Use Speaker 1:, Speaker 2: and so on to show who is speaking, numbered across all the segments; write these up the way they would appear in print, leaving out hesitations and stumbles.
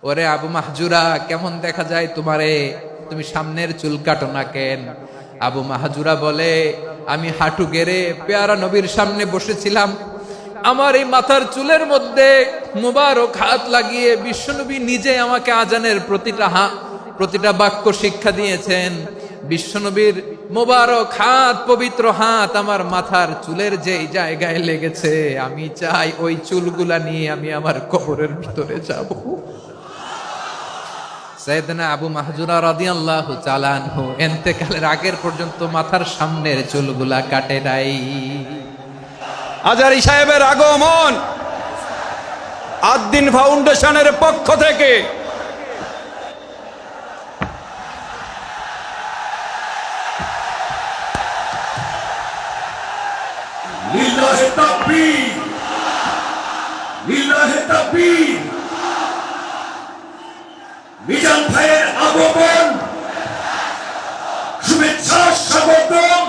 Speaker 1: ওরে আবু মাহজুরা, কেমন দেখা যায় তোমারে, তুমি সামনের চুল কাটো না কেন? আবু মাহজুরা বলে, আমি হাঁটু গেড়ে পেয়ারা নবীর সামনে বসেছিলাম, আমার এই মাথার চুলের মধ্যে মুবারক হাত লাগিয়ে বিশ্বনবী নিজে আমাকে আজানের প্রতিটা বাক্য শিক্ষা দিয়েছেন। বিশ্বনবীর মোবারক হাত, পবিত্র হাত আমার মাথার চুলের যেই জায়গায় লেগেছে, আমি চাই ওই চুলগুলা নিয়ে আমি আমার কবরের ভিতরে যাব। সাইয়েদনা আবু মাহজুরা রাদিয়াল্লাহু তাআলা আনহু ইন্তেকালের আগের পর্যন্ত মাথার সামনের চুলগুলা কাটে নাই।
Speaker 2: আজারি সাহেবের আগমন আদ-দ্বীন ফাউন্ডেশনের পক্ষ থেকে
Speaker 3: লিল্লাহে তাকবীর, লিল্লাহে তাকবীর। মিজান ভাইয়ের আগমন, শুভেচ্ছা স্বাগতম।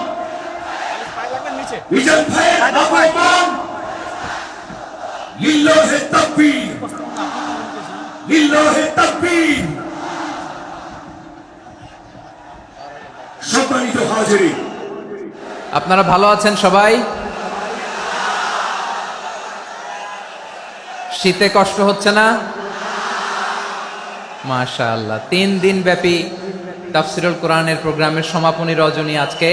Speaker 3: মিজান ভাইয়ের আগমন, লিল্লাহে তাকবীর, লিল্লাহে তাকবীর। সম্মানিত হাজিরিন,
Speaker 1: আপনারা ভালো আছেন সবাই? শীতে কষ্ট হচ্ছে না? মাশাআল্লাহ। 3 দিন ব্যাপী তাফসীরুল কোরআনের প্রোগ্রামের সমাপনী রজনী আজকে।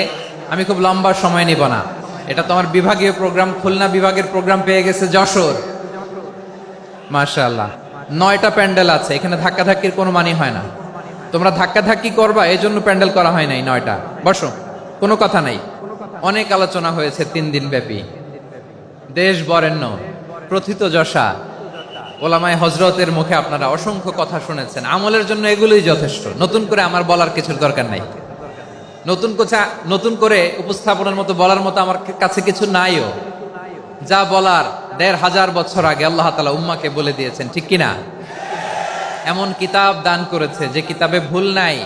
Speaker 1: আমি খুব লম্বা সময় নিব না, এটা তো আমার বিভাগীয় প্রোগ্রাম, খুলনা বিভাগের প্রোগ্রাম পেয়ে গেছে যশোর। মাশাআল্লাহ, 9টা প্যান্ডেল আছে, এখানে ধাক্কাধাক্কির কোনো মানি হয় না। তোমরা ধাক্কাধাক্কি করবা, এই জন্য প্যান্ডেল করা হয় নাই 9টা। বসো, কোনো কথা নাই। অনেক আলোচনা হয়েছে 3 দিন ব্যাপী, দেশ বরেণ্য প্রথিতযশা ওলামায়ে হযরতের মুখে আপনারা অসংখ্য কথা শুনেছেন। আমলের জন্য এগুলোই যথেষ্ট, নতুন করে আমার বলার কিছুর দরকার নাই। নতুন করে উপস্থাপনের মতো বলার মতো আমার কাছে কিছু নাইও। যা বলার 1500 বছর আগে আল্লাহ তাআলা উম্মাকে বলে দিয়েছেন, ঠিক কিনা? এমন কিতাব দান করেছে যে কিতাবে ভুল নাই,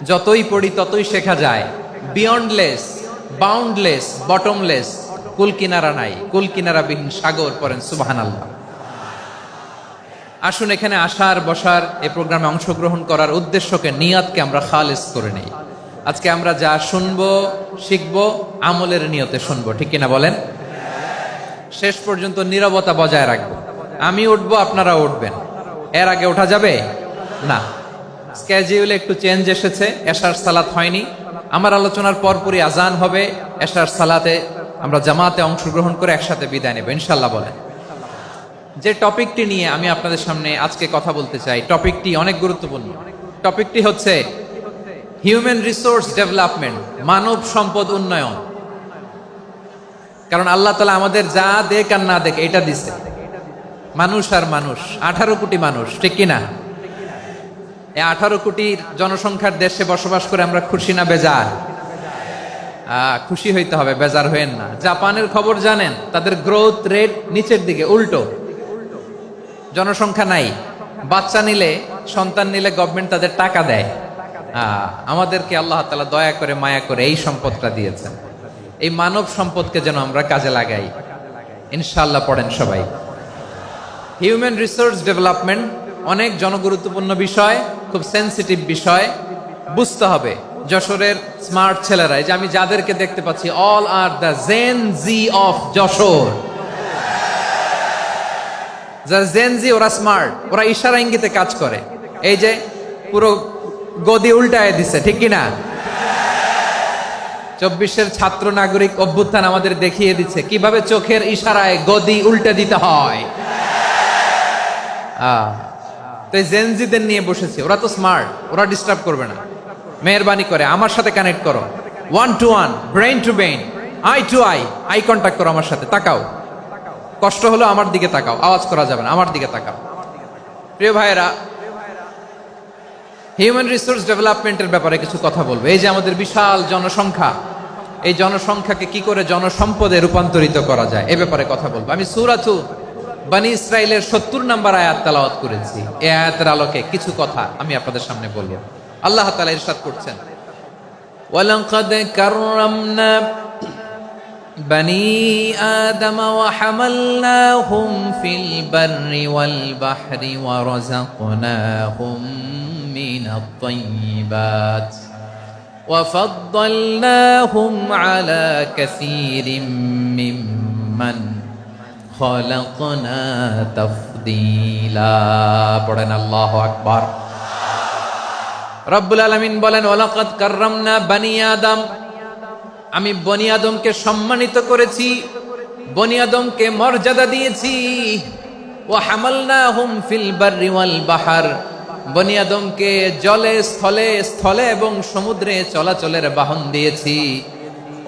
Speaker 1: যতই পড়ি ততই শেখা যায়। বিয়ন্ডলেস, বাউন্ডলেস, বটমলেস, কুল কিনারা নাই, কুল কিনারা বিহীন সাগর। পড়েন সুবহানাল্লাহ। আসুন এখানে আসার, বসার, এই প্রোগ্রামে অংশগ্রহণ করার উদ্দেশ্যকে, নিয়তকে আমরা খালেস করে নেই। আজকে আমরা যা শুনবো, শিখবো, আমলের নিয়তে শুনবো, ঠিক কিনা বলেন? শেষ পর্যন্ত নীরবতা বজায় রাখবো। আমি উঠবো, আপনারা উঠবেন, এর আগে ওঠা যাবে না। স্কেডিউলে একটু চেঞ্জ এসেছে, এশার সালাত হয়নি। আমার আলোচনার পরপরই আজান হবে, এশার সালাতে আমরা জামাতে অংশগ্রহণ করে একসাথে বিদায় নেব ইনশাল্লাহ। বলেন, যে টপিকটি নিয়ে আমি আপনাদের সামনে আজকে কথা বলতে চাই, টপিকটি অনেক গুরুত্বপূর্ণ। টপিকটি হচ্ছে হিউম্যান রিসোর্স ডেভেলপমেন্ট, মানব সম্পদ উন্নয়ন। কারণ আল্লাহ তাআলা আমাদের যা দেখ আর না দেখ এটা দিছে। মানুষ আর মানুষ, 18 কোটি মানুষ, ঠিক কিনা? এই 18 কোটির জনসংখ্যার দেশে বসবাস করে আমরা খুশি না বেজার? খুশি হইতে হবে, বেজার হইেন না। জাপানের খবর জানেন? তাদের গ্রোথ রেট নিচের দিকে, উল্টো। জনসংখ্যা নাই, বাচ্চা নিলে, সন্তান নিলে গভর্নমেন্ট তাদের টাকা দেয়। আমাদেরকে আল্লাহ তাআলা দয়া করে, মায়া করে এই সম্পদটা দিয়েছেন। এই মানব সম্পদকে যেন আমরা কাজে লাগাই ইনশাআল্লাহ। পড়েন সবাই। হিউম্যান রিসোর্স ডেভেলপমেন্ট অনেক জনগুরুত্বপূর্ণ বিষয়, খুব সেন্সিটিভ বিষয়, বুঝতে হবে। যশোরের স্মার্ট ছেলেরা, এই যে আমি যাদেরকে দেখতে পাচ্ছি, all are the Gen Z of Jashore. যারা জেন জি, ওরা স্মার্ট, ওরা ইশারা ইঙ্গিতে কাজ করে। এই যে পুরো গদি উল্টায় দিছে, ঠিক কিনা? 24-এর ছাত্র নাগরিক অভ্যুত্থান আমাদের দেখিয়ে দিচ্ছে কিভাবে চোখের ইশারায় গদি উল্টে দিতে হয়। তো জেনজিদের নিয়ে বসেছি, ওরা তো স্মার্ট, ওরা ডিস্টার্ব করবে না। মেহরবানি করে আমার সাথে কানেক্ট করো, 1 to 1, brain to brain, eye to eye, eye contact করো আমার সাথে। তাকাও, কষ্ট হলো আমার দিকে তাকাও, আওয়াজ করা যাবে না, আমার দিকে তাকাও। প্রিয় ভাইয়েরা, হিউম্যান রিসোর্স ডেভেলপমেন্টের ব্যাপারে কিছু কথা বলবো। এই যে আমাদের বিশাল জনসংখ্যা, এই জনসংখ্যাকে কি করে জনসম্পদে রূপান্তরিত করা যায় এ ব্যাপারে কথা বলবো। আমি সূরাতু বনী ইসরাইলের 70 নম্বর আয়াত তেলাওয়াত করেছি। এই আয়াতের আলোকে কিছু কথা আমি আপনাদের সামনে বলবো। আল্লাহ তাআলা ইরশাদ করছেন, ওয়ালাকাদ কাররামনা بني آدم وحملناهم في البر والبحر ورزقناهم من الطيبات وفضلناهم على كثير ممن خلقنا تفضيلا পড়েন আল্লাহু আকবার। রব্বুল আলামিন বলেন ওয়ালাকাদ কাররামনা বানি আদম, আমি বনি আদমকে সম্মানিত করেছি, বনি আদমকে মর্যাদা দিয়েছি। ওয়া হামালনাহুম ফিল বাররি ওয়াল বাহর, বনি আদমকে জলে স্থলে স্থলে এবং সমুদ্রে চলাচলের বাহন দিয়েছি।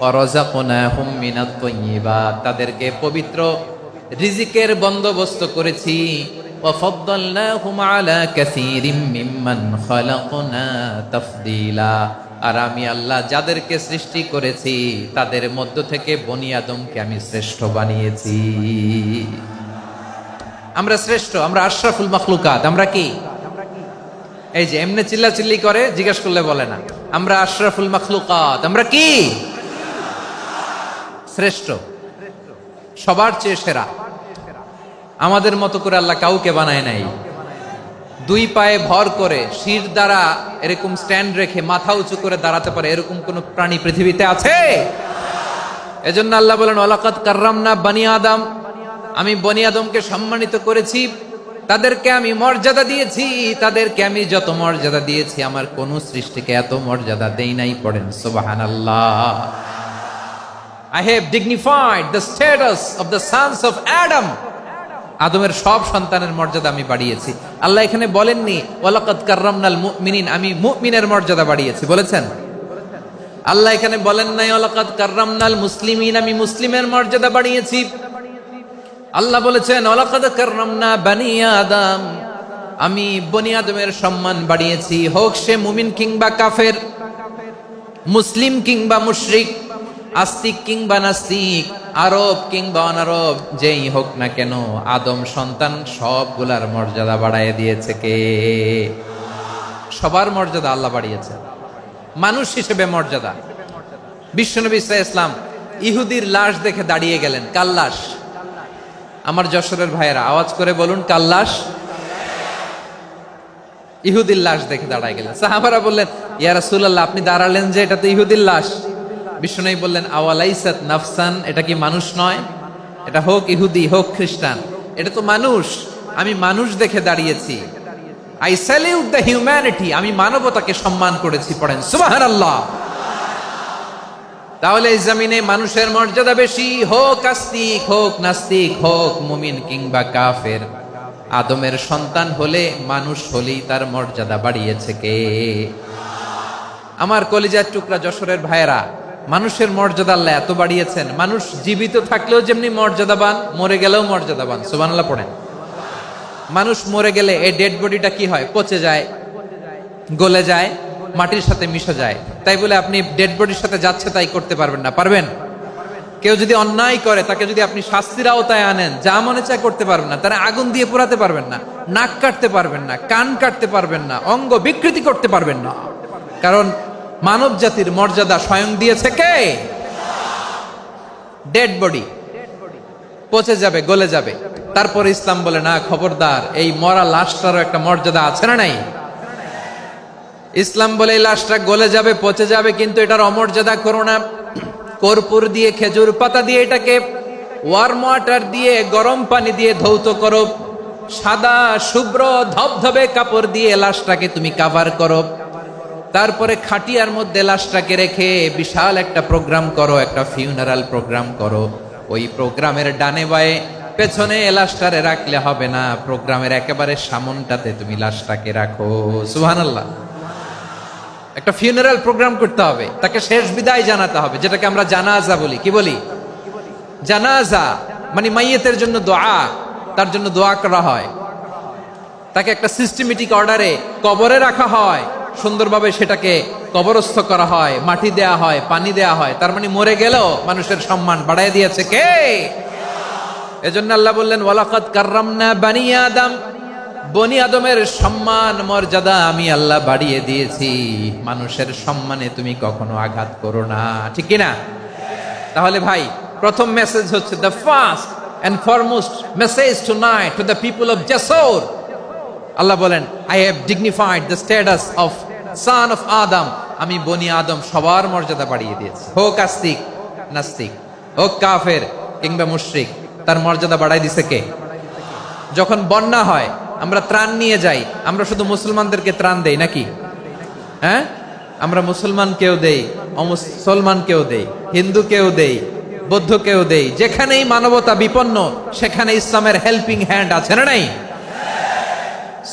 Speaker 1: ওয়া রাযাকনাহুম মিনাত তাইয়্যিবাত, তাদেরকে পবিত্র রিজিকের বন্দোবস্ত করেছি। ওয়া ফাদ্দালনাহুম আলা কাসীরিম মিম্মান খালাকনা তাফদীলা, আর আমি আল্লাহ যাদেরকে সৃষ্টি করেছি তাদের মধ্য থেকে বনি আদমকে আমি শ্রেষ্ঠ বানিয়েছি। আমরা শ্রেষ্ঠ, আমরা আশরাফুল মাখলুকাত। আমরা কি এই যে এমনি চিল্লাচিল্লি করে জিজ্ঞেস করলে বলে না, আমরা আশরাফুল মাখলুকাত। আমরা কি শ্রেষ্ঠ, সবার চেয়ে সেরা। আমাদের মতো করে আল্লাহ কাউকে বানায় নাই। দুই পায়ে ভর করে শির দ্বারা এরকম স্ট্যান্ড রেখে মাথা উঁচু করে দাঁড়াতে পারে এরকম কোন প্রাণী পৃথিবীতে আছে? এজন্য আল্লাহ বলেন ওয়ালাকাদ কাররামনা বানি আদম, আমি বনি আদমকে সম্মানিত করেছি, তাদেরকে আমি মর্যাদা দিয়েছি। তাদেরকে আমি যত মর্যাদা দিয়েছি আমার কোন সৃষ্টিকে এত মর্যাদা দেই নাই। পড়েন সুবহানাল্লাহ। I have dignified the status of the sons of Adam, আদমের সব সন্তানের মর্যাদা আমি বাড়িয়েছি। আল্লাহ এখানে বলেননি ওয়ালাকাদ কাররামনাল মুমিনিন, আমি মুমিনের মর্যাদা বাড়িয়েছি, বলেছেন? আল্লাহ এখানে বলেন নাই ওয়ালাকাদ কাররামনাল মুসলিমিন, আমি মুসলিমের মর্যাদা বাড়িয়েছি। আল্লাহ বলেছেন ওয়ালাকাদ কাররামনা বানি আদম, আমি বনি আদমের সম্মান বাড়িয়েছি। হোক সে মুমিন কিংবা কাফের, মুসলিম কিংবা মুশরিক, আস্তিক কিংবা নাস্তিক, আরব কিংবা অনারব, যেই হোক না কেন আদম সন্তান সবগুলার মর্যাদা বাড়ায় দিয়েছে কে? সবার মর্যাদা আল্লাহ বাড়িয়েছে। মানুষ হিসেবে মর্যাদা। বিশ্বনবী সাল্লাল্লাহু আলাইহি ওয়াসাল্লাম ইহুদির লাশ দেখে দাঁড়িয়ে গেলেন। কার লাশ? আমার যশোরের ভাইয়েরা আওয়াজ করে বলুন, কার লাশ? ইহুদির লাশ দেখে দাঁড়ায় গেলেন। সাহাবারা বললেন ইয়া রাসূলুল্লাহ, আপনি দাঁড়ালেন যে, এটা তো ইহুদির লাশ। বিশ্বনবী বললেন আওয়ালাইসাত নাফসান, এটা কি মানুষ নয়? এটা হোক ইহুদি হোক খ্রিস্টান, এটা তো মানুষ। আমি মানুষ দেখে দাঁড়িয়েছি। আই স্যালিউট দ্য হিউম্যানিটি, আমি মানবতাকে সম্মান করেছি। পড়েন সুবহানাল্লাহ। তাহলে এই জমিনে মানুষের মর্যাদা বেশি, হোক আস্তিক হোক নাস্তিক, হোক মুমিন কিংবা কাফের। আদমের সন্তান হলে, মানুষ হলেই তার মর্যাদা বাড়িয়েছে কে? আমার কলিজার টুকরা যশোরের ভাইয়েরা, মানুষের মর্যাদা আল্লাহ এত বাড়িয়েছেন, মানুষ জীবিত থাকলেও যেমনি মর্যাদাবান, মরে গেলেও মর্যাদাবান। সুবহানাল্লাহ পড়েন। মানুষ মরে গেলে এই ডেড বডিটা কি হয়? পচে যায়, গলে যায়, মাটির সাথে মিশে যায়। তাই বলে আপনি ডেড বডির সাথে যাচ্ছে তাই করতে পারবেন না? পারবেন? কেউ যদি অন্যায় করে তাকে যদি আপনি শাস্তির আওতায় আনেন, যা মনে চায় করতে পারবেন না। তারা আগুন দিয়ে পোড়াতে পারবেন না, নাক কাটতে পারবেন না, কান কাটতে পারবেন না, অঙ্গ বিকৃতি করতে পারবেন না। কারণ মানব জাতির মর্যাদা স্বয়ং দিয়েছে কে? ডেড বডি পচে যাবে, গলে যাবে। তারপরে ইসলাম বলে না, খবরদার, এই মরা লাশটারও একটা মর্যাদা আছে না নাই? ইসলাম বলে এই লাশটা গলে যাবে, পচে যাবে, কিন্তু এটার অমর্যাদা করো না। কর্পূর দিয়ে, খেজুর পাতা দিয়ে, এটাকে ওয়ার্ম ওয়াটার দিয়ে, গরম পানি দিয়ে ধৌত করো। সাদা শুভ্র ধবধবে কাপড় দিয়ে লাশটাকে তুমি কাভার করো। তারপরে খাটিয়ার মধ্যে লাশটাকে রেখে বিশাল একটা প্রোগ্রাম করো, একটা ফিউনারাল প্রোগ্রাম করো। ওই প্রোগ্রামের ডানে বায়ে পেছনে লাশটারে রাখলে হবে না, প্রোগ্রামের একেবারে সামনটাতে তুমি লাশটাকে রাখো। সুবহানাল্লাহ। একটা ফিউনারাল প্রোগ্রাম করতে হবে, তাকে শেষ বিদায় জানাতে হবে, যেটাকে আমরা জানাজা বলি। কি বলি? জানাজা মানে মাইয়েতের জন্য দোয়া, তার জন্য দোয়া করা হয়। তাকে একটা সিস্টেমেটিক অর্ডারে কবরে রাখা হয়, সুন্দরভাবে সেটাকে কবরস্থ করা হয়, মাটি দেয়া হয়, পানি দেয়া হয়। তার মানে মরে গেলেও মানুষের সম্মান বাড়ায় দিয়েছে কে? এজন্য আল্লাহ বললেন ওয়ালাকাদ কাররামনা বানি আদম, বনি আদমের সম্মান মর্যাদা আমি আল্লাহ বাড়িয়ে দিয়েছি। মানুষের সম্মানে তুমি কখনো আঘাত করো না, ঠিক কিনা? তাহলে ভাই, প্রথম মেসেজ হচ্ছে the first and foremost message tonight to the people of জাসর। আল্লাহ বলেন, I have dignified the status of son of Adam. আমি বনি আদম সবার মর্যাদা বাড়িয়ে দিয়েছি, হোক আস্তিক নাস্তিক, হোক কাফের কিংবা মুশরিক, তার মর্যাদা বাড়াই দিছে কে? যখন বন্যা হয় আমরা ত্রাণ নিয়ে যাই, আমরা শুধু মুসলমানদেরকে ত্রাণ দেই নাকি? হ্যাঁ, আমরা মুসলমানকেও দেই, অমুসলমানকেও দেই, হিন্দুকেও দেই, বৌদ্ধকেও দেই। যেখানেই মানবতা বিপন্ন সেখানে ইসলামের হেল্পিং হ্যান্ড আছে না নাই?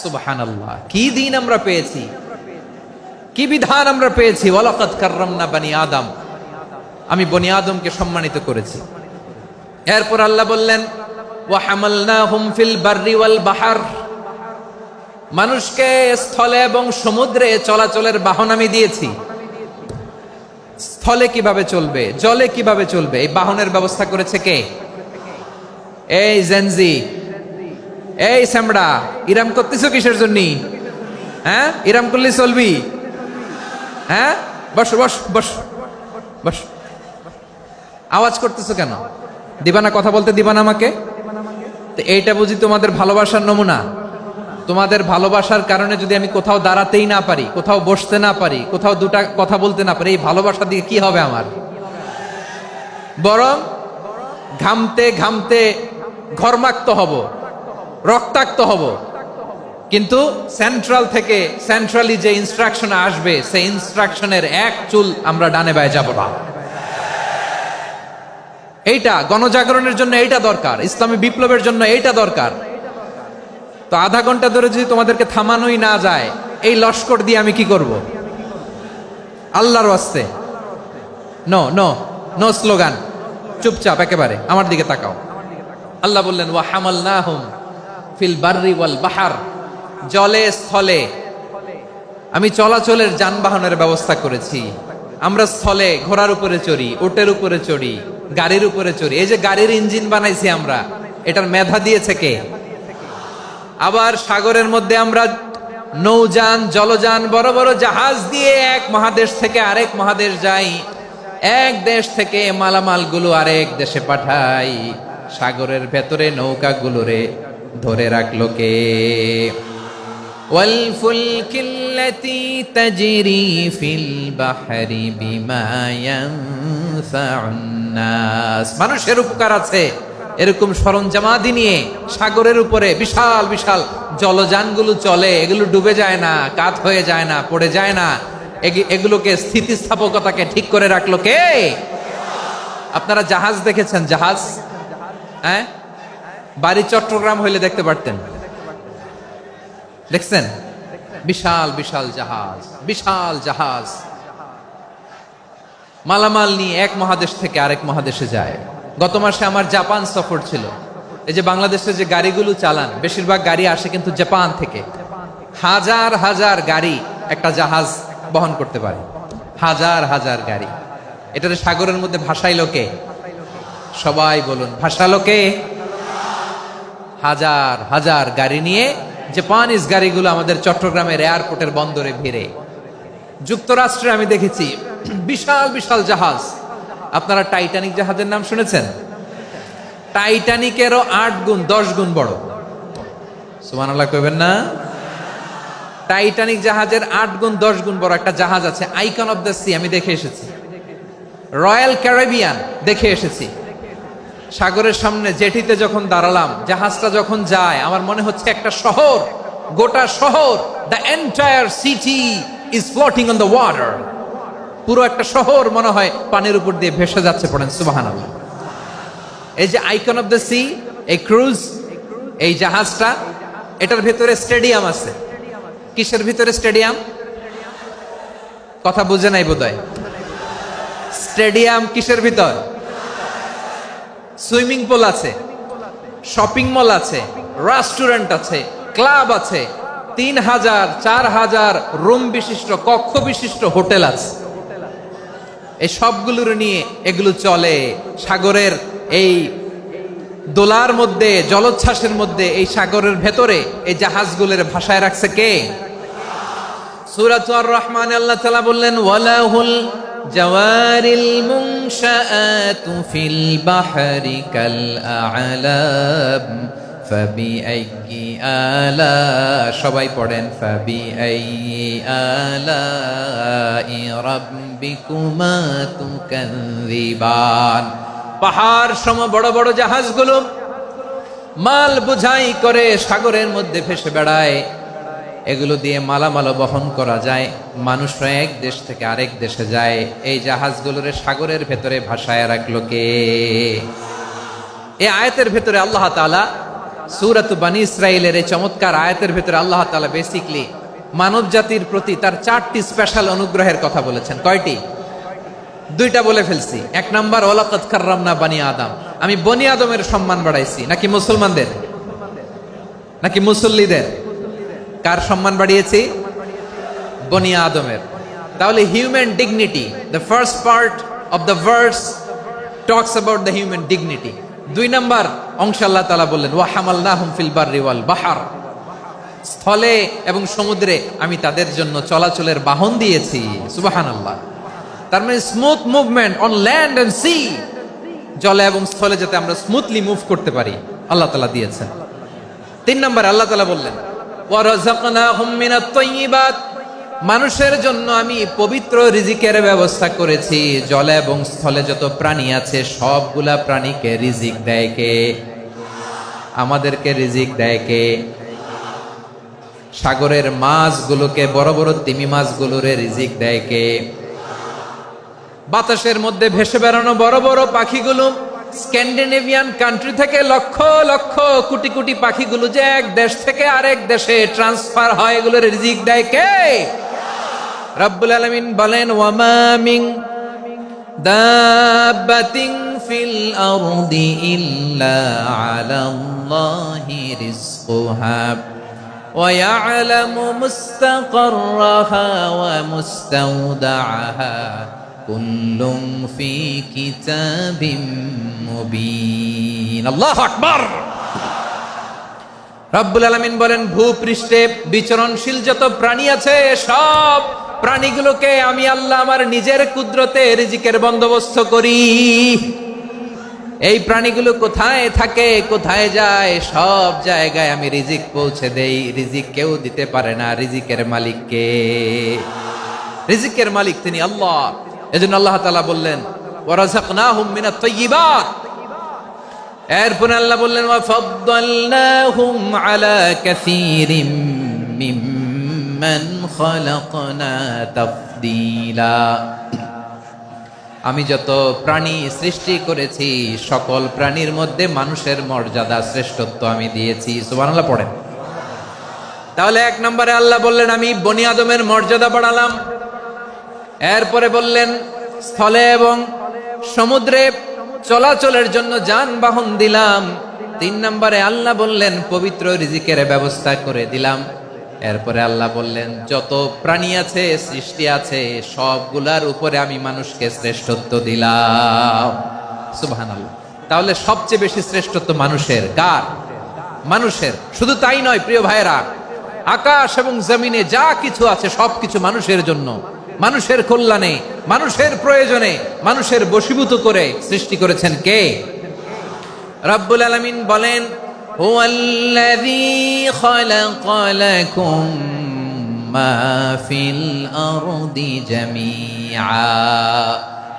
Speaker 1: সুবহানাল্লাহ, কি দিন আমরা পেয়েছি, কি বিধান আমরা পেয়েছি। ওয়ালাকাদ কাররামনা বনি আদম, আমি বনি আদমকে সম্মানিত করেছি। এরপর আল্লাহ বললেন, ওয়া হামালনাহুম ফিল বাররি ওয়াল বাহর, মানুষকে স্থলে এবং সমুদ্রে চলাচলের বাহন আমি দিয়েছি। স্থলে কিভাবে চলবে, জলে কিভাবে চলবে, এই বাহনের ব্যবস্থা করেছে কে? এই জেনজি, এই স্যামড়া, ইরাম করতেছো কিসের জন্য? হ্যাঁ, ইরাম করলে চলবি? হ্যাঁ, বস বস বস বস, আওয়াজ করতেছো কেন? দিবা না, কথা বলতে দিবা না আমাকে? তো এইটা বুঝি তোমাদের ভালোবাসার নমুনা? তোমাদের ভালোবাসার কারণে যদি আমি কোথাও দাঁড়াতেই না পারি, কোথাও বসতে না পারি, কোথাও দুটা কথা বলতে না পারি, এই ভালোবাসা দিয়ে কি হবে আমার? বরং ঘামতে ঘামতে ঘর্মাক্ত হব, রক্তাক্ত হব। কিন্তু সেন্ট্রাল থেকে, সেন্ট্রালি যে ইনস্ট্রাকশন আসবে, সেই ইনস্ট্রাকশনের এক চুল আমরা ডানে বায়ে যাব না। এইটা গণজাগরণের জন্য এইটা দরকার, ইসলামী বিপ্লবের জন্য এইটা দরকার। তো আধা ঘন্টা ধরে যদি তোমাদেরকে থামানোই না যায়, এই লস্কর দিয়ে আমি কি করব? আল্লাহর ওয়াস্তে নো নো নো স্লোগান, চুপচাপ একেবারে আমার দিকে তাকাও। আল্লাহ বললেন, ওয়া হামালনাহুম ফিল বাররি ওয়াল বাহর, জলে স্থলে আমি চলাচলের যানবাহনের ব্যবস্থা করেছি। আমরা স্থলে ঘোড়ার উপরে চড়ি, উটের উপরে চড়ি, গাড়ির উপরে চড়ি। এই যে গাড়ির ইঞ্জিন বানাইছি আমরা, এটার মেধা দিয়েছে কে? আবার সাগরের মধ্যে আমরা নৌযান, জলযান, বড় বড় জাহাজ দিয়ে এক মহাদেশ থেকে আরেক মহাদেশ যাই, এক দেশ থেকে মালামালগুলো আরেক দেশে পাঠাই। সাগরের ভেতরে নৌকাগুলোরে ধরে রাখলো কে? ওয়াল ফুলকিল্লাতী তাজরি ফিল বাহরি বিমা ইয়ানফাউন নাস, মানুষের উপকার আছে এরকম সরঞ্জামাদি নিয়ে সাগরের উপরে বিশাল বিশাল জলযানগুলো চলে। এগুলো ডুবে যায় না, কাত হয়ে যায় না, পড়ে যায় না। এগুলোকে স্থিতিস্থাপকতাকে ঠিক করে রাখলো কে? আপনারা জাহাজ দেখেছেন? জাহাজ, হ্যাঁ, বাড়ি চট্টগ্রাম হইলে দেখতে পারতেন। দেখছেন? বিশাল বিশাল জাহাজ, বিশাল জাহাজ মালামাল নিয়ে এক মহাদেশ থেকে আরেক মহাদেশে যায়। গত মাসে আমার জাপান সফর ছিল। এই যে বাংলাদেশে যে গাড়িগুলো চালান, বেশিরভাগ গাড়ি আসে কিন্তু জাপান থেকে। হাজার হাজার গাড়ি একটা জাহাজ বহন করতে পারে, হাজার হাজার গাড়ি। এটাতে সাগরের মধ্যে ভাসাইলো কে? সবাই বলুন, ভাসালো কে? হাজার হাজার গাড়ি নিয়ে জাপানিজ গাড়িগুলো আমাদের চট্টগ্রামের এয়ারপোর্টের বন্দরে ভিড়ে। যুক্তরাষ্ট্রে আমি দেখেছি বিশাল বিশাল জাহাজ। আপনারা টাইটানিক জাহাজের নাম শুনেছেন? টাইটানিকেরও 8 গুণ 10 গুণ বড়। সুবহানাল্লাহ কইবেন না? টাইটানিক জাহাজের 8 গুণ 10 গুণ বড় একটা জাহাজ আছে, আইকন অফ দ্য সি, আমি দেখে এসেছি। রয়্যাল ক্যারিবিয়ান দেখে এসেছি। সাগরের সামনে জেটিতে যখন দাঁড়ালাম, জাহাজটা যখন যায়, আমার মনে হচ্ছে একটা শহর, গোটা শহর, the entire city is floating on the water. পুরো একটা শহর মনে হয় পানির উপর দিয়ে ভেসে যাচ্ছে। পড়েন সুবহানাল্লাহ। এই যে আইকন অফ দ্য সি, এই ক্রুজ, এই জাহাজটা, এটার ভিতরে স্টেডিয়াম আছে। কিসের ভিতরে স্টেডিয়াম? কথা বুঝে নাই বোধহয়। স্টেডিয়াম কিসের ভিতর? সুইমিং পুল আছে, শপিং মল আছে, রেস্টুরেন্ট আছে, ক্লাব আছে, 3000 4000 রুম বিশিষ্ট, কক্ষ বিশিষ্ট হোটেল আছে। এই সবগুলোর নিয়ে এগুলো চলে সাগরের এই দোলার মধ্যে, জলোচ্ছ্বাসের মধ্যে। এই সাগরের ভেতরে এই জাহাজগুলোর ভাষায় রাখছে কে? সূরা আর রহমানে আল্লাহ তাআলা বললেন, ওয়ালাহুল জাওয়ারিল মুনশাআতু ফিল বাহরি কাল আ'লাম ফাবিআইয়ি আলা, সবাই পড়েন ফাবিআইয়ি আলাই রাব্বিকুমা তুকাযযিবান। পাহাড় সম বড় বড় জাহাজগুলো মাল বোঝাই করে সাগরের মধ্যে ভেসে বেড়ায়, এগুলো দিয়ে মালামাল বহন করা যায়। মানুষরা এক দেশ থেকে আরেক দেশে যায়, এই জাহাজগুলোর সাগরের ভেতরে ভাসায় রাখলো কে? এই আয়াতের ভেতরে আল্লাহ তাআলা সূরাত বনী ইসরাঈলের এই চমৎকার আয়াতের ভেতরে আল্লাহ তাআলা বেসিক্যালি মানব জাতির প্রতি তার 4টি স্পেশাল অনুগ্রহের কথা বলেছেন। কয়টি? 2টা বলে ফেলছি। 1 নাম্বার ওয়ালাকাদ কাররামনা বানি আদম, আমি বনি আদমের সম্মান বাড়াইছি। নাকি মুসলমানদের? নাকি মুসল্লিদের? কার সম্মান বাড়িয়েছি? বনি আদমের। তাহলে human dignity, the first part of the verse talks about the human dignity. 2 number অংশ আল্লাহ তাআলা বললেন ওয়া হামালনাহুম ফিল বাররি ওয়াল বাহর, স্থলে এবং সমুদ্রে আমি তাদের জন্য চলাচলের বাহন দিয়েছি। সুবহানাল্লাহ। তার মানে smooth movement on land and sea, জলে এবং স্থলে যাতে আমরা স্মুথলি মুভ করতে পারি আল্লাহ তাআলা দিয়েছেন। 3 নম্বরে আল্লাহ তাআলা বললেন ওয়া রাযাকনাহুম মিনাত তাইয়্যিবাত, মানুষের জন্য আমি পবিত্র রিজিকের ব্যবস্থা করেছি। জলে এবং স্থলে যত প্রাণী আছে সবগুলা প্রাণীকে রিজিক দেয় কে? আমাদেরকে রিজিক দেয় কে? সাগরের মাছগুলোকে, বড় বড় তিমি মাছগুলোরে রিজিক দেয় কে? বাতাসের মধ্যে ভেসে বেড়ানো বড় বড় পাখিগুলো, স্ক্যান্ডিনেভিয়ান কান্ট্রি থেকে লক্ষ লক্ষ কোটি কোটি পাখিগুলো যে এক দেশ থেকে আরেক দেশে ট্রান্সফার হয়, এগুলোর রিজিক দেয় কে? রব্বুল আলামিন বলেন ওয়ামা মিন দাব্বাতিন ফিল আরদি ইল্লা আলাল্লাহি রিজকুহা ওয়া ইয়ালামু মুস্তাকাররাহা ওয়া মুস্তাওদাআহা কুল্লুম ফি কিতাবিম মুবিন। আল্লাহু আকবার। রব্বুল আলামিন বলেন ভূপৃষ্ঠে বিচরণশীল যত প্রাণী আছে সব প্রাণীগুলোকে আমি আল্লাহ আমার নিজের কুদরতে রিজিকের বন্দোবস্ত করি। এই প্রাণীগুলো কোথায় থাকে, কোথায় যায়, সব জায়গায় আমি রিজিক পৌঁছে দেই। রিজিক কেউ দিতে পারে না, রিজিকের মালিক কে? রিজিকের মালিক তিনি আল্লাহ। এজন্য আল্লাহ তাআলা বললেন ওয়া রাযাকনাহুম মিনাত তাইয়্যিবাত। এরপর আল্লাহ বললেন ওয়া ফাদ্দালনাহুম আলা কাসীরিম মিম্মান খালাকনা তাফদীলা। আমি যত প্রাণী সৃষ্টি করেছি সকল প্রাণীর মধ্যে মানুষের মর্যাদা শ্রেষ্ঠত্ব আমি দিয়েছি। সুবহানাল্লাহ পড়েন। তাহলে 1 নম্বরে আল্লাহ বললেন আমি বনি আদমের মর্যাদা বাড়ালাম। এরপরে বললেন স্থলে এবং সমুদ্রে চলাচলের জন্য যানবাহন দিলাম। 3 নম্বরে আল্লাহ বললেন পবিত্র রিজিকের ব্যবস্থা করে দিলাম। এরপরে আল্লাহ বললেন যত প্রাণী আছে, সৃষ্টি আছে, সবগুলার উপরে আমি মানুষকে শ্রেষ্ঠত্ব দিলাম। সুবহানাল্লাহ। তাহলে সবচেয়ে বেশি শ্রেষ্ঠত্ব মানুষের। কার? মানুষের। শুধু তাই নয় প্রিয় ভাইরা, আকাশ এবং জমিনে যা কিছু আছে সবকিছু মানুষের জন্য, মানুষের কল্যাণে, মানুষের প্রয়োজনে, মানুষের বশীভূত করে সৃষ্টি করেছেন কে? রব্বুল আলামিন বলেন হুয়াল্লাযী খালাকা লাকুম মা ফিল আরদি জামিআ।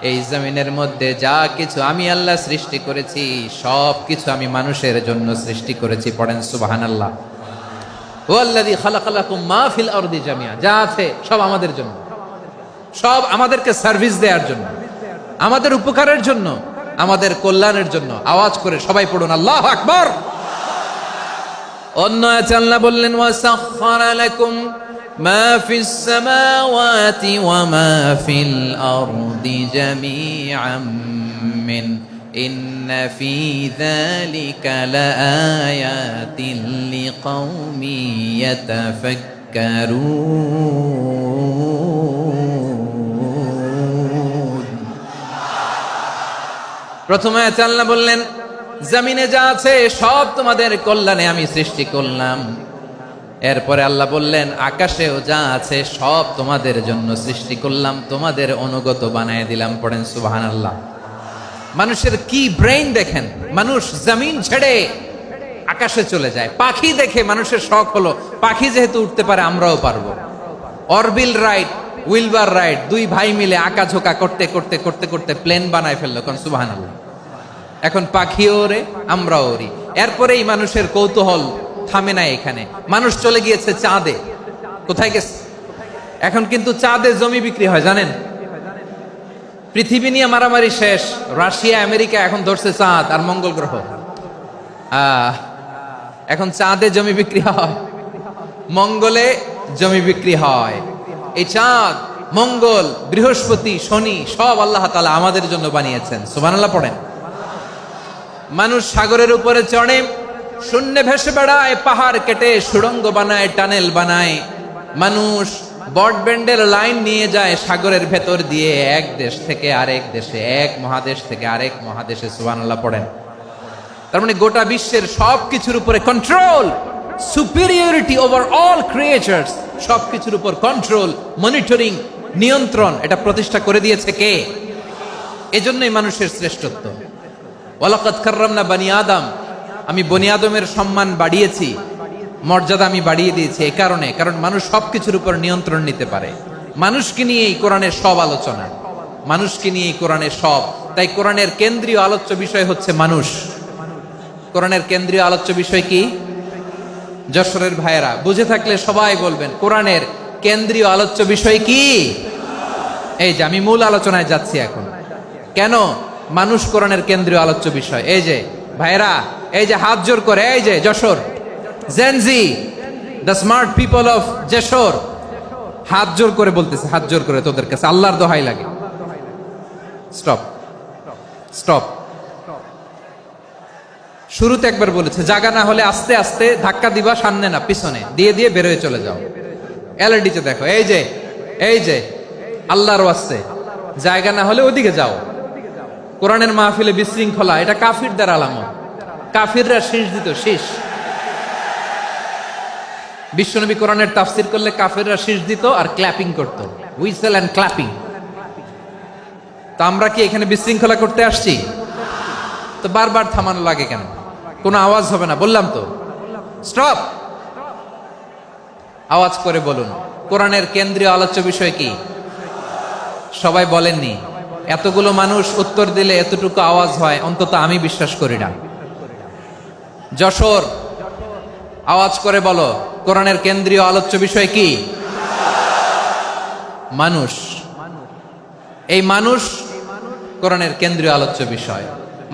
Speaker 1: এই জমিনের মধ্যে যা কিছু আমি আল্লাহ সৃষ্টি করেছি সব কিছু আমি মানুষের জন্য সৃষ্টি করেছি। পড়েন সুবহানাল্লাহ। হুয়াল্লাযী খালাকা লাকুম মা ফিল আরদি জামিআ, যা আছে সব আমাদের জন্য, সব আমাদেরকে সার্ভিস দেওয়ার জন্য, আমাদের উপকারের জন্য, আমাদের কল্যাণের জন্য। আওয়াজ করে সবাই পড়ুন আল্লাহু আকবার। অন্য আয়াতে আল্লাহ বললেন ওয়াসাখখারা লাকুম মা ফিস সামাওয়াতি ওয়া মা ফিল আরদি জামিআম মিন ইন্না ফি যালিকা লাআয়াতিন লিকাউমিন ইয়াতাফাক্কারুন। প্রথমে আয়াতে আল্লাহ বললেন জমিনে যা আছে সব তোমাদের কল্যাণে আমি সৃষ্টি করলাম। এরপরে আল্লাহ বললেন, আকাশেও যা আছে সব তোমাদের জন্য সৃষ্টি করলাম, তোমাদের অনুগত বানায় দিলাম। পড়েন সুবহানাল্লাহ। মানুষের কি ব্রেইন দেখেন, মানুষ জমিন ছেড়ে আকাশে চলে যায়। পাখি দেখে মানুষের শখ হলো, পাখি যেহেতু উঠতে পারে আমরাও পারবো। অরবিল রাইট, উইলবার রাইট, দুই ভাই মিলে আঁকাঝোঁকা করতে করতে করতে করতে প্লেন বানায় ফেললো। কোন সুবহানাল্লাহ। এখন পাখিও ওরে, আমরাও ওরি। এরপরেই মানুষের কৌতূহল থামে না এখানে, মানুষ চলে গিয়েছে চাঁদে। কোথায় গেছে? এখন কিন্তু চাঁদে জমি বিক্রি হয় জানেন। পৃথিবী নিয়ে মারামারি শেষ, রাশিয়া আমেরিকা এখন ধরছে চাঁদ আর মঙ্গল গ্রহ। এখন চাঁদে জমি বিক্রি হয়, মঙ্গলে জমি বিক্রি হয়। এই চাঁদ, মঙ্গল, বৃহস্পতি, শনি সব আল্লাহ তাআলা আমাদের জন্য বানিয়েছেন। সুবহানাল্লাহ পড়েন। মানুষ সাগরের উপরে চড়ে, শূন্যে ভেসে বেড়ায়, পাহাড় কেটে সুড়ঙ্গ বানায়, টানেল বানায়। মানুষ ব্রডব্যান্ডের লাইন নিয়ে যায় সাগরের ভেতর দিয়ে, এক দেশ থেকে আরেক দেশে, এক মহাদেশ থেকে আরেক মহাদেশে। সুবহানাল্লাহ পড়েন। তার মানে গোটা বিশ্বের সবকিছুর উপরে control, superiority over all creatures, সবকিছুর উপর কন্ট্রোল, মনিটরিং, নিয়ন্ত্রণ, এটা প্রতিষ্ঠা করে দিয়েছে কে? এজন্যই মানুষের শ্রেষ্ঠত্ব। ওয়ালাকাদ কাররামনা বানি আদম, আমি বনি আদমের সম্মান বাড়িয়েছি, মর্যাদা আমি বাড়িয়ে দিয়েছি এই কারণে, কারণ মানুষ সবকিছুর উপর নিয়ন্ত্রণ নিতে পারে। মানুষকে নিয়ে এই কোরআনের সব আলোচনা, মানুষকে নিয়ে এই কোরআনের সব। তাই কোরআনের কেন্দ্রীয় আলোচ্য বিষয় হচ্ছে মানুষ। কোরআনের কেন্দ্রীয় আলোচ্য বিষয় কি? যশোরের ভাইয়েরা বুঝে থাকলে সবাই বলবেন, কোরআনের কেন্দ্রীয় আলোচ্য বিষয় কি? এই যে আমি মূল আলোচনায় যাচ্ছি এখন। কেন মানুষ কোরআনের কেন্দ্রীয় আলোচ্য বিষয়? এই যে ভাইয়েরা, এই যে হাত জোর করে, এই যে Jessore Gen Z, the smart people of Jessore, হাত জোর করে বলতেছে, হাত জোর করে তোদের কাছে আল্লাহর দোহাই লাগে, স্টপ স্টপ। শুরুতে একবার বলেছে, জায়গা না হলে আস্তে আস্তে ধাক্কা দিবা, সামনে না পিছনে, দিয়ে দিয়ে বেরোয় চলে যাও। এলইডিতে দেখো, এই যে এই যে আল্লাহর ওয়াস্তে জায়গা না হলে ওদিকে যাও। কোরআনের মাহফিলে বিশৃঙ্খলা, এটা কাফিরদের আলামত। কাফিররা শীষ দিত, শীষ। বিশ্বনবী কোরআনের তাফসির করলে কাফিররা শীষ দিত আর ক্ল্যাপিং করত, হুইসেল এন্ড ক্ল্যাপিং। তা আমরা কি এখানে বিশৃঙ্খলা করতে আসছি? তো বারবার থামানো লাগে কেন? কোনো আওয়াজ হবে না, বললাম তো, স্টপ। আওয়াজ করে বলুন, কোরআনের কেন্দ্রীয় আলোচ্য বিষয় কি? সবাই বলেননি। এতগুলো মানুষ উত্তর দিলে এতটুকু আওয়াজ হয়, অন্তত আমি বিশ্বাস করি না। যশোর, আওয়াজ করে বলো, কোরআনের কেন্দ্রীয় আলোচ্য বিষয় কি? মানুষ। এই মানুষ কোরআনের কেন্দ্রীয় আলোচ্য বিষয়।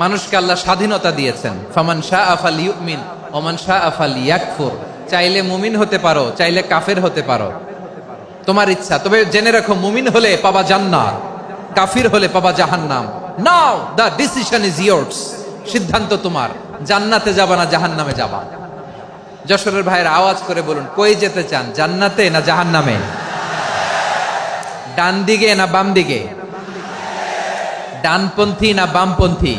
Speaker 1: মানুষকে আল্লাহ স্বাধীনতা দিয়েছেন। ফামান শাআ ফালইউমিন ওয়া মান শাআ ফালইয়াকফুর। চাইলে মুমিন হতে পারো, চাইলে কাফের হতে পারো, তোমার ইচ্ছা। তবে জেনে রাখো, মুমিন হলে পাবা জান্নাত, কাফির হলে পাবা জাহান্নাম। নাও দ্য ডিসিশন ইজ ইয়ার্স। সিদ্ধান্ত তোমার, জান্নাতে যাবা না জাহান্নামে যাবা। যশোরের ভাইয়ের আওয়াজ করে বলুন, কই যেতে চান, জান্নাতে না জাহান্নামে? ডান দিকে না বাম দিকে? ডানপন্থী না বামপন্থী?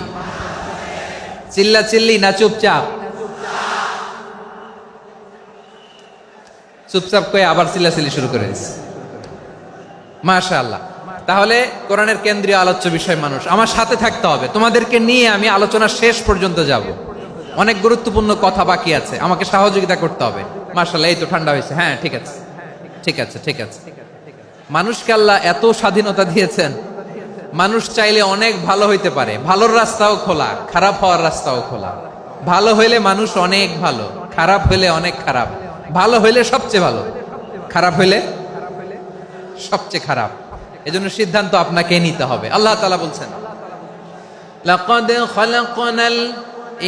Speaker 1: চিল্লা চিল্লি না চুপচাপ? চুপচাপ কয়ে আবার চিল্লাচিল্লি শুরু করে দিচ্ছে। মাশাআল্লাহ। তাহলে কোরআনের কেন্দ্রীয় আলোচ্য বিষয় মানুষ। আমার সাথে থাকতে হবে, তোমাদেরকে নিয়ে আমি আলোচনা শেষ পর্যন্ত যাব। অনেক গুরুত্বপূর্ণ কথা বাকি আছে, আমাকে সহযোগিতা করতে হবে। মাশাআল্লাহ, এই তো ঠান্ডা হয়েছে। হ্যাঁ, ঠিক আছে ঠিক আছে ঠিক আছে। মানুষকে আল্লাহ এত স্বাধীনতা দিয়েছেন, মানুষ চাইলে অনেক ভালো হইতে পারে। ভালোর রাস্তাও খোলা, খারাপ হওয়ার রাস্তাও খোলা। ভালো হইলে মানুষ অনেক ভালো, খারাপ হইলে অনেক খারাপ। ভালো হইলে সবচেয়ে ভালো, খারাপ হইলে সবচেয়ে খারাপ। এজন্য সিদ্ধান্ত আপনাকে নিতে হবে। আল্লাহ তাআলা বলছেন, লাকাদ খালাকনাল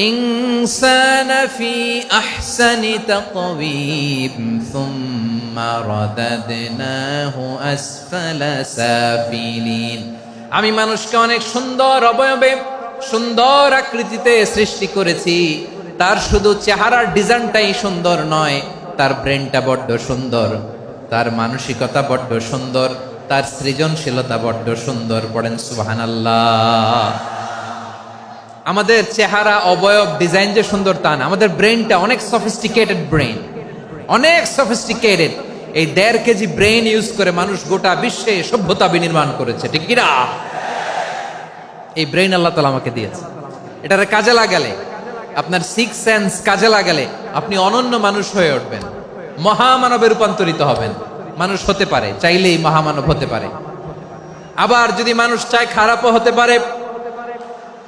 Speaker 1: ইনসানা ফি আহসানি তাকওয়িম সুম্মা রাদাদনাহু আসফালা সাফিলিন। আমি মানুষকে অনেক সুন্দর অবয়বে, সুন্দর আকৃতিতে সৃষ্টি করেছি। তার শুধু চেহারার ডিজাইনটাই সুন্দর নয়, তার ব্রেনটা বড্ড সুন্দর, তার মানসিকতা বড্ড সুন্দর, তার সৃজনশীলতা বড্ড সুন্দর। পড়েন সুবহানাল্লাহ। আমাদের চেহারা, অবয়ব, ডিজাইন যে সুন্দর তা না, আমাদের ব্রেনটা অনেক সফিস্টিকেটেড ব্রেন। অনেক সফিস্টিকেটেড। এই 1.5 কেজি ব্রেন ইউজ করে মানুষ গোটা বিশ্বে সভ্যতা বিনির্মাণ করেছে, ঠিক কিনা? এই ব্রেন আল্লাহ তাআলা আমাকে দিয়েছে। এটারে কাজে লাগালে, আপনার 6 সেন্স কাজে লাগালে আপনি অনন্য মানুষ হয়ে উঠবেন, মহামানবে রূপান্তরিত হবেন। মানুষ হতে পারে, চাইলেই মহামানব হতে পারে। আবার যদি মানুষ চায় খারাপও হতে পারে।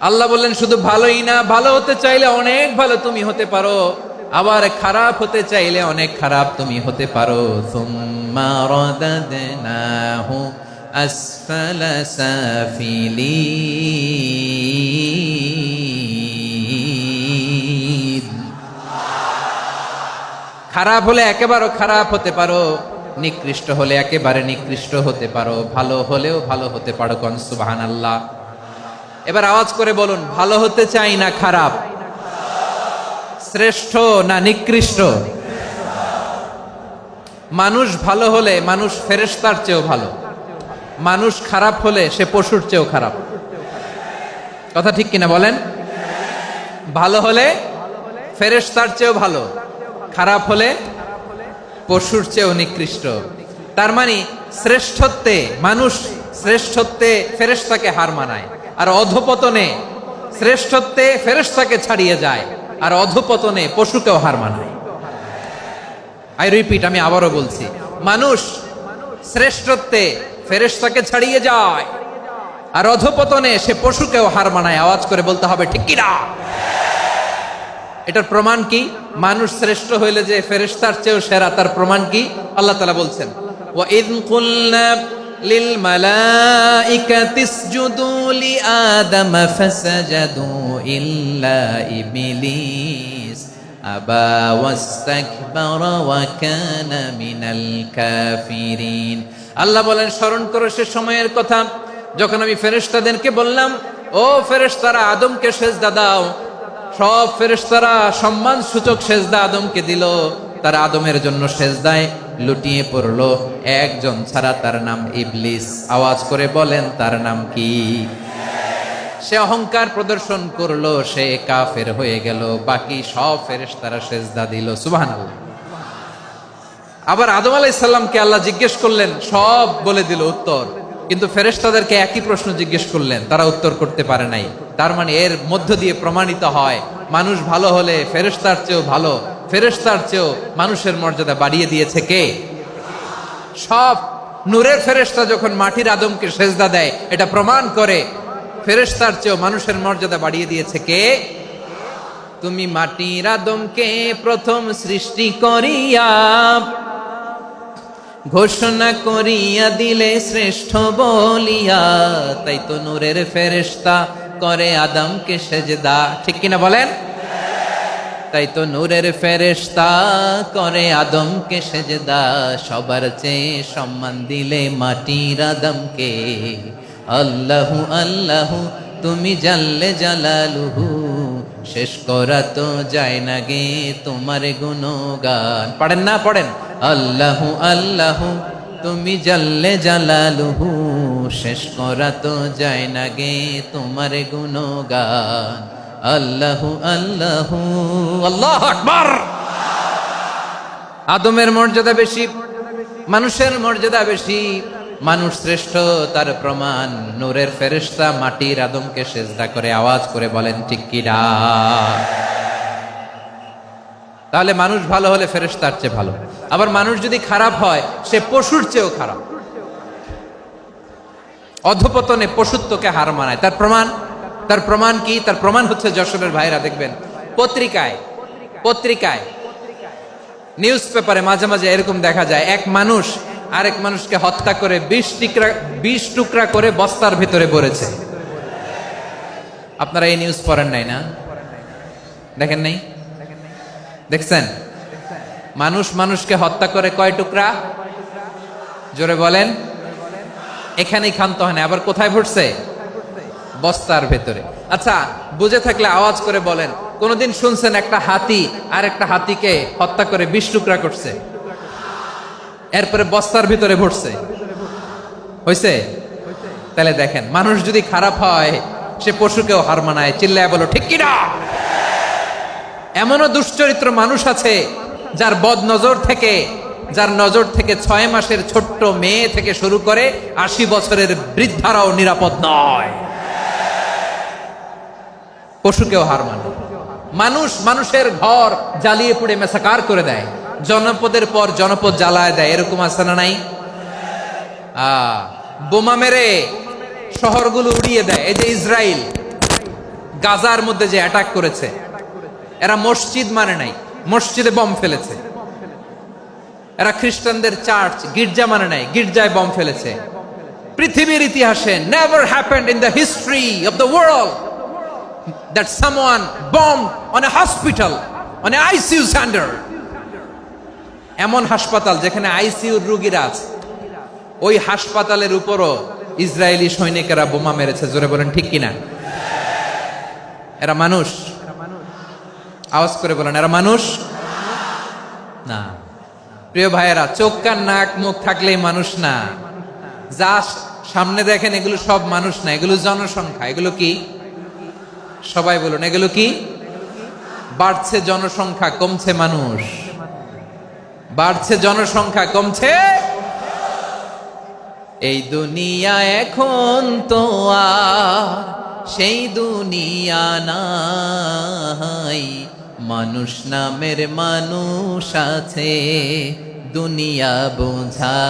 Speaker 1: আল্লাহ বললেন শুধু ভালোই না, ভালো হতে চাইলে অনেক ভালো তুমি হতে পারো, আবার খারাপ হতে চাইলে অনেক খারাপ তুমি হতে পারো। সুম্মা রাদাদনাহু আসফালা সাফিলিন। খারাপ হলে একেবারে খারাপ হতে পারো, নিকৃষ্ট হলে একেবারে নিকৃষ্ট হতে পারো, ভালো হলেও ভালো হতে পারো। কোন সুবহানাল্লাহ। এবার আওয়াজ করে বলুন, ভালো হতে চাই না খারাপ, শ্রেষ্ঠ না নিকৃষ্ট? মানুষ ভালো হলে মানুষ ফেরেশতার চেয়েও ভালো, মানুষ খারাপ হলে সে পশুর চেয়েও খারাপ। কথা ঠিক কিনা বলেন? ভালো হলে ফেরেশতার চেয়েও ভালো, খারাপ হলে পশুর চেয়েও নিকৃষ্ট। তার মানে শ্রেষ্ঠত্বে মানুষ, শ্রেষ্ঠত্বে ফেরেশতাকে হার মানায়, আর অধপতনে শ্রেষ্ঠত্বে ফেরেশতাকে ছাড়িয়ে যায়, আর অধপতনে পশুকেও হার মানায়। আই রিপিট, আমি আবারও বলছি, মানুষ শ্রেষ্ঠত্বে ফেরেশতাকে ছাড়িয়ে যায়, আর অধপতনে সে পশুকেও হার মানায়। আওয়াজ করে বলতে হবে ঠিক কিনা? এটার প্রমাণ কি? মানুষ শ্রেষ্ঠ হইলে যে ফেরেশতার চেয়েও সেরা, তার প্রমাণ কি? আল্লাহ তাআলা বলছেন, ওয়া ইয কুলনা লিল মালাইকাতি ইসজুদু লি আদম ফাসাজাদু ইল্লা ইবলিস আবা ওয়াস্তাকবারা ওয়া কানা মিনাল কাফিরিন। আল্লাহ বলেন, স্মরণ করো সে সময়ের কথা যখন আমি ফেরেশতাদেরকে বললাম, ও ফেরেশতারা আদমকে সেজদা দাও। সব ফেরেশতারা সম্মান সূচক সেজদা আদমকে দিল, তারা আদমের জন্য সেজদায় লুটিয়ে পড়লো, একজন ছাড়া, তার নাম ইবলিস। আওয়াজ করে বলেন, তার নাম কি? সে অহংকার প্রদর্শন করলো, সে কাফের হয়ে গেল, বাকি সব ফেরেশতারা সেজদা দিল। সুবহানাল্লাহ। আবার আদম আলাইহিস সালামকে আল্লাহ জিজ্ঞেস করলেন, সব বলে দিল উত্তর, কিন্তু ফেরেশতাদেরকে একই প্রশ্ন জিজ্ঞেস করলেন, তারা উত্তর করতে পারে নাই। তার মানে এর মধ্য দিয়ে প্রমাণিত হয়, মানুষ ভালো হলে ফেরেশতার চেয়েও ভালো, ফেরেশতার চেয়েও মানুষের মর্যাদা বাড়িয়ে দিয়েছে কে? সব নূরের ফেরেশতা যখন মাটির আদমকে সেজদা দেয়, এটা প্রমাণ করে ফেরেশতার চেয়েও মানুষের মর্যাদা বাড়িয়ে দিয়েছে কে? তুমি মাটির আদমকে প্রথম সৃষ্টি করিয়া ঘোষণা করিয়া দিলে শ্রেষ্ঠ বলিয়া, তাই তো নূরের ফেরেশতা করে আদমকে সেজদা। ঠিক কিনা বলেন? তাই তো নূরের ফেরেশতা করে আদমকে সেজদা, সবার চেয়ে সম্মান দিলে মাটির আদমকে। আল্লাহু আল্লাহু তুমি জাল্লে জালালুহু, শেষ করা তো যায় না গে তোমার গুণগান। পড়েন না? পড়েন। আল্লাহু আল্লাহু তুমি জাল্লে জালালুহু, শেষ করা তো যায় না গে তোমার গুণগান। আল্লাহু আল্লাহু আল্লাহু আকবার। আদমের মর্যাদা বেশি, মানুষের মর্যাদা বেশি, মানুষ শ্রেষ্ঠ, তার প্রমাণ নূরের ফেরেশতা মাটির আদমকে সেজদা করে। আওয়াজ করে বলেন ঠিক কিনা? তাহলে মানুষ ভালো হলে ফেরেশতার চেয়ে ভালো, আবার মানুষ যদি খারাপ হয় সে পশুর চেয়েও খারাপ, অধপতনে পশুত্বকে হার মানায়। তার প্রমাণ, তার প্রমাণ কি? তার প্রমাণ হচ্ছে যশোরের ভাইরা দেখবেন পত্রিকায় নিউজ পেপারে মাঝে মাঝে এরকম দেখা যায়, এক মানুষ আরেক মানুষকে হত্যা করে 20 টুকরা করে বস্তার ভিতরে ভরেছে। আপনারা এই নিউজ পড়েন নাই না? দেখেন নাই? দেখছেন? মানুষ মানুষকে হত্যা করে কয় টুকরা? জোরে বলেন। এখানেই ক্ষান্ত হয় না, আবার কোথায় ভরছে? বস্তার ভেতরে। আচ্ছা, বুঝে থাকলে আওয়াজ করে বলেন, কোনদিন শুনছেন একটা হাতি আর একটা হাতিকে হত্যা করে 20 টুকরা করছে, এরপরে বস্তার ভিতরে ভরছে? হইছে? তাহলে দেখেন, মানুষ যদি খারাপ হয় সে পশুকেও হার মানায়। চিল্লায় বলো ঠিক কিনা? এমনও দুশ্চরিত্র মানুষ আছে যার যার নজর থেকে 6 মাসের ছোট্ট মেয়ে থেকে শুরু করে 80 বছরের বৃদ্ধারাও নিরাপদ নয়। পশুকেও হার মানে। মানুষের ঘর জ্বালিয়ে পুড়ে মেসাকার করে দেয়, জনপদের পর জনপদ জ্বালায় দেয়, এরকম আছে না নাই? বোমা মেরে শহরগুলো উড়িয়ে দেয়। এই যে ইসরায়েল গাজার মধ্যে যে অ্যাটাক করেছে, এরা মসজিদ মানে নাই, মসজিদে বম ফেলেছে। এরা খ্রিস্টানদের চার্চ গির্জা মানে নাই, গির্জায় বম ফেলেছে। পৃথিবীর ইতিহাসে never happened in the history of the world that someone bombed on a hospital, on an ICU center. এমন হাসপাতাল যেখানে আইসিইউর রোগীরা আছে, ওই হাসপাতালের উপরও ইসরায়েলি সৈনিকেরা বোমা মেরেছে। জোরে বলেন ঠিক কিনা? এরা মানুষ? আওয়াজ করে বলেন, এরা মানুষ না। প্রিয় ভাইয়েরা, চোখ কান নাক মুখ থাকলেই মানুষ না। যা সামনে দেখেন এগুলো সব মানুষ না, এগুলো জনসংখ্যা। এগুলো কি? সবাই বলুন, এগুলো কি? বাড়ছে জনসংখ্যা, কমছে মানুষ। বাড়ছে জনসংখ্যা, কমছে। এই দুনিয়া এখন তো আর সেই দুনিয়া নাই, মানুষ নামের মানুষ আছে, দুনিয়া বোঝাই,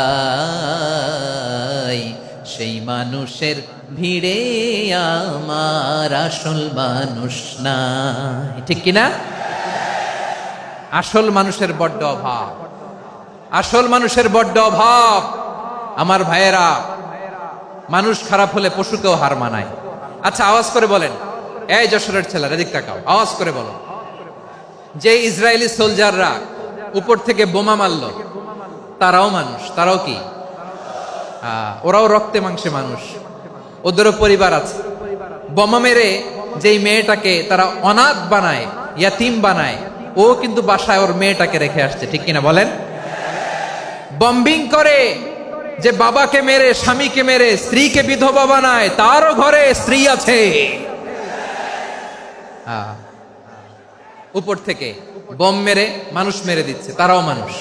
Speaker 1: সেই মানুষের ভিড়ে আমার আসল মানুষ নাই। ঠিক কিনা? আসল মানুষের বড্ড অভাব, আসল মানুষের বড্ড অভাব। আমার ভাইয়েরা, মানুষ খারাপ হলে পশুকেও হার মানায়। আচ্ছা, আওয়াজ করে বলেন, এই যশোরের ছেলেরা এদিক তাকাও, আওয়াজ করে বলো, যে ইসরায়েলি সোলজাররা উপর থেকে বোমা মারলো, তারাও মানুষ? তারাও কি? ওরাও রক্তে মাংসে মানুষ, ওদেরও পরিবার আছে। বোমা মেরে যেই মেয়েটাকে তারা অনাথ বানায়, ইয়াতিম বানায়, ও কিন্তু বাসায় ওর মেয়েটাকে রেখে আসছে। ঠিক কিনা বলেন? বম্বিং করে যে বাবাকে মেরে, স্বামীকে মেরে স্ত্রীকে বিধবা বানায়, তারও ঘরে স্ত্রী আছে। উপর থেকে বম মেরে মানুষ মেরে দিচ্ছে, তারাও মানুষ।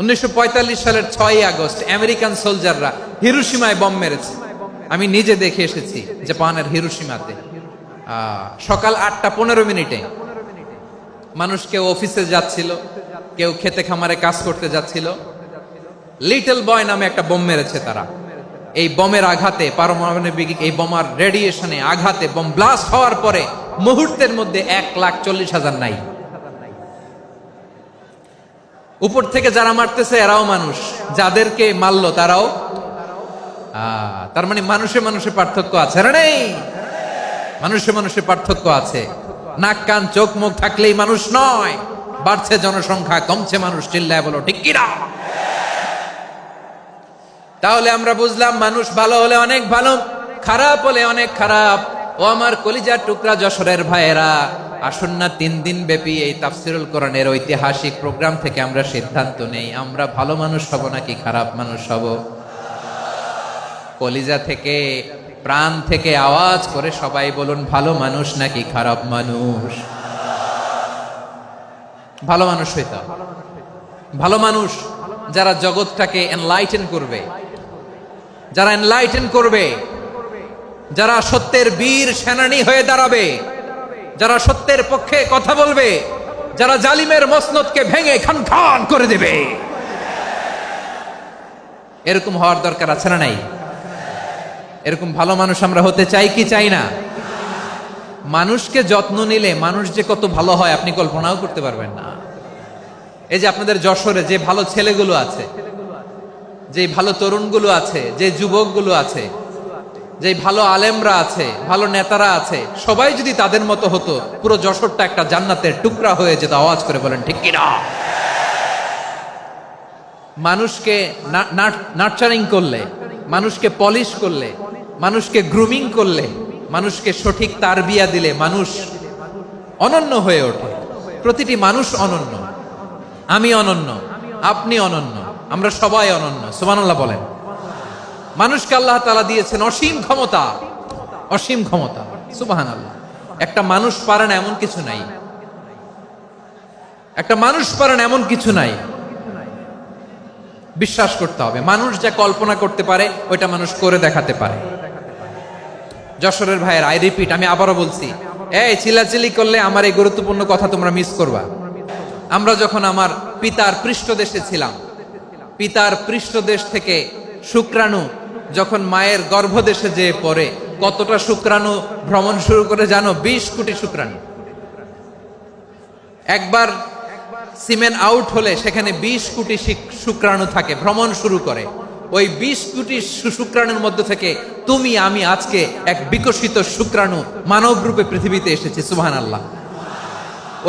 Speaker 1: 1945 সালের 6ই আগস্ট আমেরিকান সোলজাররা হিরোশিমায় বম মেরেছে। আমি নিজে দেখে এসেছি জাপানের হিরোশিমাতে। সকাল 8:15 মানুষ কেউ অফিসে যাচ্ছিল, কেউ খেতে খামারে কাজ করতে যাচ্ছিল। লিটল বয় নামে একটা বোম মেরেছে তারা। এই বোমের আঘাতে, পারমাণবিক এই বোমার রেডিয়েশনে আঘাতে বোম ব্লাস্ট হওয়ার পরে মুহূর্তের মধ্যে 1,40,000 নাই। উপর থেকে যারা মারতেছে এরাও মানুষ, যাদেরকে মারলো তারাও। তার মানে মানুষে মানুষে পার্থক্য আছে না? নেই? মানুষে মানুষে পার্থক্য আছে। নাক কান চোখ মুখ থাকলেই মানুষ নয়। বাড়ছে জনসংখ্যা, কমছে মানুষ। চিল্লায় বলো ঠিক কিনা? তাহলে আমরা বুঝলাম, মানুষ ভালো হলে অনেক ভালো, খারাপ হলে অনেক খারাপ। ও আমার কলিজার টুকরা যশোরের ভাইয়েরা, আসুন না 3 দিন ব্যাপী এই তাফসিরুল কোরআনের ঐতিহাসিক প্রোগ্রাম থেকে আমরা সিদ্ধান্ত নেই, আমরা ভালো মানুষ হব নাকি খারাপ মানুষ হব। কলিজা থেকে, প্রাণ থেকে আওয়াজ করে সবাই বলুন, ভালো মানুষ নাকি খারাপ মানুষ? ভালো মানুষ হইতে হবে। ভালো মানুষ যারা জগৎটাকে এনলাইটেন করবে, যারা এনলাইটেন করবে, যারা সত্যের বীর সেনানী হয়ে দাঁড়াবে, যারা সত্যের পক্ষে কথা বলবে, যারা জালিমের মসনদকে ভেঙে খান খান করে দেবে। এরকম হওয়ার দরকার আছে না নাই? এরকম ভালো মানুষ আমরা হতে চাই কি চাই না? মানুষকে যত্ন নিলে মানুষ যে কত ভালো হয় আপনি কল্পনাও করতে পারবেন না। এই যে আপনাদের যশোরে যে ভালো ছেলেগুলো আছে, যে ভালো তরুণগুলো আছে, যে যুবকগুলো আছে, যে ভালো আলেমরা আছে, ভালো নেতারা আছে, সবাই যদি তাদের মতো হতো, পুরো যশোরটা একটা জান্নাতের টুকরা হয়ে যেত। আওয়াজ করে বলেন ঠিক কিনা? মানুষকে নার্চারিং করলে, মানুষকে পলিশ করলে, মানুষকে গ্রুমিং করলে, মানুষকে সঠিক তারবিয়া দিলে মানুষ অনন্য হয়ে ওঠে। প্রতিটি মানুষ অনন্য। আমি অনন্য, আপনি অনন্য, আমরা সবাই অনন্য। সুবহানাল্লাহ বলেন। মানুষকে আল্লাহ তাআলা দিয়েছেন অসীম ক্ষমতা, অসীম ক্ষমতা। সুবহানাল্লাহ। একটা মানুষ পারে না এমন কিছু নাই। একটা মানুষ পারেন এমন কিছু নাই, বিশ্বাস করতে হবে মানুষ যা কল্পনা করতে পারে ওইটা মানুষ করে দেখাতে পারে। যশোরের ভাইয়ের আই রিপিট, আমি আবারও বলছি, এই চিল্লাচিল্লি করলে আমার এই গুরুত্বপূর্ণ কথা তোমরা মিস করবা। আমরা যখন আমার পিতার পৃষ্ঠদেশে ছিলাম, পিতার পৃষ্ঠদেশ থেকে শুক্রাণু যখন মায়ের গর্ভদেশে যেয়ে পড়ে, কতটা শুক্রাণু ভ্রমণ শুরু করে জানো? 20 কোটি শুক্রাণু। একবার সিমেন আউট হলে সেখানে 20 কোটি শুক্রাণু থাকে, ভ্রমণ শুরু করে। ওই 20 কোটি শুক্রাণুর মধ্যে থেকে তুমি আমি আজকে এক বিকশিত শুক্রাণু মানব রূপে পৃথিবীতে এসেছি। সুবহানাল্লাহ।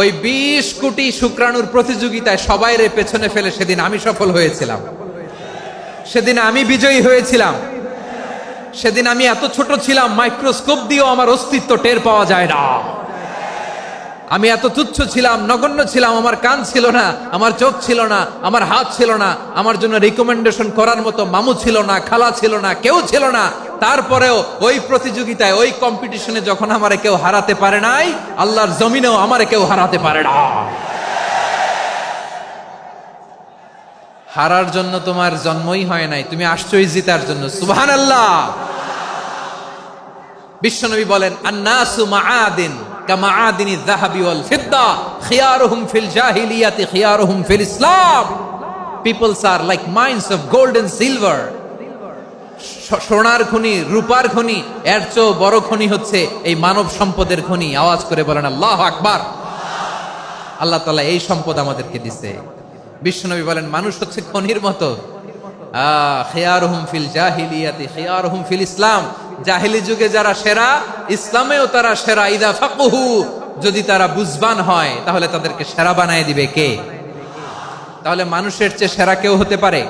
Speaker 1: ওই 20 কোটি শুক্রাণুর প্রতিযোগিতায় সবাইরে পেছনে ফেলে সেদিন আমি সফল হয়েছিলাম, সেদিন আমি বিজয়ী হয়েছিলাম। সেদিন আমি এত ছোট ছিলাম, মাইক্রোস্কোপ দিয়েও আমার অস্তিত্ব টের পাওয়া যায় না। আমি এত তুচ্ছ ছিলাম, নগণ্য ছিলাম, আমার কান ছিল না, আমার চোখ ছিল না, আমার হাত ছিল না, আমার জন্য রিকমেন্ডেশন করার মতো মামু ছিল না, খালা ছিল না, কেউ ছিল না। তারপরেও ওই প্রতিযোগিতায়, ওই কম্পিটিশনে যখন আমারে কেউ হারাতে পারে নাই, আল্লাহর জমিনেও আমারে কেউ হারাতে পারে না। হারার জন্য তোমার জন্মই হয় নাই, তুমি আসছোই জিতার জন্য। সুবহানাল্লাহ। বিশ্বনবী বলেন, আন্নাসু মাআদিন কামাআদিনিয যাহাবি ওয়াল ফিদ্দা খিয়ারুহুম ফিল জাহিলিয়াতি খিয়ারুহুম ফিল ইসলাম। Peoples are like mines of gold and silver. সোনার খনি, রূপার খনি, এর চেয়েও বড় খনি হচ্ছে এই মানব সম্পদের খনি। আওয়াজ করে বলেন আল্লাহু আকবার। আল্লাহ তাআলা এই সম্পদ আমাদেরকে দিয়েছে। বিশ্বনবী বলেন, মানুষ হচ্ছে খনির মতো। খিয়ারুহুম ফিল জাহিলিয়াতি খিয়ারুহুম ফিল ইসলাম। জাহিলি যুগে যারা সেরা, ইসলামেও তারা সেরা। ইদা ফাকুহু, যদি তারা বুঝবান হয় তাহলে তাদেরকে সেরা বানায় দিবে কে? তাহলে মানুষের চেয়ে সেরা কেউ হতে পারে?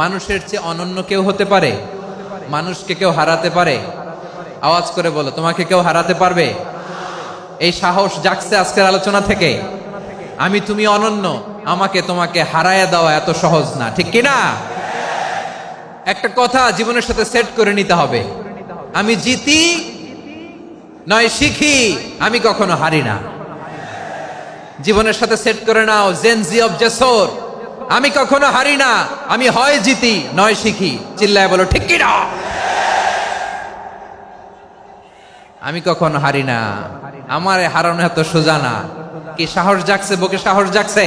Speaker 1: মানুষের চেয়ে অনন্য কেউ হতে পারে? মানুষকে কেউ হারাতে পারে? আওয়াজ করে বলো, তোমাকে কেউ হারাতে পারবে? এই সাহস জাগছে আজকের আলোচনা থেকে। আমি তুমি অনন্য, আমাকে তোমাকে হারায়া দেওয়া এত সহজ না, ঠিক কিনা? একটা কথা জীবনের সাথে সেট করে নিতে হবে, আমি জিতি নয় শিখি, আমি কখনো হারি না। জীবনের সাথে সেট করে নাও, জেনজি অফ জেসর, আমি কখনো হারি না, আমি হয় জিতি নয় শিখি। চিল্লায় বলো ঠিক কিনা? আমি কখনো হারি না, আমার হারানো এত সোজা না। কি সাহস জাগছে? বুকে সাহস জাগছে?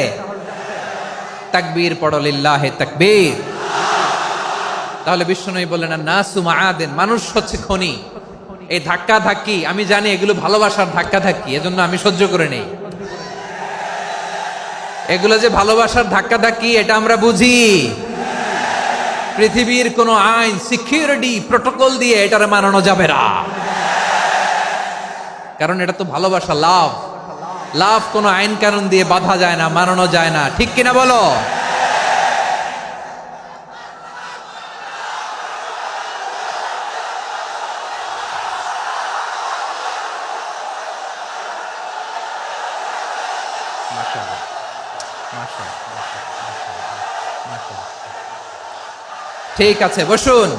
Speaker 1: তাকবীর পড়ো, লিল্লাহে তাকবীর। তাহলে বিশ্বনবী বললেন, নাসু মাআদিন, মানুষ হচ্ছে খনি। এই ধাক্কা ধাক্কি আমি জানি এগুলো ভালোবাসার ধাক্কা ধাক্কি, এজন্য আমি সহ্য করে নেই। এগুলো যে ভালোবাসার ধাক্কা ধাক্কি এটা আমরা বুঝি। পৃথিবীর কোন আইন, সিকিউরিটি প্রটোকল দিয়ে এটারে মানানো যাবে না, কারণ এটা তো ভালোবাসা, লাভ। লাভ কোন আইন কানুন দিয়ে বাধা যায় না, মানানো যায় না, ঠিক কিনা বলো? ঠিক আছে, বসুন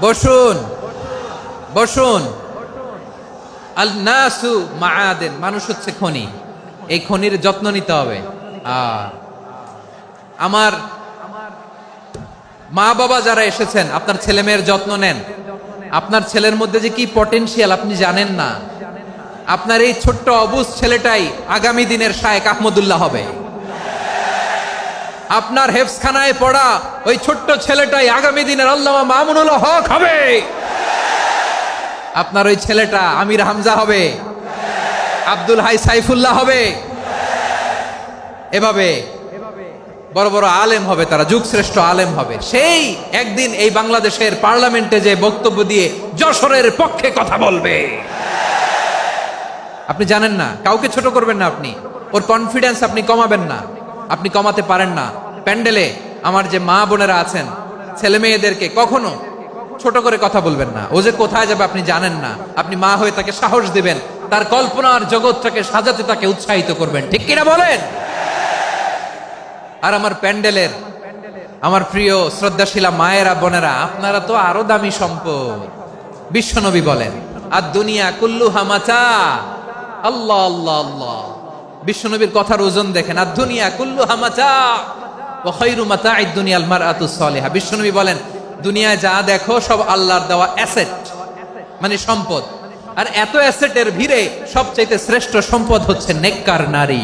Speaker 1: বসুন বসুন। আল নাসু মাআদিন, মানুষ হচ্ছে খনি। এই খনির যত্ন নিতে হবে। আমার মা বাবা যারা এসেছেন, আপনার ছেলে মেয়ের যত্ন নেন। আপনার ছেলের মধ্যে যে কি পটেনশিয়াল আপনি জানেন না। আপনার এই ছোট্ট অবুজ ছেলেটাই আগামী দিনের শায়েখ আহমদুল্লাহ হবে। আপনার হেফজখানায় পড়া ওই ছোট্ট ছেলেটাই আগামী দিনের আল্লামা মামুনুল হক হবে। আপনার ওই ছেলেটা আমির হামজা হবে, আব্দুল হাই সাইফুল্লাহ হবে। এভাবে বড় বড় আলেম হবে, তারা যুগশ্রেষ্ঠ আলেম হবে। সেই একদিন এই বাংলাদেশের পার্লামেন্টে যে বক্তব্য দিয়ে যশোরের পক্ষে কথা বলবে। আপনি জানেন না, কাউকে ছোট করবেন না আপনি। ওর কনফিডেন্স আপনি কমাবেন না, আপনি কমাতে পারেন না। প্যান্ডেলে আমার যে মা বোনেরা আছেন, ছেলে মেয়েদেরকে কখনো ছোট করে কথা বলবেন না। ও যে কোথায় যাবে আপনি জানেন না। আপনি মা হয়ে তাকে সাহস দিবেন, তার কল্পনার জগৎটাকে সাজাতে তাকে উৎসাহিত করবেন, ঠিক কিনা বলেন? আর আমার প্যান্ডেলের আমার প্রিয় শ্রদ্ধাশীলা মায়েরা বোনেরা, আপনারা তো আরো দামি সম্পদ। বিশ্বনবী বলেন, আর দুনিয়া কুল্লুহা মাতা। আল্লাহ আল্লাহ আল্লাহ, বিশ্বনবীর কথার ওজন দেখেন, আর দুনিয়া কুল্লুহা মাতা ওয়া খায়রু মাতা'আদ দুনিয়াল মারআতুস সালিহা। বিশ্বনবী বলেন, দুনিয়ায় যা দেখো সব আল্লাহর দেওয়া অ্যাসেট, মানে সম্পদ। আর এত অ্যাসেটের ভিড়ে সবচাইতে শ্রেষ্ঠ সম্পদ হচ্ছে নেককার নারী।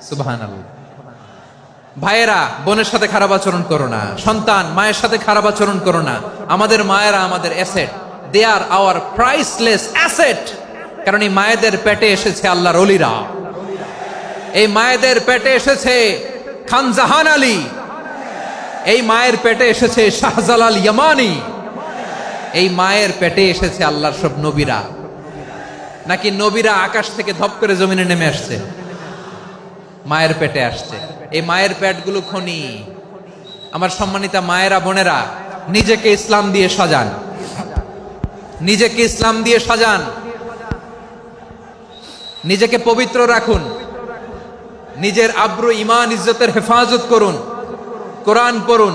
Speaker 1: সুবহানাল্লাহ। ভাইয়েরা, বোনের সাথে খারাপ আচরণ করো না। সন্তান, মায়ের সাথে খারাপ আচরণ করো না। আমাদের মায়েরা আমাদের asset, they are our priceless asset. কারণ এই মায়েদের পেটে এসেছে আল্লাহর ওলিরা, এই মায়েদের পেটে এসেছে খান জাহান আলী, এই মায়ের পেটে এসেছে শাহজালাল ইয়ামানি, এই মায়ের পেটে এসেছে আল্লাহর সব নবীরা। নাকি নবীরা আকাশ থেকে ধপ করে জমিনে নেমে আসছে? মায়ের পেটে আসছে। এই মায়ের পেটগুলো খনি। আমার সম্মানিতা মায়েরা, বোনেরা, নিজেকে ইসলাম দিয়ে সাজান, নিজেকে ইসলাম দিয়ে সাজান, নিজেকে পবিত্র রাখুন, নিজের আব্রু ইমান ইজ্জতের হেফাজত করুন, কোরআন পড়ুন,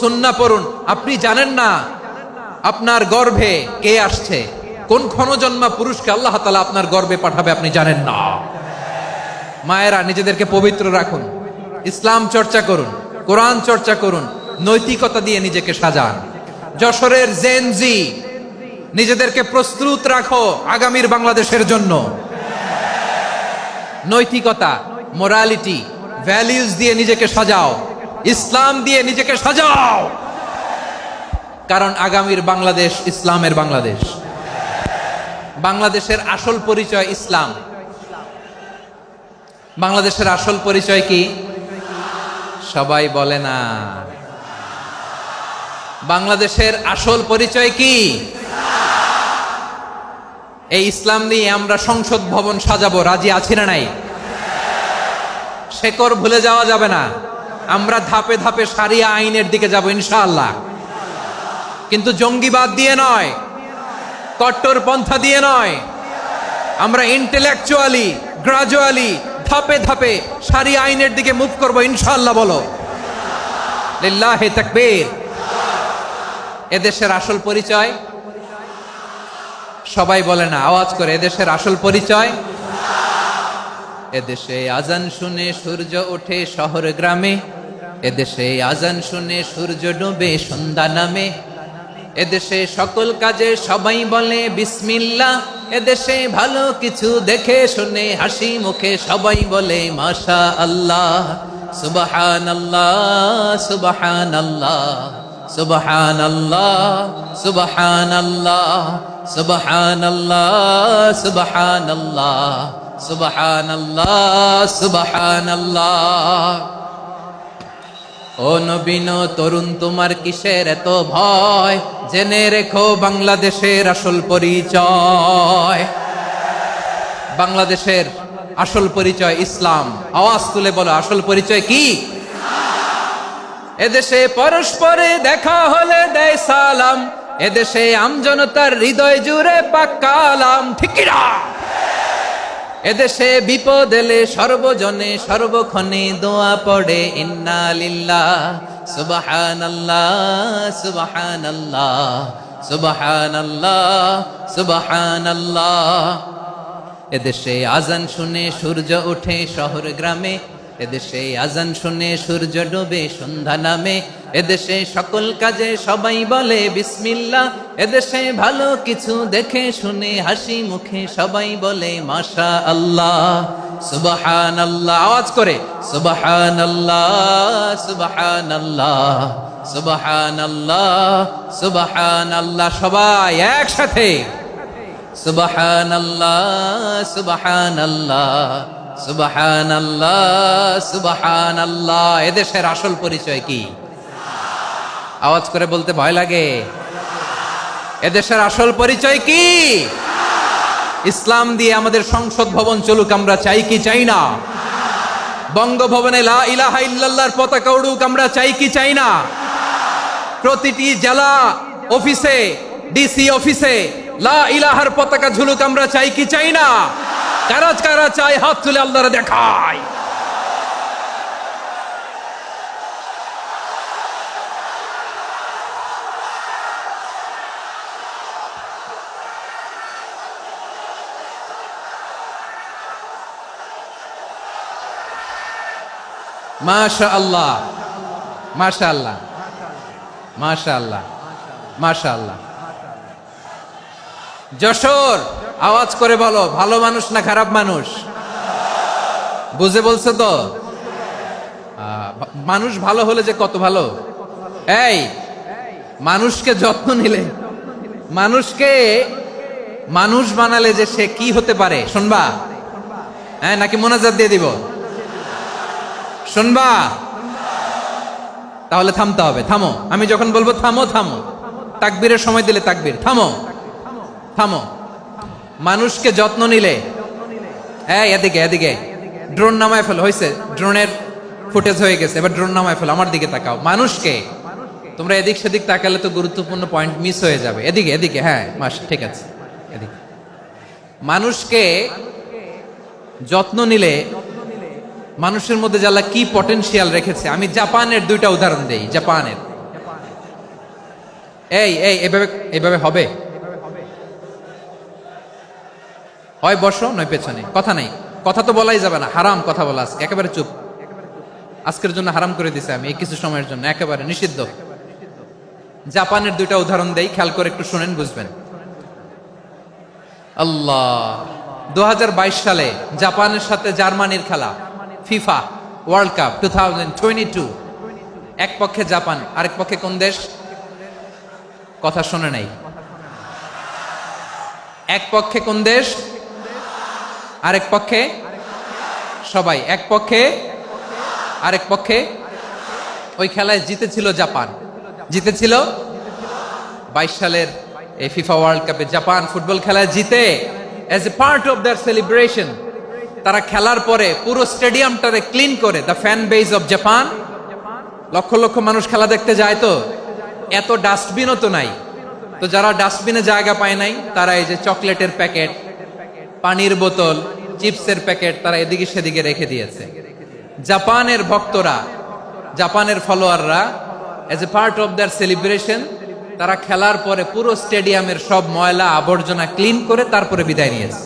Speaker 1: সুন্নাহ পড়ুন। আপনি জানেন না আপনার গর্ভে কে আসছে, কোন ক্ষণজন্মা পুরুষকে আল্লাহ তাআলা আপনার গর্ভে পাঠাবে আপনি জানেন না। মায়েরা, নিজেদেরকে পবিত্র রাখুন, ইসলাম চর্চা করুন, কোরআন চর্চা করুন, নৈতিকতা দিয়ে নিজেকে সাজান। যশোরের জেনজি, নিজেদেরকে প্রস্তুত রাখো আগামীর বাংলাদেশের জন্য। নৈতিকতা, মোরালিটি, ভ্যালিউজ দিয়ে নিজেকে সাজাও, ইসলাম দিয়ে নিজেকে সাজাও। কারণ আগামীর বাংলাদেশ ইসলামের বাংলাদেশ। বাংলাদেশের আসল পরিচয় ইসলাম। বাংলাদেশের আসল পরিচয় কি? সবাই বলে না। বাংলাদেশের আসল পরিচয় কি? এই ইসলাম নিয়ে আমরা সংসদ ভবন সাজাবো, রাজি আছি না নাই? শেকড় ভুলে যাওয়া যাবে না। আমরা ধাপে ধাপে শারিয়া আইনের দিকে যাব ইনশাআল্লাহ, কিন্তু জঙ্গিবাদ দিয়ে নয়, কট্টর পন্থা দিয়ে নয়। আমরা ইন্টেলেকচুয়ালি, গ্রাজুয়ালি, ধাপে ধাপে শারিয়া আইনের দিকে মুভ করবো ইনশাআল্লাহ। বলো লিল্লাহি তাকবীর। এদেশের আসল পরিচয় সবাই বলে না, আওয়াজ করে, এদেশের আসল পরিচয়। এদেশে আজান শুনে সূর্য ওঠে শহর গ্রামে, এদেশে আজান শুনে সূর্য ডুবে সন্ধ্যা নামে, এদেশে সকল কাজে সবাই বলে বিসমিল্লাহ, এদেশে ভালো কিছু দেখে শুনে হাসি মুখে সবাই বলে মাশা আল্লাহ। সুবহানাল্লাহ, সুবহানাল্লাহ, সুবহানাল্লাহ, সুবহানাল্লাহ, সুবহানাল্লাহ, সুবহানাল্লাহ, সুবহানাল্লাহ, সুবহানাল্লাহ। ও নবীন তরুণ, তোমার কিসের এত ভয়? জেনে রেখো বাংলাদেশের আসল পরিচয়। বাংলাদেশের আসল পরিচয় ইসলাম। আওয়াজ তুলে বলো, আসল পরিচয় কি? এদেশে পরস্পরে দেখা হলে দেয় সালাম, এদেশে আমজনতার হৃদয় জুড়ে পাক্কালাম। ঠিক কি না? এদেশে বিপদ এলে সর্বজনে সর্বক্ষণে দোয়া পড়ে ইন্না লিল্লাহ, সুবহানাল্লাহ, সুবহানাল্লাহ, সুবহানাল্লাহ, সুবহানাল্লাহ। এদেশে আজান শুনে সূর্য ওঠে শহর গ্রামে, এদেশে আজান শুনে সূর্য ডুবে সন্ধ্যা নামে, এদেশে সকল কাজে সবাই বলে বিসমিল্লাহ, এদেশে ভালো কিছু দেখে শুনে হাসি মুখে সবাই বলে মাশা আল্লাহ। সুবহানাল্লাহ, আওয়াজ করে সুবহানাল্লাহ, সুবহানাল্লাহ, সুবহানাল্লাহ, সুবহানাল্লাহ। সবাই একসাথে সুবহানাল্লাহ, সুবহানাল্লাহ, সুবহানাল্লাহ, সুবহানাল্লাহ। এদেশের আসল পরিচয় কি? আওয়াজ করে বলতে ভয় লাগে। এদেশের আসল পরিচয় কি? ইসলাম দিয়ে আমাদের সংসদ ভবন চলুক, আমরা চাই কি চাই না? বঙ্গভবনে লা ইলাহা ইল্লাল্লাহর পতাকা উড়ুক, আমরা চাই কি চাই না? প্রতিটি জেলা অফিসে, ডিসি অফিসে লা ইলাহার পতাকা ঝুলুক, আমরা চাই কি চাই না? কারা কারা চাই হাত তুলে আল্লাহরে দেখায়। মাশাআল্লাহ, মাশাআল্লাহ, মাশাআল্লাহ, মাশাআল্লাহ। যশোর, আওয়াজ করে বলো, ভালো মানুষ না খারাপ মানুষ? বুঝে বলছো তো? মানুষ ভালো হলে যে কত ভালো। এই মানুষকে যত্ন নিলে, মানুষকে মানুষ বানালে যে সে কি হতে পারে শুনবা? হ্যাঁ, নাকি মোনাজাত দিয়ে দিব? শুনবা? তাহলে থামতে হবে। থামো, আমি যখন বলবো থামো থামো, তাকবীরের সময় দিলে তাকবীর। থামো থামো। মানুষকে যত্ন নিলে, এই এদিকে এদিকে, ড্রোন নামায় ফেলো। হয়েছে, ড্রোনের ফুটেজ হয়ে গেছে, এবার ড্রোন নামায় ফেলো। আমার দিকে তাকাও। মানুষকে, তোমরা এদিক সেদিক তাকালে তো গুরুত্বপূর্ণ পয়েন্ট মিস হয়ে যাবে। এদিকে এদিকে, হ্যাঁ মাস, ঠিক আছে, এদিকে। মানুষকে যত্ন নিলে মানুষের মধ্যে যারা কি পটেনশিয়াল রেখেছে। আমি জাপানের দুইটা উদাহরণ দেই। জাপানের, এই এই এভাবে এভাবে হবে, হয় বসো নয় পেছনে, কথা নাই, কথা তো বলাই যাবে না, হারাম কথা বলা। আজকে একেবারে চুপ, আজকের জন্য হারাম করে দিছে আমি, এই কিছু সময়ের জন্য একেবারে নিষিদ্ধ। জাপানের দুইটা উদাহরণ দেই, খেয়াল করে একটু শুনেন, বুঝবেন। আল্লাহ, 2022 সালে জাপানের সাথে জার্মানির খেলা, ফিফা ওয়ার্ল্ড কাপ 2022। এক পক্ষে জাপান, আরেক পক্ষে কোন দেশ? কথা শুনে নাই। এক পক্ষে কোন দেশ, আরেক পক্ষে সবাই। এক পক্ষে, আরেক পক্ষে। ওই খেলায় জিতেছিল জাপান, জিতেছিল 22 সালের এই ফিফা ওয়ার্ল্ড কাপে। জাপান ফুটবল খেলায় জিতে, as a part of their celebration, তারা খেলার পরে পুরো স্টেডিয়ামটারে ক্লিন করে। The fan base of Japan, লক্ষ লক্ষ মানুষ খেলা দেখতে যায়, তো এত ডাস্টবিনও তো নাই। তো যারা ডাস্টবিনে জায়গা পায় নাই, তারা এই যে চকলেটের প্যাকেট, পানির বোতল, চিপসের প্যাকেট, তারা এদিকে সেদিকে রেখে দিয়েছে। জাপানের ভক্তরা, জাপানের ফলোয়াররা, as a part of their celebration, তারা খেলার পরে পুরো স্টেডিয়ামের সব ময়লা আবর্জনা ক্লিন করে তারপরে বিদায় নিয়েছে।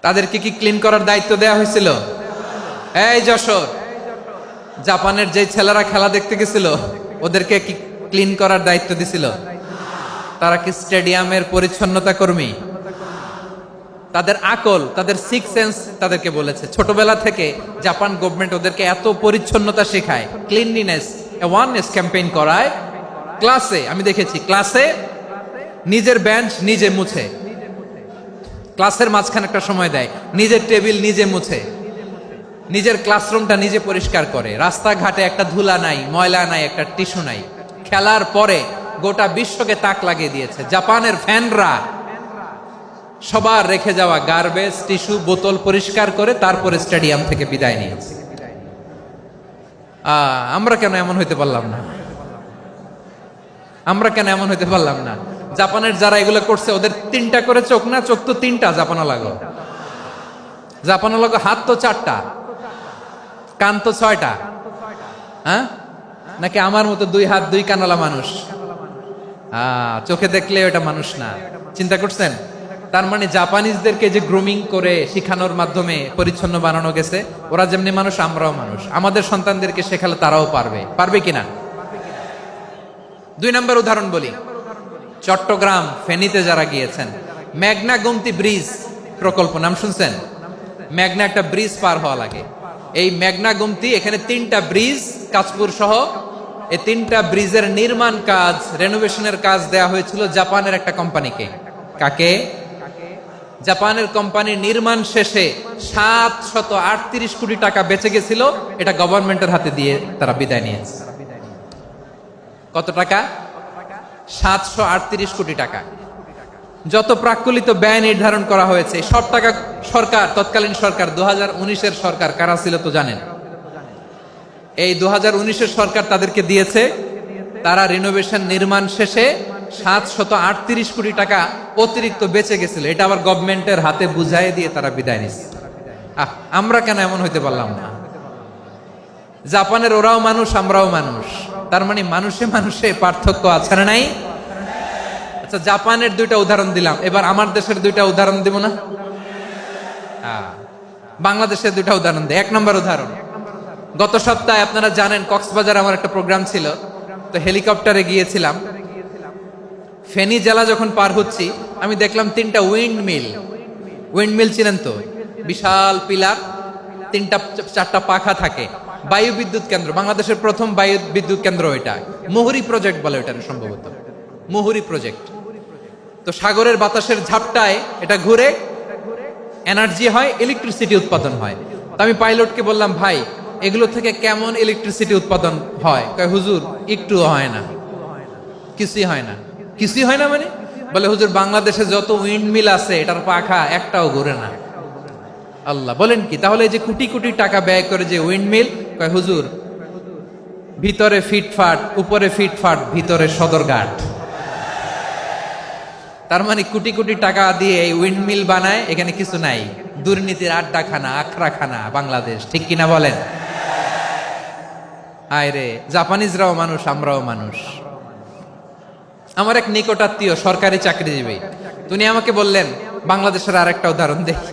Speaker 1: তাদেরকে কি ক্লিন করার দায়িত্ব দেয়া হয়েছিল? এই যশোর, জাপানের যে ছেলেরা খেলা দেখতে গেছিল, ওদেরকে কি ক্লিন করার দায়িত্ব দিছিল? তারা কি স্টেডিয়ামের পরিচ্ছন্নতা কর্মী? তাদের আকল, তাদের সিক্স সেন্স তাদেরকে বলেছে। ছোটবেলা থেকে জাপান গভর্নমেন্ট ওদেরকে এত পরিচ্ছন্নতা শেখায়, ক্লিনলিনেস অ্যাওয়ারনেস ক্যাম্পেইন করায়। ক্লাসে আমি দেখেছি, ক্লাসে নিজের বেঞ্চ নিজে মুছে, ক্লাসের মাঝখানে একটা সময় দেয়, নিজের টেবিল নিজে মুছে, নিজের ক্লাসরুমটা নিজে পরিষ্কার করে। রাস্তাঘাটে একটা ধুলা নাই, ময়লা নাই, একটা টিস্যু নাই। খেলার পরে গোটা বিশ্বকে তাক লাগিয়ে দিয়েছে। জাপানের ফ্যানরা সবার রেখে যাওয়া গার্বেজ, টিস্যু, বোতল পরিষ্কার করে তারপরে স্টেডিয়াম থেকে বিদায় নিয়েছে। আমরা কেন এমন হইতে পারলাম না? আমরা কেন এমন হইতে পারলাম না? জাপানের যারা এগুলো করছে, ওদের 3টা করে চোখ না? চোখ তো 3টা, জাপানো লাগো, জাপানো লাগো। হাত তো 4টা, কান তো 6টা। হ্যাঁ, নাকি আমার মতো 2 হাত 2 কানওয়ালা মানুষ? চোখে দেখলে ওটা মানুষ না। চিন্তা করছেন? তার মানে জাপানিজদেরকে যে গ্রুমিং করে শিখানোর মাধ্যমে পরিচ্ছন্ন বানানো গেছে। ওরা যেমনি মানুষ, আমরাও মানুষ। আমাদের সন্তানদেরকে শেখালে তারাও পারবে। পারবে কিনা? 2 নম্বর উদাহরণ বলি। চট্টগ্রাম ফেনীতে যারা গিয়েছেন, মেঘনা গোমতী ব্রিজ প্রকল্প নাম শুনছেন? মেঘনা একটা ব্রিজ পার হওয়া লাগে। এই মেঘনা গোমতী, এখানে 3টা ব্রিজ, কাঁচপুর সহ, এই 3টা ব্রিজের নির্মাণ কাজ, রেনোভেশনের কাজ দেয়া হয়েছিল জাপানের একটা কোম্পানিকে। কাকে? জাপানের কোম্পানির নির্মাণ শেষে 738 কোটি টাকা বেঁচে গেছিল। এটা গভর্নমেন্টের হাতে দিয়ে তারা বিদায় নিয়েছে। কত টাকা? 738 কোটি টাকা। যত প্রাক্কলিত ব্যয় নির্ধারণ করা হয়েছে, সব টাকা সরকার, তৎকালীন সরকার, 2019-এর সরকার, কারা ছিল তো জানেন? এই 2019-এর সরকার তাদেরকে দিয়েছে। তারা রিনোভেশন নির্মাণ শেষে 738 কোটি টাকা অতিরিক্ত বেঁচে গেছিল। এটা আবার গভর্নমেন্টের হাতে বুঝাই দিয়ে তারা বিদায় নিচ্ছে। আমরা কেন এমন হইতে পারলাম না? জাপানের ওরাও মানুষ, আমরাও মানুষ। তার মানে মানুষে মানুষে পার্থক্য আছে না নাই? আচ্ছা, জাপানের 2টা উদাহরণ দিলাম, এবার আমার দেশের 2টা উদাহরণ দিব না? বাংলাদেশের দুটা উদাহরণ দেয়। 1 নম্বর উদাহরণ, গত সপ্তাহে আপনারা জানেন কক্সবাজার আমার একটা প্রোগ্রাম ছিল, তো হেলিকপ্টারে গিয়েছিলাম। ফেনী জেলা যখন পার হচ্ছি আমি দেখলাম 3টা উইন্ড মিল চিনেন তো, বিশাল পিলার, 3টা-4টা পাখা থাকে, বায়ু বিদ্যুৎ কেন্দ্র, বাংলাদেশের প্রথম বায়ু বিদ্যুৎ কেন্দ্র এটা, মুহুরী প্রজেক্ট বলে এটা সম্ভবত, মুহুরী প্রজেক্ট। তো সাগরের বাতাসের ঝাপটায় এটা ঘুরে এনার্জি হয়, ইলেকট্রিসিটি উৎপাদন হয়। তো আমি পাইলটকে বললাম, ভাই এগুলো থেকে কেমন ইলেকট্রিসিটি উৎপাদন হয়? কয় হুজুর একটু হয় না, কিছুই হয় না। কিছুই হয় না মানে? বলে হুজুর বাংলাদেশে যত উইন্ড মিল আছে এটার পাখা একটাও ঘুরে না। আল্লাহ, বলেন কি? তাহলে এই যে কোটি কোটি টাকা ব্যয় করে যে উইন্ড মিল, কয় হুজুর ভিতরে ফিটফাট, উপরে ফিটফাট, ভিতরে সদরঘাট। তার মানে কোটি কোটি টাকা দিয়ে এই উইন্ড মিল বানায়, এখানে কিছু নাই। দুর্নীতির আড্ডাখানা, আখড়াখানা বাংলাদেশ, ঠিক কিনা বলেন? আয় রে, জাপানিজরাও মানুষ, আমরাও মানুষ। আমার এক নিকটাত্মীয় সরকারি চাকরিজীবী, উনি আমাকে বললেন, বাংলাদেশের আর একটা উদাহরণ দেখি।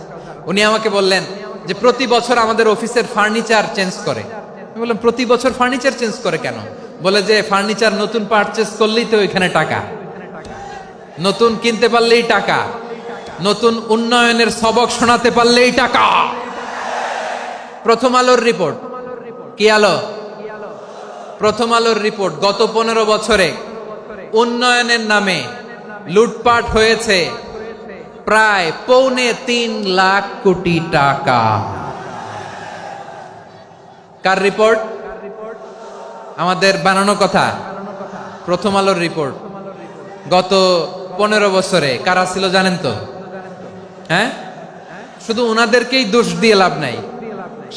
Speaker 1: উনি আমাকে বললেন যে প্রতি বছর আমাদের অফিসের ফার্নিচার চেঞ্জ করে। আমি বললাম প্রতি বছর ফার্নিচার চেঞ্জ করে কেন? বলে যে ফার্নিচার নতুন পারচেজ করলেই তো এখানে টাকা, নতুন কিনতে পারলেই টাকা, নতুন উন্নয়নের সবক শোনাতে পারলেই টাকা। প্রথম আলোর রিপোর্ট, কি আলো? প্রথম আলোর রিপোর্ট, গত 15 বছরে উন্নয়নের নামে লুটপাট হয়েছে প্রায় 3.25 লাখ কোটি টাকা। কার রিপোর্ট? আমাদের বানানো কথা, প্রথম আলোর রিপোর্ট। গত 15 বছরে কারা ছিল জানেন তো? হ্যাঁ, শুধু ওনাদেরকেই দোষ দিয়ে লাভ নাই।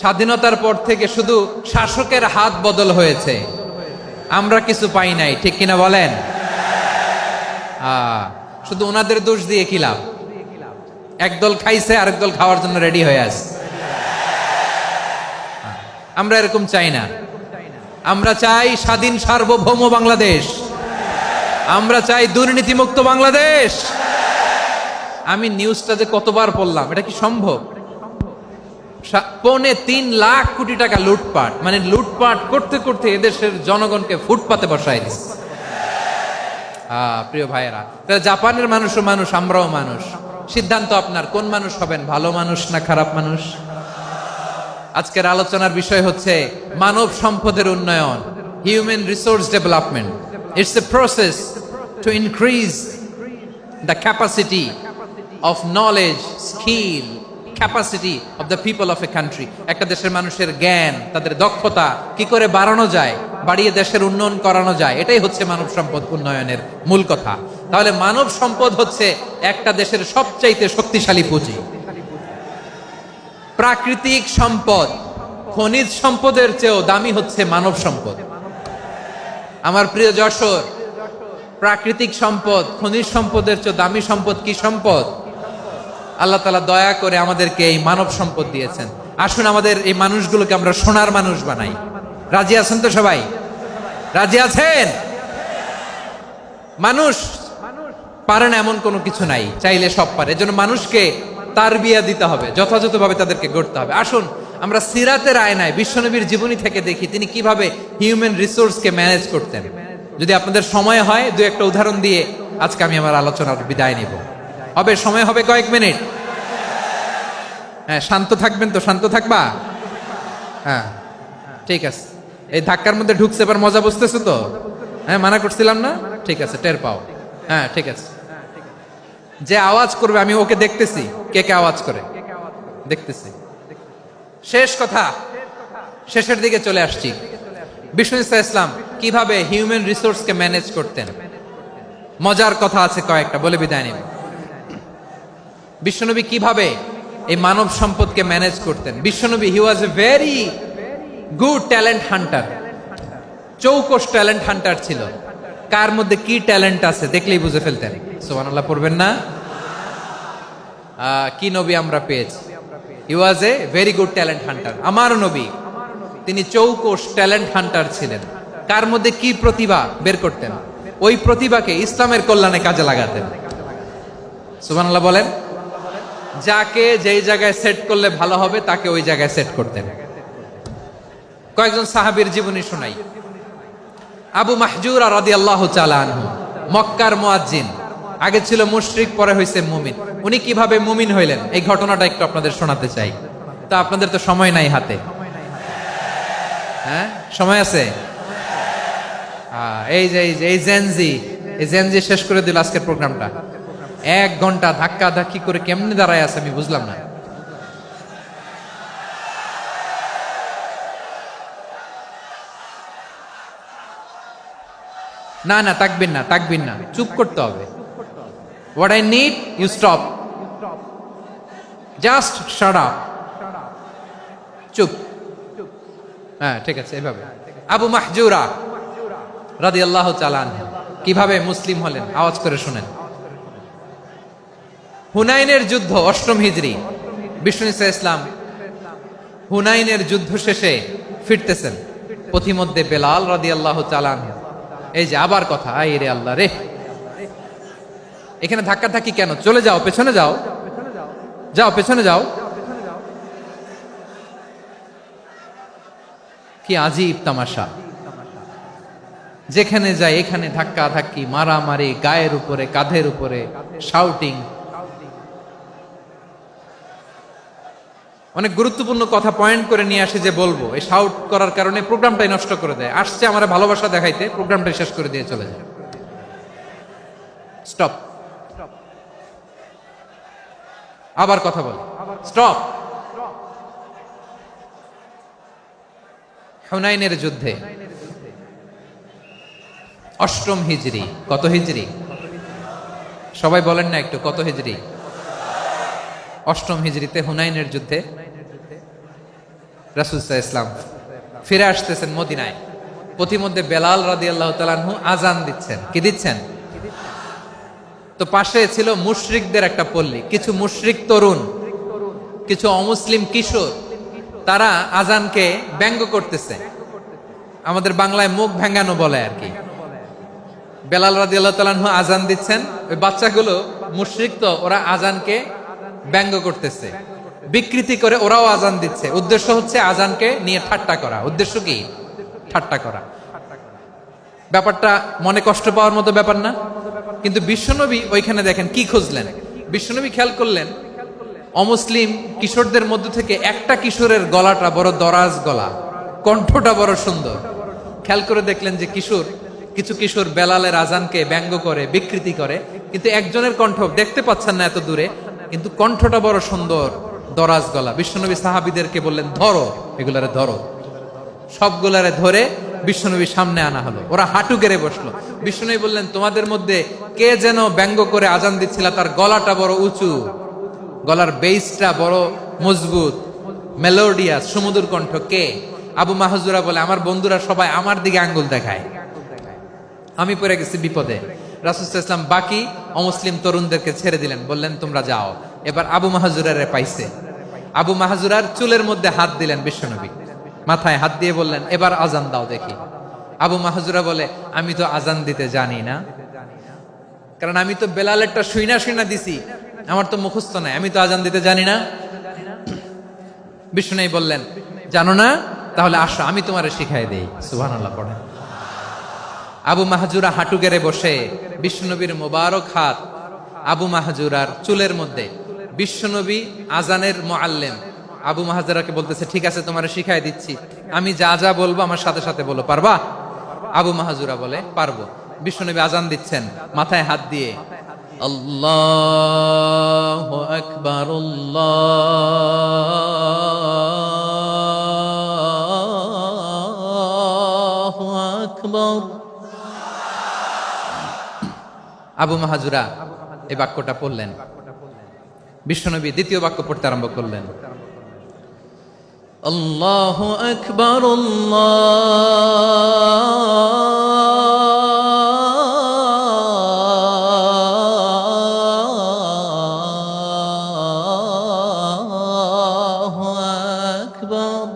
Speaker 1: স্বাধীনতার পর থেকে শুধু শাসকের হাত বদল হয়েছে, আমরা কিছু পাই নাই, ঠিক কিনা বলেন? শুধু ওনাদের দোষ দিয়ে কি লাভ? একদল খাইছে, আরেক দল খাওয়ার জন্য রেডি হয়ে আছে। আমরা এরকম চাই না। আমরা চাই স্বাধীন সার্বভৌম বাংলাদেশ, আমরা চাই দুর্নীতিমুক্ত বাংলাদেশ। আমি নিউজটা যে কতবার পড়লাম, এটা কি সম্ভব? 3.25 লাখ কোটি টাকা লুটপাট, মানে লুটপাট করতে করতে এদেশের জনগণকে ফুটপাতে বসায় দিচ্ছে। প্রিয় ভাইয়েরা, জাপানের মানুষও মানুষ, আমরাও মানুষ। সিদ্ধান্ত আপনার, কোন মানুষ হবেন, ভালো মানুষ না খারাপ মানুষ? আজকের আলোচনার বিষয় হচ্ছে মানব সম্পদের উন্নয়ন, human resource development. It's a process to increase the capacity of knowledge, skill, capacity of the people of a country. একটা দেশের মানুষের জ্ঞান, তাদের দক্ষতা কি করে বাড়ানো যায়, বাড়িয়ে দেশের উন্নয়ন করানো যায়, এটাই হচ্ছে মানব সম্পদ উন্নয়নের মূল কথা। তাহলে মানব সম্পদ হচ্ছে একটা দেশের সবচাইতে শক্তিশালী পুঁজি। প্রাকৃতিক সম্পদ, খনিজ সম্পদের চেয়েও দামি হচ্ছে মানব সম্পদ। আমার প্রিয় যশোর, প্রাকৃতিক সম্পদ, খনিজ সম্পদের চেয়ে দামি সম্পদ কি সম্পদ? আল্লাহ তাআলা দয়া করে আমাদেরকে এই মানব সম্পদ দিয়েছেন। আসুন আমাদের এই মানুষগুলোকে আমরা সোনার মানুষ বানাই। রাজি আছেন তো সবাই? রাজি আছেন? মানুষ পারে না এমন কোনো কিছু নাই, চাইলে সব পারে। এজন্য মানুষকে তারবিয়া দিতে হবে, যথাযথভাবে তাদেরকে গড়তে হবে। আসুন আমরা সিরাতের আয়নায় বিশ্বনবীর জীবনী থেকে দেখি তিনি কিভাবে হিউম্যান রিসোর্সকে ম্যানেজ করতেন। যদি আপনাদের সময় হয়, 2-1টা উদাহরণ দিয়ে আজকে আমি আমার আলোচনার বিদায় নিব। হবে সময় হবে কয়েক মিনিট? হ্যাঁ, শান্ত থাকবেন তো? শান্ত থাকবা? হ্যাঁ, ঠিক আছে। এই ধাক্কার মধ্যে ঢুকছে, এবার মজা বুঝতেছো তো? হ্যাঁ, মানা করছিলাম না? ঠিক আছে, টের পাও। হ্যাঁ, ঠিক আছে। যে আওয়াজ করবে আমি ওকে দেখতেছি, কে কে আওয়াজ করে দেখতেছি। শেষ কথা, শেষের দিকে চলে আসছি। বিষ্ণু ইসলাম কিভাবে হিউম্যান রিসোর্সকে ম্যানেজ করতেন, মজার কথা আছে কয়েকটা, বলে বিদায় নিব। বিশ্বনবী কিভাবে এই মানব সম্পদকে ম্যানেজ করতেন? বিশ্বনবী, he was a very good talent hunter, চৌকস ট্যালেন্ট হান্টার ছিল। কার মধ্যে কি ট্যালেন্ট আছে দেখলেই বুঝে ফেলতেন। সুবহানাল্লাহ পড়বেন না? কি নবী আমরা পেয়েছি! He was a very good talent hunter. আমার নবী তিনি চৌকস ট্যালেন্ট হান্টার ছিলেন। কার মধ্যে কি প্রতিভা বের করতেন, ওই প্রতিভাকে ইসলামের কল্যাণে কাজে লাগাতেন। সুবহানাল্লাহ বলেন। যাকে যেই জায়গায় সেট করলে ভালো হবে তাকে ওই জায়গায় সেট করতেন। কয়েকজন সাহাবীর জীবনী শোনাই। আবু মাহজুরা রাদিয়াল্লাহু তাআলা আনহু, মক্কার মুয়াজ্জিন, আগে ছিল মুশরিক, পরে হইছে মুমিন। উনি কিভাবে মুমিন হইলেন এই ঘটনাটা একটু আপনাদের শোনাতে চাই। তা আপনাদের তো সময় নাই হাতে, হ্যাঁ সময় আছে? এই জেনজি শেষ করে দিল আজকের প্রোগ্রামটা। 1 ঘন্টা ধাক্কা ধাক্কি করে কেমনে দাঁড়ায় আছে আমি বুঝলাম না। না না তাকবিন না, চুপ করতে হবে। What I need you stop, just shut up, চুপ। হ্যাঁ ঠিক আছে, এভাবে। আবু মাহজুরা রাদিয়াল্লাহু তাআলা আনহু কিভাবে মুসলিম হলেন আওয়াজ করে শুনেন। হুনাইনের যুদ্ধ 8ম হিজরি, বিষ্ণু ইসা ইসলাম হুনাইনের যুদ্ধ শেষে ফিরতেছেন। পথিমধ্যে বেলাল রাদিয়াল্লাহু তাআলা আনহু, এই যে আবার কথা, আই রে আল্লাহ রে, এখানে ধাক্কা ধাক্কি কেন? চলে যাও, পেছনে যাও, পেছনে যাও। কি আজীব তামাশা, যেখানে যায় এখানে ধাক্কা ধাক্কি, মারামারি, গায়ের উপরে কাঁধের উপরে শাউটিং। অনেক গুরুত্বপূর্ণ কথা পয়েন্ট করে নিয়ে আসি যে বলবো, এই শাউট করার কারণে প্রোগ্রামটাই নষ্ট করে দেয়। আসছে আমার ভালোবাসা দেখাইতে, প্রোগ্রামটাই শেষ করে দিয়ে চলে যায়। স্টপ, আবার কথা বল, স্টপ। হুনাইনের যুদ্ধে 8ম হিজরি, কত হিজরি সবাই বলেন না একটু, কত হিজরি? 8ম হিজরিতে হুনাইনের যুদ্ধে রাসূল সাল্লাল্লাহু আলাইহি ওয়াসাল্লাম ফিরে আসতেছেন মদিনায়। পথিমধ্যে বেলাল রাদিয়াল্লাহু তাআলা আনহু আজান দিচ্ছেন। কি দিচ্ছেন? তো পাশে ছিল মুশরিকদের একটা পল্লী, কিছু মুশরিক তরুণ, কিছু অমুসলিম কিশোর, তারা আজানকে ব্যঙ্গ করতেছে। আমাদের বাংলায় মুখ ভেঙ্গানো বলে আর কি। বেলাল রাদিয়াল্লাহু তাআলা আনহু আজান দিচ্ছেন, ওই বাচ্চাগুলো মুশরিক, তো ওরা আজানকে ব্যঙ্গ করতেছে, বিকৃতি করে ওরাও আজান দিচ্ছে। উদ্দেশ্য হচ্ছে আজানকে নিয়ে ঠাট্টা করা। উদ্দেশ্য কি? ঠাট্টা করা। ব্যাপারটা মনে কষ্ট পাওয়ার মতো ব্যাপার না? কিন্তু বিশ্বনবী ওইখানে দেখেন কি খুঁজলেন। বিশ্বনবী খেয়াল করলেন অমুসলিম কিশোরদের মধ্য থেকে একটা কিশোরের গলাটা বড় দরাজ গলা, কণ্ঠটা বড় সুন্দর। খেয়াল করে দেখলেন যে কিছু কিশোর বেলালের আজানকে ব্যঙ্গ করে, বিকৃতি করে, কিন্তু একজনের কণ্ঠ দেখতে পাচ্ছেন না এত দূরে, কিন্তু কণ্ঠটা বড় সুন্দর, দরাজ গলা। বিশ্বনবী সাহাবীদেরকে বললেন, ধরো এগুলারে, ধরো। সবগুলারে ধরে বিশ্বনবীর সামনে আনা হলো। ওরা হাঁটু গেড়ে বসলো। বিশ্বনবী বললেন, তোমাদের মধ্যে কে যেন ব্যঙ্গ করে আজান দিচ্ছিল, তার গলাটা বড় উঁচু, গলার বেসটা বড় মজবুত, মেলোডিয়াস, সুমধুর কণ্ঠ, কে? আবু মাহজুরা বলে, আমার বন্ধুরা সবাই আমার দিকে আঙ্গুল দেখায়, আমি পড়ে গেছি বিপদে। রাসূল সাল্লাল্লাহু আলাইহি ওয়াসাল্লাম বাকি অমুসলিম তরুণদেরকে ছেড়ে দিলেন, বললেন তোমরা যাও। এবার আবু মাহজুরারে পাইছে। আবু মাহজুরার চুলের মধ্যে হাত দিলেন বিশ্বনবী, মাথায় হাত দিয়ে বললেন, এবার আজান দাও দেখি। আবু মাহজুরা বলে, আমি তো আজান দিতে জানি না, কারণ আমি তো বেলালেরটা শুইনা দিছি, আমার তো মুখস্থ নাই, আমি তো আজান দিতে জানি না। বিশ্বনবী বললেন, জানো না? তাহলে আসো, আমি তোমারে শিখাই দেই। সুবহানাল্লাহ পড়েন। আবু মাহজুরা হাঁটু গেড়ে বসে, বিশ্বনবীর মোবারক হাত আবু মাহজুরার চুলের মধ্যে। বিশ্বনবী আজানের মুআল্লিম আবু মাহজুরাকে বলতেছে, ঠিক আছে তোমারে শিখাই দিচ্ছি, আমি যা যা বলবো আমার সাথে সাথে বলো, পারবা? আবু মাহজুরা বলে, পারবো। বিশ্বনবী আজান দিচ্ছেন মাথায় হাত দিয়ে, আল্লাহু আকবার, আল্লাহু আকবার। আবু মাহজুরা এই বাক্যটা পড়লেন। বিশ্বনবী দ্বিতীয় বাক্য পড়তে আরম্ভ করলেন, আল্লাহু আকবার, আল্লাহু আকবার।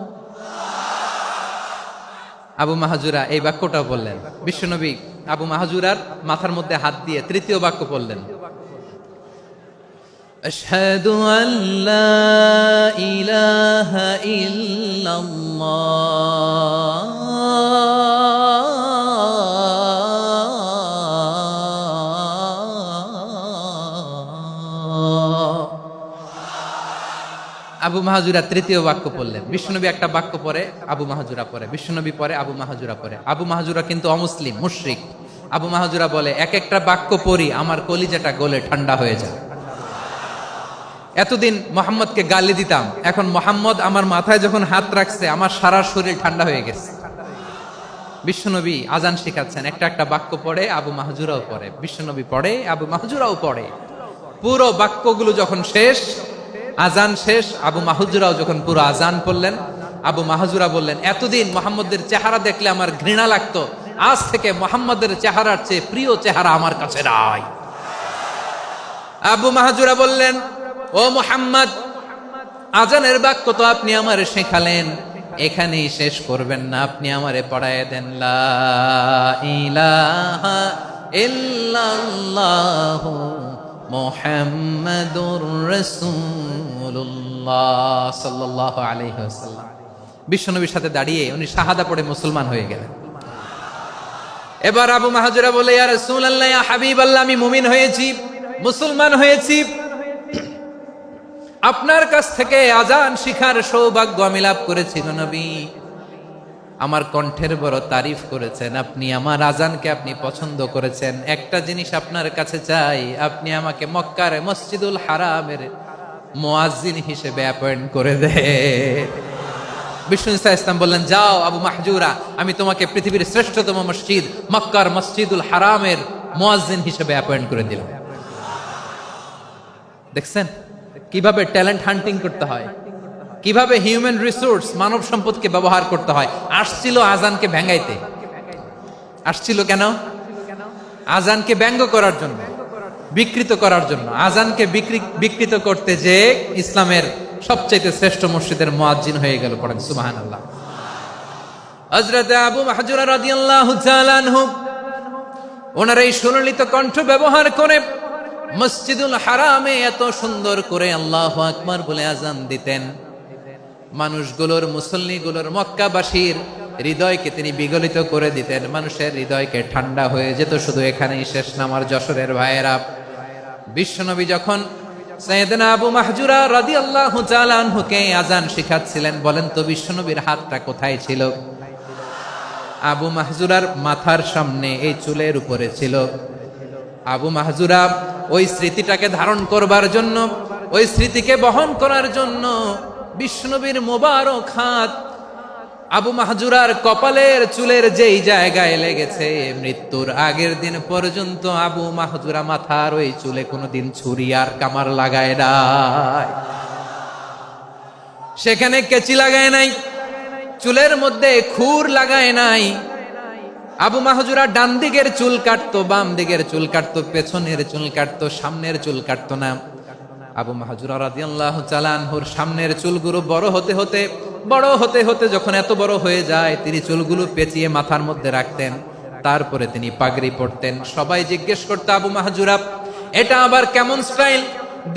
Speaker 1: আবু মাহজুরা এই বাক্যটাও বললেন। বিশ্বনবী আবু মাহজুরার মাথার মধ্যে হাত দিয়ে তৃতীয় বাক্য বললেন, আশহাদু আল্লা ইলাহা ইল্লাল্লাহ। আবু মাহাজুরা তৃতীয় বাক্য পড়লেন। বিশ্বনবী একটা বাক্য পরে আবু মাহাজুরা পরে, বিশ্বনবী পরে আবু মাহাজুরা পরে। আবু মাহাজুরা কিন্তু অমুসলিম, মুশরিক। আবু মাহাজুরা বলে, এক একটা বাক্য পড়ি আমার কলিজাটা গলে ঠান্ডা হয়ে যায়। এতদিন মোহাম্মদকে গালি দিতাম, এখন মোহাম্মদ আমার মাথায় যখন হাত রাখছে আমার সারা শরীর ঠান্ডা হয়ে গেছে। বিশ্বনবী আজান শিখাচ্ছেন, একটা একটা বাক্য পড়ে আবু মাহাজুরাও পড়ে, বিশ্বনবী পড়ে আবু মাহাজুরাও পড়ে। পুরো বাক্যগুলো যখন শেষ, আজান শেষ, আবু মাহাজুরাও যখন পুরো আজান পড়লেন, আবু মাহাজুরা বললেন, এতদিন মোহাম্মদের চেহারা দেখলে আমার ঘৃণা লাগতো, আজ থেকে মোহাম্মদের চেহারার চেয়ে প্রিয় চেহারা আমার কাছে নাই। আবু মাহাজুরা বললেন, ও মুহাম্মদ, আজানের বাক্য তো আপনি আমারে শেখালেন, এখানেই শেষ করবেন না, আপনি আমারে পড়ায় দেন লা ইলাহা ইল্লাল্লাহু মুহাম্মাদুর রাসূলুল্লাহ সাল্লাল্লাহু আলাইহি ওয়াসাল্লাম। বিশ্বনবীর সাথে দাঁড়িয়ে উনি শাহাদা পড়ে মুসলমান হয়ে গেলেন। এবার আবু মাহাজুরা বলে, ইয়া রাসূলুল্লাহ, ইয়া হাবিবাল্লাহ, আমি মুমিন হয়েছি, মুসলমান হয়েছি, আপনার কাছ থেকে আজান শিখার সৌভাগ্য আমি লাভ করেছি গো নবী। আমার কণ্ঠের বড় তারিফ করেছেন আপনি, আমার আজানকে আপনি পছন্দ করেছেন। একটা জিনিস আপনার কাছে চাই, আপনি আমাকে মক্কার মসজিদুল হারামের মুয়াজ্জিন হিসেবে অ্যাপয়েন্ট করে দেন। বিষ্ণু ইসলাম বললেন, যাও আবু মাহজুরা, আমি তোমাকে পৃথিবীর শ্রেষ্ঠতম মসজিদ মক্কার মসজিদুল হারামের মুয়াজ্জিন হিসেবে অ্যাপয়েন্ট করে দিলাম। দেখছেন কিভাবে ট্যালেন্ট হান্টিং করতে হয়, কিভাবে হিউম্যান রিসোর্স মানব সম্পদকে ব্যবহার করতে হয়। আসছিল আজানকে ভেঙাইতে, আসছিল কেন? আজানকে ব্যঙ্গ করার জন্য, বিকৃত করার জন্য। আজানকে বিকৃত করতে যে ইসলামের সবচেয়ে শ্রেষ্ঠ মসজিদের মুয়াজ্জিন হয়ে গেল। পড়েন সুবহানাল্লাহ। হযরত আবু মাহজুরা রাদিয়াল্লাহু তাআলা আনহু ওনার এই সুললিত কণ্ঠ ব্যবহার করে মসজিদুল হারামে এত সুন্দর করে আল্লাহু আকবার বলে আজান দিতেন। মানুষগুলোর, মুসল্লিগুলোর, মক্কাবাসীর হৃদয়কে তিনি বিগলিত করে দিতেন, মানুষের হৃদয়কে ঠান্ডা হয়ে যেত। শুধু এখানেই শেষ না আমার যশোরের ভাইয়েরা। বিশ্বনবী যখন সাইয়েদনা আবু মাহজুরা রাদিয়াল্লাহু তাআলা আনহুকে আজান শিখাচ্ছিলেন, বলেন তো বিশ্বনবীর হাতটা কোথায় ছিল? আবু মাহজুরার মাথার সামনে, এই চুলের উপরে ছিল। আবু মাহজুরা ওই স্মৃতিটাকে ধারণ করবার জন্য, ওই স্মৃতিকে বহন করার জন্য বিশ্বনবীর মোবারক হাত আবু মাহজুরার কপালের চুলের যেই জায়গায় লেগেছে, মৃত্যুর আগের দিন পর্যন্ত আবু মাহজুরা মাথার ওই চুলে কোনোদিন ছুরি আর কামার লাগায় নাই, সেখানে কেচি লাগায় নাই, চুলের মধ্যে খুর লাগায় নাই। আবু মাহজুরা ডান দিকের চুল কাটতো, বাম দিকের চুল কাটতো, পেছনের চুল কাটতো, সামনের চুল কাটতো না। আবু মাহজুরা রাদিয়াল্লাহু তাআলা আনহুর সামনের চুলগুলো বড় হতে হতে যখন এত বড় হয়ে যায়, তিনি চুলগুলো পেঁচিয়ে মাথার মধ্যে রাখতেন, তারপরে তিনি পাগড়ি পরতেন। সবাই জিজ্ঞেস করতো, আবু মাহজুরা, এটা আবার কেমন স্টাইল?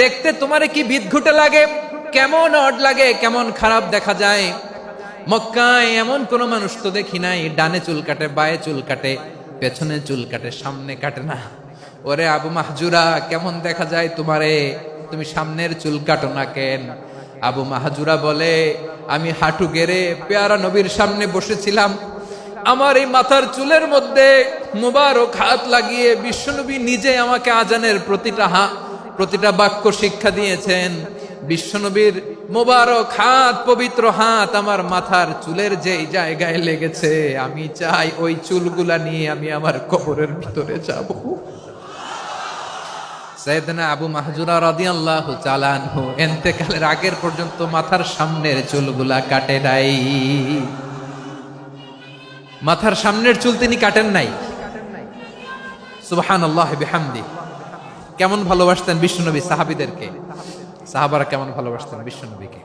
Speaker 1: দেখতে তোমারে কি বিদঘুটে লাগে, কেমন অড লাগে, কেমন খারাপ দেখা যায়। মক্কায় এমন কোন মানুষ তো দেখি নাই, ডানে চুল কাটে, বায়ে চুল কাটে, পেছনে চুল কাটে, সামনে কাটে না। ওরে আবু মাহজুরা, কেমন দেখা যায় তোমারে, তুমি সামনের চুল কাটো না কেন? আবু মাহজুরা বলে, আমি হাঁটু গেড়ে পেয়ারা নবীর সামনে বসেছিলাম, আমার এই মাথার চুলের মধ্যে মুবারক হাত লাগিয়ে বিশ্বনবী নিজে আমাকে আজানের প্রতিটা বাক্য শিক্ষা দিয়েছেন। বিশ্বনবীর মোবারক হাত, পবিত্র হাত আমার মাথার চুলের যেই জায়গায় লেগেছে, আমি চাই ওই চুলগুলা নিয়ে আমি আমার কবরের ভিতরে যাব। সাইয়েদনা আবু মাহজুরা রাদিয়াল্লাহু তাআলা আনহু ইন্তেকালের আগের পর্যন্ত মাথার সামনের চুলগুলা কাটে নাই। মাথার সামনের চুল তিনি কাটেন নাই। সুবহানাল্লাহ বিহামদি। কেমন ভালোবাসতেন বিশ্বনবী সাহাবীদেরকে, সাহাবারা কেমন ভালোবাসতেন বিশ্বনবীকে।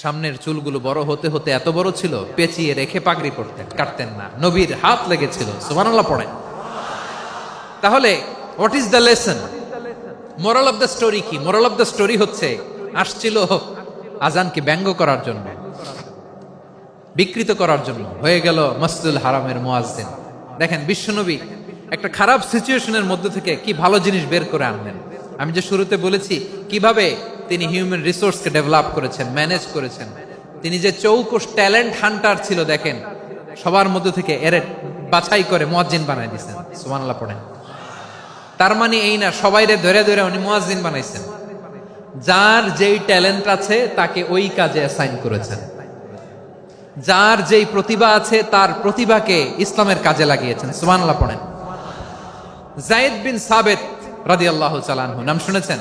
Speaker 1: সামনের চুলগুলো বড় হতে হতে এত বড় ছিল, পেঁচিয়ে রেখে পাগড়ি পরতেন, কাটতেন না। নবীর হাত লেগেছিল। সুবহানাল্লাহ পড়েন। তাহলে what is the lesson? Moral of the story কি? মোরাল অফ দ্য স্টোরি হচ্ছে, আসছিল আজানকে ব্যঙ্গ করার জন্য, বিকৃত করার জন্য, হয়ে গেল মসজিদুল হারামের মুয়াজ্জিন। দেখেন বিশ্বনবী একটা খারাপ সিচুয়েশনের মধ্যে থেকে কি ভালো জিনিস বের করে আনলেন। আমি যে শুরুতে বলেছি কিভাবে তিনি হিউম্যান রিসোর্সকে ডেভেলপ করেছেন, ম্যানেজ করেছেন। তিনি যে চৌকস ট্যালেন্ট হান্টার ছিল, দেখেন সবার মধ্যে থেকে এর বাছাই করে মুয়াজ্জিন বানাই দিয়েছেন। সুবহানাল্লাহ পড়েন। তার মানে এই না সবাইরে ধরে ধরে উনি মুয়াজ্জিন বানাইছেন। যার যেই ট্যালেন্ট আছে তাকে ওই কাজে অ্যাসাইন করেছেন। যার যেই প্রতিভা আছে তার প্রতিভাকে ইসলামের কাজে লাগিয়েছেন। সুবহানাল্লাহ পড়েন। যায়েদ বিন সাবিত রাদিয়াল্লাহু তাআলা আনহু নাম শুনেছেন?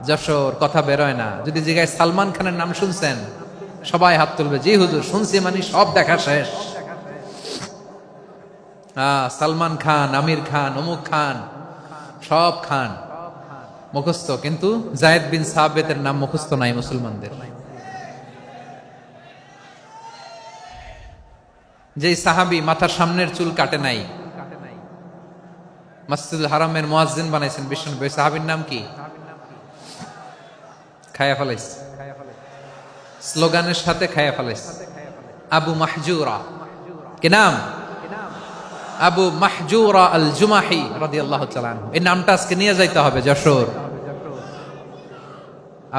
Speaker 1: যশোর কথা বেরোয় না। যদি জিজ্ঞাসা সালমান খানের নাম শুনছেন, সবাই হাত তুলবে, জি হুজুর শুনছি, মানে সব দেখা শেষ। সালমান খান, আমির খান, অমুক খান, সব খান মুখস্থ, কিন্তু যায়েদ বিন সাবিতের নাম মুখস্থ নাই মুসলমানদের। যেই সাহাবী মাথার সামনের চুল কাটে নাই, মসজিদুল হারামের মুয়াজ্জিন বানাইছেন বিশ্বনবী, সাহাবীর নাম কি? খায়া ফেলাইছে, স্লোগানের সাথে খায়া ফেলাইছে। আবু মাহজুরা। কি নাম? আবু মাহজুরা আল জুমাহি রাদিয়াল্লাহু তাআলা আনহু। এই নামটা আজকে নিয়ে যাইতে হবে যশোর।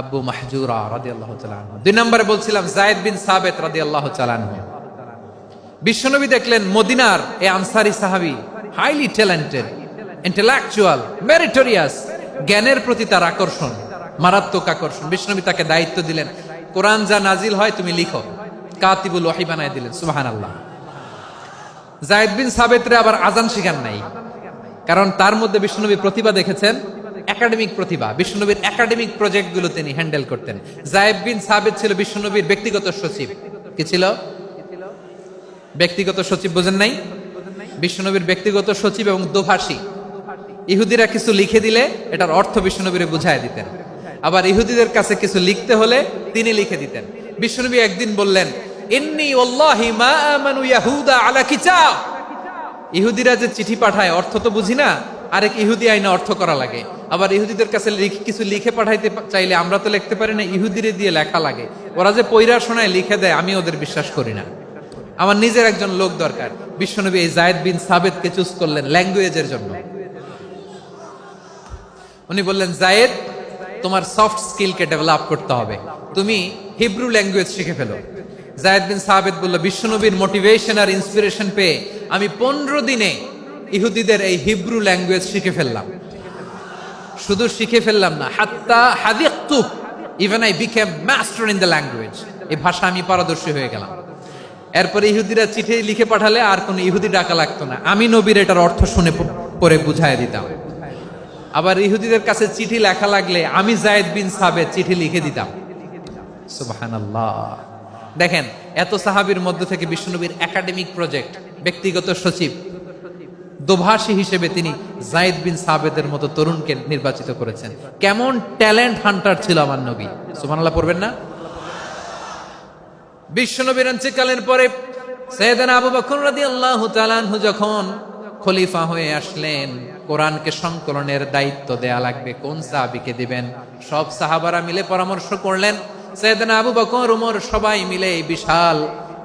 Speaker 1: আবু মাহজুরা রাদিয়াল্লাহু তাআলা আনহু। 2 নম্বরে বলছিলাম যায়েদ বিন সাবিত রাদিয়াল্লাহু তাআলা আনহু। বিশ্বনবী দেখলেন মদিনার এই আনসারী সাহাবী হাইলি ট্যালেন্টেড, ইন্টেলেকচুয়াল, মেরিটোরিয়াস, জ্ঞানের প্রতি তার আকর্ষণ, মারাত্মক আকর্ষণ। বিশ্বনবী তাকে দায়িত্ব দিলেন, কোরআন যা নাজিল হয় তুমি লিখো, কাতিবুল ওহী বানায় দিলেন। সুবহানাল্লাহ। যায়েদ বিন সাবিতরে আবার আজান শিখান নাই, কারণ তার মধ্যে বিশ্বনবী প্রতিভা দেখেছেন, একাডেমিক প্রতিভা। বিশ্বনবীর একাডেমিক প্রজেক্টগুলো তিনি হ্যান্ডেল করতেন। যায়েদ বিন সাবিত ছিল বিশ্বনবীর ব্যক্তিগত সচিব। কি ছিল? ব্যক্তিগত সচিব। বোঝেন নাই? বিশ্বনবীর ব্যক্তিগত সচিব এবং দোভাষী। ইহুদিরা কিছু লিখে দিলে এটার অর্থ বিশ্বনবীরে বুঝায় দিতেন, আবার ইহুদিদের কাছে কিছু লিখতে হলে তিনি লিখে দিতেন। বিশ্বনবী একদিন বললেন, ইন্নী ওয়াল্লাহি মা আমানু ইয়াহুদা আলা কিতাব। ইহুদিরা যে চিঠি পাঠায় অর্থ তো বুঝি না, আরেক ইহুদি আইনা অর্থ করা লাগে। আবার ইহুদিদের কাছে কিছু লিখে পাঠাইতে চাইলে আমরা তো লিখতে পারি না, ইহুদিরে দিয়ে লেখা লাগে। ওরা যে পয়রা শোনায় লিখে দেয়, আমি ওদের বিশ্বাস করি না। আমার নিজের একজন লোক দরকার। বিশ্বনবী এই যায়েদ বিন সাবিতকে চুজ করলেন ল্যাঙ্গুয়েজের জন্য। উনি বললেন, যায়েদ তোমার সফট স্কিলকে ডেভেলপ করতে হবে, তুমি হিব্রু ল্যাঙ্গুয়েজ শিখে ফেলো। যায়েদ বিন সাবিত বলল, বিশ্বনবীর মোটিভেশন আর ইন্সপিরেশন পেয়ে আমি 15 দিনে ইহুদিদের এই হিব্রু ল্যাঙ্গুয়েজ শিখে ফেললাম। শুধু শিখে ফেললাম না, হাত্তা হাদিকতু, even I became master in the language. এই ভাষা আমি পারদর্শী হয়ে গেলাম। এরপরে ইহুদিরা চিঠি লিখে পাঠালে আর কোন ইহুদি ডাকা লাগতো না, আমি নবীর এটার অর্থ শুনে পরে বুঝাই দিতাম। আবার ইহুদিদের কাছে চিঠি লেখা লাগলে আমি যায়েদ বিন সাবিত চিঠি লিখে দিতাম। সুবহানাল্লাহ। দেখেন এত সাহাবীর মধ্যে থেকে বিশ্বনবীর একাডেমিক প্রজেক্ট, ব্যক্তিগত সচিব, দোভাষী হিসেবে তিনি যায়েদ বিন সাবিতের মতো তরুণকে নির্বাচিত করেছেন। কেমন ট্যালেন্ট হান্টার ছিল আমার নবী। সুবহানাল্লাহ পড়বেন না? বিশ্বনবীর ইন্তেকালের পরে সাইয়েদনা আবু বকর রাদিয়াল্লাহু তাআলা আনহু যখন খলিফা হয়ে আসলেন, কোরআনকে সংকলনের দায়িত্ব দেয়া লাগবে, কোন সাহাবীকে দিবেন? সব সাহাবারা মিলে পরামর্শ করলেন। সাইয়েদনা আবু বকর, ওমর সবাই মিলে এই বিশাল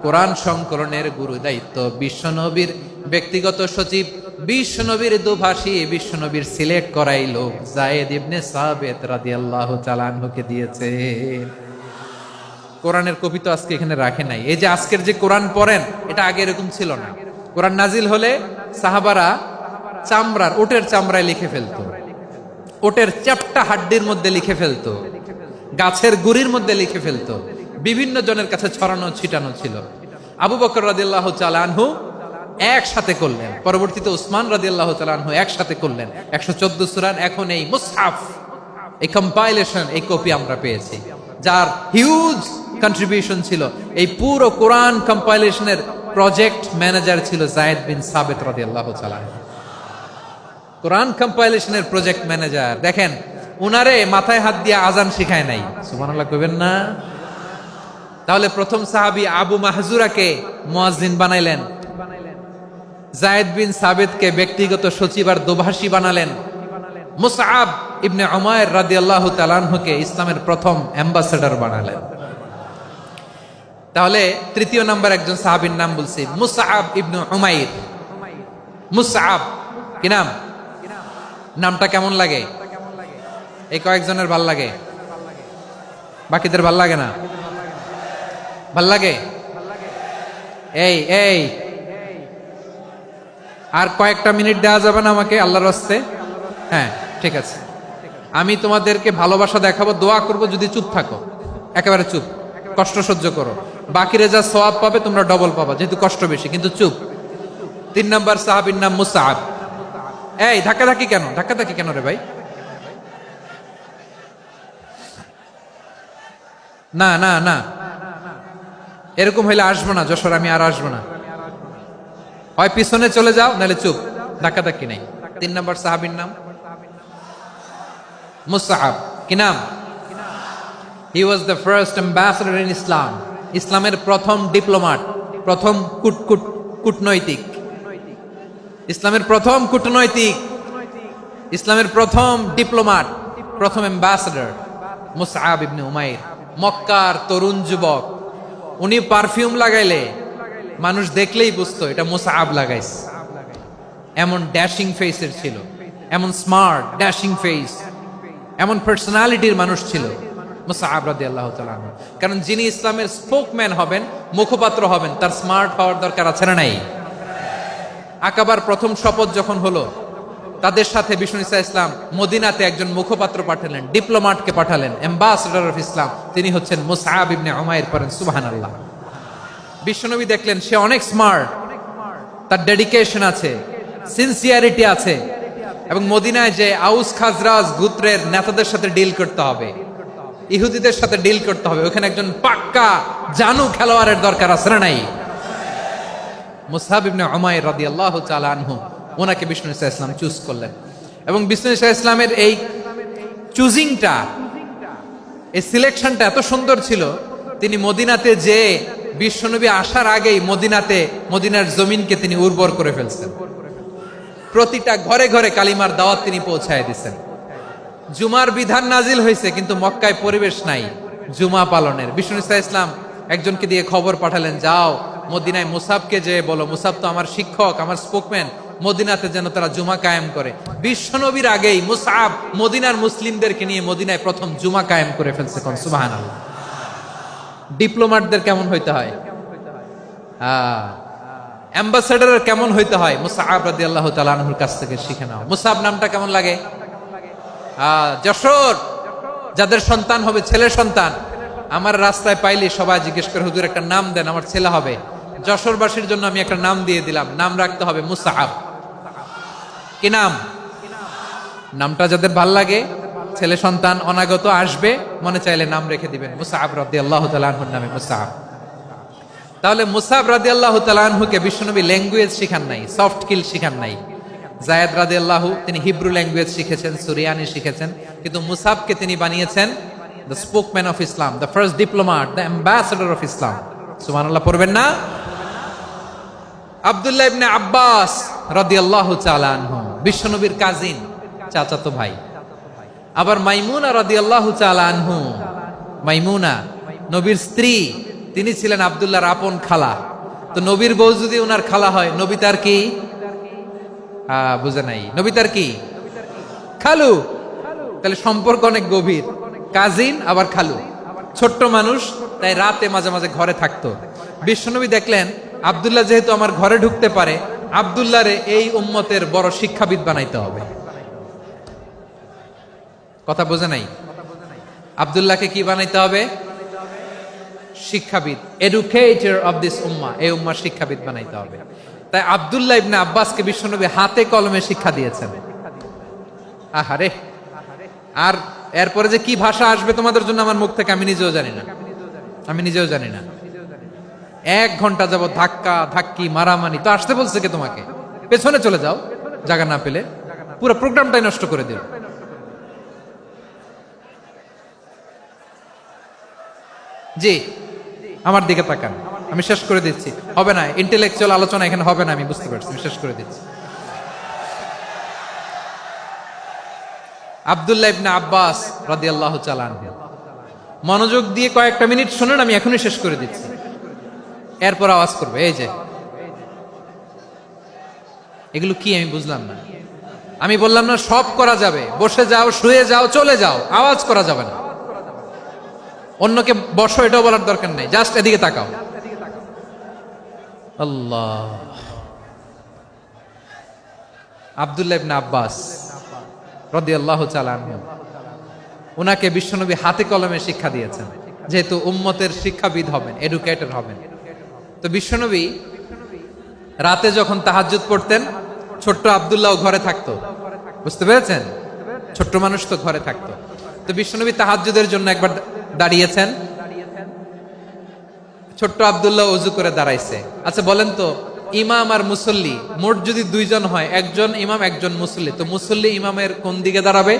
Speaker 1: কোরআন সংকলনের গুরু দায়িত্ব বিশ্বনবীর ব্যক্তিগত সচিব, বিশ্বনবীর দোভাষী, বিশ্বনবীর সিলেক্ট করাই লোক যায়েদ ইবনে সাবিত রাদিয়াল্লাহু তাআলা আনহুকে দিয়েছে। কোরআনের কপি তো আজকে এখানে রাখে নাই। এই যে আজকের যে কোরআন পড়েন, এটা আগে এরকম ছিল না। কোরআন নাজিল হলে সাহাবারা চামড়ার, ওটের চামড়ায় লিখে ফেলতো, ওটের চ্যাপ্টা হাড্ডির মধ্যে লিখে ফেলতো, গাছের গুড়ির মধ্যে লিখে ফেলতো। বিভিন্ন জনের কাছে ছড়ানো ছিটানো ছিল। আবু বকর রাদিয়াল্লাহু তাআলা আনহু একসাথে করলেন, পরবর্তীতে উসমান রাদিয়াল্লাহু তাআলা আনহু একসাথে করলেন। 114 সূরার এখন এই মুসহাফ, এই কম্পাইলেশন, এই কপি আমরা পেয়েছি, যার হিউজ কন্ট্রিবিউশন ছিল। এই পুরো কোরআন কম্পাইলেশনের প্রজেক্ট ম্যানেজার ছিল যায়েদ বিন সাবিত রাদিয়াল্লাহু তাআলা। কোরআন কম্পাইলেশনের প্রজেক্ট ম্যানেজার। দেখেন উনারে মাথায় হাত দিয়ে আজান শিখায় নাই। সুবহানাল্লাহ কইবেন না? তাহলে প্রথম সাহাবী আবু মাহজুরাকে মুয়াজ্জিন বানাইলেন, যায়েদ বিন সাবিতকে ব্যক্তিগত সচিব আর দোভাষী বানালেন, মুসআব ইবনে উমাইর রাদিয়াল্লাহু তাআলা আনহুকে ইসলামের প্রথম অ্যাম্বাসেডর বানালেন। তাহলে তৃতীয় নাম্বার একজন সাহাবীর নাম বলছি, মুসআব ইবনে উমাইর। মুসআব কি নাম? নামটা কেমন লাগে? এই কয়েকজনের ভাল লাগে, বাকিদের ভাল লাগে না? ভাল লাগে? এই এই আর কয়েকটা মিনিট দেওয়া যাবে না আমাকে আল্লাহর রাস্তে? হ্যাঁ ঠিক আছে, আমি তোমাদেরকে ভালোবাসা দেখাবো, দোয়া করব, যদি চুপ থাকো, একেবারে চুপ, কষ্ট সহ্য করো, বাকিরে যা সওয়াব পাবে তোমরা ডবল পাবা, যেহেতু কষ্ট বেশি, কিন্তু চুপ। 3 নাম্বার সাহাবীর নাম মুসআব। এই ধাক্কাধাক্কি কেন? ধাক্কাধাক্কি কেন রে ভাই? না না না, এরকম হইলে আসবো না যশোর, আমি আর আসবো না। হয় পিছনে চলে যাও, নাহলে চুপ, ধাক্কাধাক্কি নাই। 3 নাম্বার সাহাবীর নাম মুসআব। কি নাম? He was the first ambassador in Islam. ইসলামের প্রথম ডিপ্লোমাট, প্রথম কূটনৈতিক, ইসলামের প্রথম কূটনৈতিক, ইসলামের প্রথম ডিপ্লোমাট, প্রথম অ্যাম্বাসেডর মুসআব ইবনে উমাইর। মক্কার তরুণ যুবক, উনি পারফিউম লাগাইলে মানুষ দেখলেই বুঝতো এটা মুসআব লাগাইছে। এমন ড্যাশিং ফেসের ছিল, এমন স্মার্ট ড্যাশিং ফেস, এমন পার্সোনালিটির মানুষ ছিল মুসআব রাদিয়াল্লাহু তাআলা আনহু। কারণ যিনি ইসলামের স্পোকম্যান হবেন, মুখপাত্র হবেন, তার স্মার্ট হওয়ার দরকার আছে না নাই? আকাবার প্রথম শপথ যখন হলো, তাদের সাথে বিষ্ণু ইসা ইসলাম মদিনাতে একজন মুখপাত্র পাঠালেন, ডিপ্লোমাটকে পাঠালেন, অ্যাম্বাসেডর অফ ইসলাম, তিনি হচ্ছেন মুসআব ইবনে উমাইর। পড়েন সুবহানাল্লাহ। বিশ্বনবী দেখলেন সে অনেক স্মার্ট, তার ডেডিকেশন আছে, সিনসিয়ারিটি আছে, এবং মদিনায় যে আউস খাজরাজ গোত্রের নেতাদের সাথে ডিল করতে হবে, ইহুদিদের সাথে ডিল করতে হবে, ওখানে একজন পাক্কা জানু খেলোয়াড়ের দরকার আছে না নাই? মুসআব ইবনে উমাইর রাদিয়াল্লাহু তাআলা আনহু, ওনাকে বিষ্ণু ইসা ইসলাম চুজ করলেন। এবং বিষ্ণু ইসা ইসলামের এই চুজিংটা, এই সিলেকশনটা এত সুন্দর ছিল, তিনি মদিনাতে যে বিশ্বনবী আসার আগেই মদিনার জমিনকে তিনি উর্বর করে ফেলছেন। প্রতিটা ঘরে ঘরে কালিমার দাওয়াত তিনি পৌঁছায় দিচ্ছেন। জুমার বিধান নাজিল হয়েছে, কিন্তু মক্কায় পরিবেশ নাই জুমা পালনের। বিষ্ণু ইসা ইসলাম একজনকে দিয়ে খবর পাঠালেন, যাও মদিনায় মুসাবকে যে বলো, মুসাব তো আমার শিক্ষক, আমার স্পোকম্যান, মদিনাতে যেন তারা জুমা কায়েম করে। বিশ্বনবীর আগেই মুসআব মদিনার মুসলিমদেরকে নিয়ে মদিনায় প্রথম জুমা কায়েম করে ফেলছে। কোন সুবহানাল্লাহ। ডিপ্লোমাটদের কেমন হইতে হয়, অ্যাম্বাসেডারের কেমন হইতে হয়, মুসআব রাদিয়াল্লাহু তাআলা আনহুর কাছ থেকে শিখে নাও। মুসআব নামটা কেমন লাগে? যশোর যাদের সন্তান হবে, ছেলে সন্তান, আমার রাস্তায় পাইলে সবাই জিজ্ঞেস করে, হুজুর একটা নাম দেন, আমার ছেলে হবে। যশোরবাসীর জন্য আমি একটা নাম দিয়ে দিলাম, নাম রাখতে হবে মুসআব। কি নাম? নামটা যাদের ভাল লাগে, ছেলে সন্তান অনাগত আসবে, মনে চাইলে নাম রেখে দিবেন মুসআব রাদিয়াল্লাহু তাআলা আনহুর নামে মুসআব। তাহলে মুসআব রাদিয়াল্লাহু তাআলা আনহুকে বিশ্বনবী ল্যাঙ্গুয়েজ শিখান নাই, সফট স্কিল শিখান নাই। যায়েদ রাদিয়াল্লাহু, তিনি হিব্রু ল্যাঙ্গুয়েজ শিখেছেন, সুরিয়ানি শিখেছেন, কিন্তু মুসআবকে তিনি বানিয়েছেন the spokesman of Islam, the first diplomat, the ambassador of Islam. সুবহানাল্লাহ পড়বেন না? আব্দুল্লাহ ইবনে আব্বাস রাদিয়াল্লাহু তাআলা আনহু, বিশ্বনবীর কাজিন, চাচাতো ভাই। আবার মাইমুনা রাদিয়াল্লাহু তাআলা আনহু, মাইমুনা নবীর স্ত্রী, তিনি ছিলেন আব্দুল্লাহর আপন খালা। তো নবীর বউ যদি ওনার খালা হয়, নবী তার কি? বুঝে নাই, নবী তার কি? খালু। তাহলে সম্পর্ক অনেক গভীর, কাজিন আবার খালু। ছোট্ট মানুষ, তাই রাতে মাঝে মাঝে ঘরে থাকতো। বিশ্বনবী দেখলেন আব্দুল্লাহ যেহেতু আমার ঘরে ঢুকতে পারে, আব্দুল্লাহরে এই উম্মতের বড় শিক্ষাবিদ বানাইতে হবে। কথা বোঝে নাই? আব্দুল্লাহকে কি বানাইতে হবে? শিক্ষাবিদ, এডুকেটর অফ দিস উম্মাহ, এই উম্মার শিক্ষাবিদ বানাইতে হবে। তাই আব্দুল্লাহ ইবনে আব্বাসকে বিশ্বনবী হাতে কলমে শিক্ষা দিয়েছেন। আহারে, আর এরপরে যে কি ভাষা আসবে তোমাদের জন্য আমার মুখ থেকে আমি নিজেও জানি না, আমি নিজেও জানি না। 1 ঘন্টা যাবত ধাক্কা ধাক্কি মারামারি। তো আসতে বলছে কে তোমাকে? পেছনে চলে যাও, জায়গা না পেলে। পুরো প্রোগ্রামটাই নষ্ট করে দিল। জি, আমার দিকে তাকান, আমি শেষ করে দিচ্ছি। হবে না, ইন্টেলেকচুয়াল আলোচনা এখানে হবে না, আমি বুঝতে পারছি, আমি শেষ করে দিচ্ছি। আব্দুল্লাহ ইবনে আব্বাস রাদিয়াল্লাহু তাআলা আনহু। মনোযোগ দিয়ে কয়েকটা মিনিট শুনুন, আমি এখনই শেষ করে দিচ্ছি, এরপর আওয়াজ করবে। এই যে এগুলো কি আমি বুঝলাম না। আমি বললাম না সব করা যাবে, বসে যাও, শুয়ে যাও, চলে যাও, আওয়াজ করা যাবে না। অন্যকে বসো এটাও বলার দরকার নেই, জাস্ট এদিকে তাকাও। আল্লাহ। আব্দুল্লাহ ইবনে আব্বাস রাদিয়াল্লাহু তাআলা আনহু, উনাকে বিশ্বনবী হাতে কলমে শিক্ষা দিয়েছেন, যেহেতু উম্মতের শিক্ষাবিদ হবেন, এডুকেটর হবেন। তো বিশ্বনবী রাতে যখন তাহাজ্জুদ পড়তেন, ছোট্ট আব্দুল্লাহ ঘরে থাকতো। বুঝতে পেরেছেন? ছোট্ট মানুষ তো ঘরে থাকতো। তো বিশ্বনবী তাহাজ্জুদের জন্য একবার দাঁড়িয়েছেন, ছোট্ট আব্দুল্লাহ ওযু করে দাঁড়াইছে। আচ্ছা বলেন তো, ইমাম আর মুসল্লি মোট যদি দুইজন হয়, একজন ইমাম একজন মুসল্লি, তো মুসল্লি ইমামের কোন দিকে দাঁড়াবে?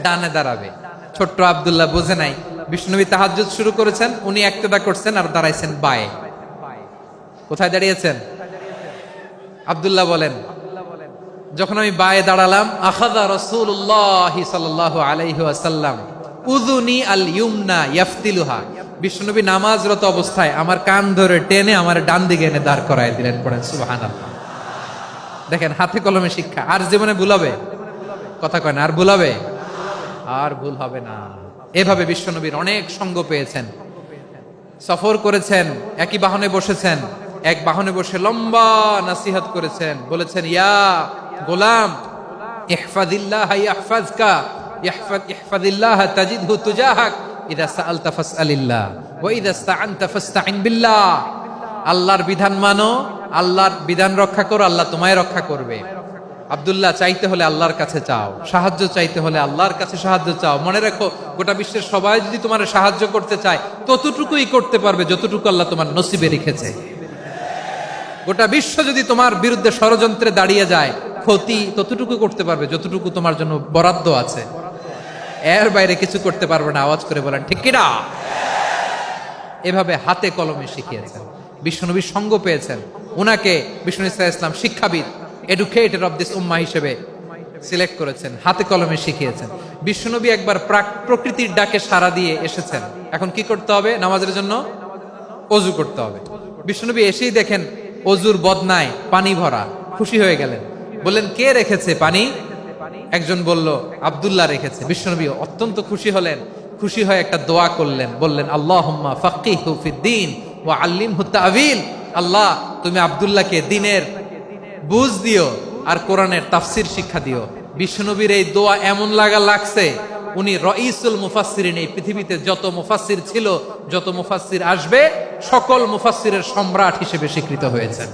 Speaker 1: ডানে দাঁড়াবে। ছোট্ট আব্দুল্লাহ বুঝে নাই, বিশ্বনবী তাহাজ্জুদ শুরু করেছেন, উনি একতেদা করছেন আর দাঁড়াইছেন বায়ে। কোথায় দাঁড়িয়েছেন? আব্দুল্লাহ বলেন, যখন আমি বায়ে দাঁড়ালাম, আখাযা রাসূলুল্লাহ সাল্লাল্লাহু আলাইহি ওয়াসাল্লাম উযুনি আল ইউমনা ইয়াফতিলুহা, বিশ্বনবী নামাজরত অবস্থায় আমার কান ধরে টেনে আমার ডান দিকে এনে দাঁড় করায় দিলেন। পড়েন সুবহানাল্লাহ। দেখেন, হাতে কলমে শিক্ষা। আর জীবনে ভুলাবে? কথা কয় না, আর ভুলাবে? আর ভুল হবে না। এভাবে বিশ্বনবীর অনেক সঙ্গ পেয়েছেন, সফর করেছেন, একই বাহনে বসেছেন, এক বাহনে বসে লম্বা নাসিহত করেছেন, বলেছেন, ইয়া গোলাম ইহফাজিল্লাহ ইয়াহফাজকা, ইহফাজিল্লাহ তাজিদহু তুজাহাক, ইযা সাআলতা ফাসআলিল্লাহ ওয়া ইযা ইসতাআনতা ফাসতাইন বিল্লাহ। আল্লাহর বিধান মানো, আল্লাহর বিধান রক্ষা করো, আল্লাহ তোমায় রক্ষা করবে। আব্দুল্লাহ, চাইতে হলে আল্লাহর কাছে চাও, সাহায্য চাইতে হলে আল্লাহর কাছে সাহায্য চাও। মনে রাখো, গোটা বিশ্বের সবাই যদি তোমার সাহায্য করতে চায়, ততটুকুই করতে পারবে যতটুকু আল্লাহ তোমার নসিবে রেখেছে। গোটা বিশ্ব যদি তোমার বিরুদ্ধে ষড়যন্ত্রে দাঁড়িয়ে যায়, ক্ষতি ততটুকু করতে পারবে যতটুকু তোমার জন্য বরাদ্দ আছে, এর বাইরে কিছু করতে পারবে না। আওয়াজ করে বলেন ঠিক কিনা? এভাবে হাতে কলমে শিখিয়েছেন, বিশ্বনবীর সঙ্গ পেয়েছেন। উনাকে বিষ্ণু ইসলাম শিক্ষাবিদ, এডুকেটর অফ দিস উম্মাহ হিসেবে সিলেক্ট করেছেন, হাতে কলমে শিখিয়েছেন। বিশ্বনবী একবার প্রকৃতির ডাকে সাড়া দিয়ে এসেছেন। এখন কি করতে হবে? নামাজের জন্য ওযু করতে হবে। বিশ্বনবী এসেই দেখেন ওযুর বদনায় পানি ভরা, খুশি হয়ে গেলেন, বললেন, কে রেখেছে পানি? একজন বলল, আব্দুল্লাহ রেখেছে। বিশ্বনবী অত্যন্ত খুশি হলেন, খুশি হয়ে একটা দোয়া করলেন, বললেন, আল্লাহুম্মা ফাক্কিহু ফিদ্দীন ওয়া আল্লিমহু তা'ওয়ীল। আল্লাহ, তুমি আব্দুল্লাহকে দ্বীনের বুঝ দিও আর কোরআনের তাফসীর শিক্ষা দিও। বিশ্বনবীর এই দোয়া এমন লাগছে, উনি রাইসুল মুফাসসিরিন, এই পৃথিবীতে যত মুফাসসির ছিল, যত মুফাসসির আসবে, সকল মুফাসসিরের সম্রাট হিসেবে স্বীকৃত হয়েছেন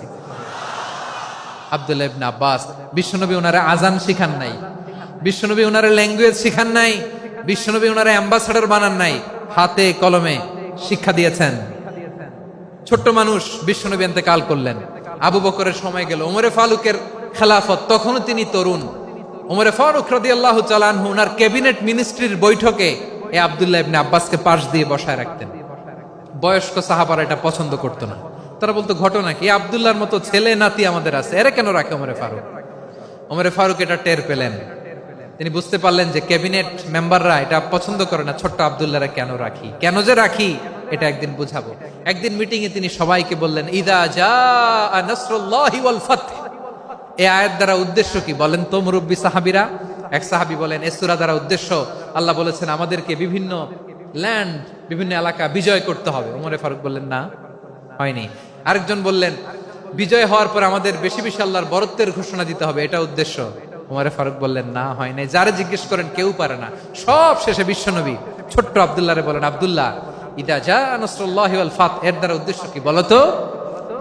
Speaker 1: আব্দুল্লাহ ইবনে আব্বাস। বিশ্বনবী ওনারে আজান শিখান নাই, বিশ্বনবী ওনারে ল্যাঙ্গুয়েজ শিখান নাই, বিশ্বনবী ওনারে অ্যাম্বাসাডর বানান নাই, হাতে কলমে শিক্ষা দিয়েছেন। ছোট্ট মানুষ, বিশ্বনবী ইন্তেকাল করলেন, আবু বকরের সময় গেল, ওমরে ফারুকের খেলাফত, তখনও তিনি তরুণ। ওমরে ফারুক রাদিয়াল্লাহু তাআলা আনহু ওনার ক্যাবিনেট মিনিস্ট্রির বৈঠকে এই আব্দুল্লাহ ইবনে আব্বাসকে পাশ দিয়ে বসায় রাখতেন। বয়স্ক সাহাবারা এটা পছন্দ করতো না, তারা বলতো, ঘটনা কি? আব্দুল্লাহর মতো ছেলে নাতি আমাদের আছে, এরা কেন রাখে ওমরে ফারুক? ওমরে ফারুক এটা টের পেলেন, তিনি বুঝতে পারলেন যে ক্যাবিনেট মেম্বাররা এটা পছন্দ করে না, ছোট্ট আব্দুল্লাহরা কেন রাখি, কেন যে রাখি, এটা একদিন বুঝাবো। একদিন মিটিং এ তিনি সবাইকে বললেন, ইদা জাআ নাসরুল্লাহি ওয়াল ফাতহ। এই আয়াত দ্বারা উদ্দেশ্য কি বলেন তো মুরব্বী সাহাবীরা? এক সাহাবী বলেন, এই সূরা দ্বারা উদ্দেশ্য, আল্লাহ বলেছেন আমাদেরকে বিভিন্ন ল্যান্ড, বিভিন্ন এলাকা বিজয় করতে হবে। ওমরে ফারুক বললেন, না, হয়নি। আরেকজন বললেন, বিজয় হওয়ার পর আমাদের বেশি বেশি আল্লাহর বরত্বের ঘোষণা দিতে হবে, এটা উদ্দেশ্য। ওমরে ফারুক বললেন, না, হয় নাই। যারে জিজ্ঞেস করেন কেউ পারে না। সব শেষে বিশ্বনবী ছোট্ট আব্দুল্লাহরে বলেন, আব্দুল্লাহ, ইদা জাআ নাসরুল্লাহি ওয়াল ফাতহ, এর দ্বারা উদ্দেশ্য কি বলো তো?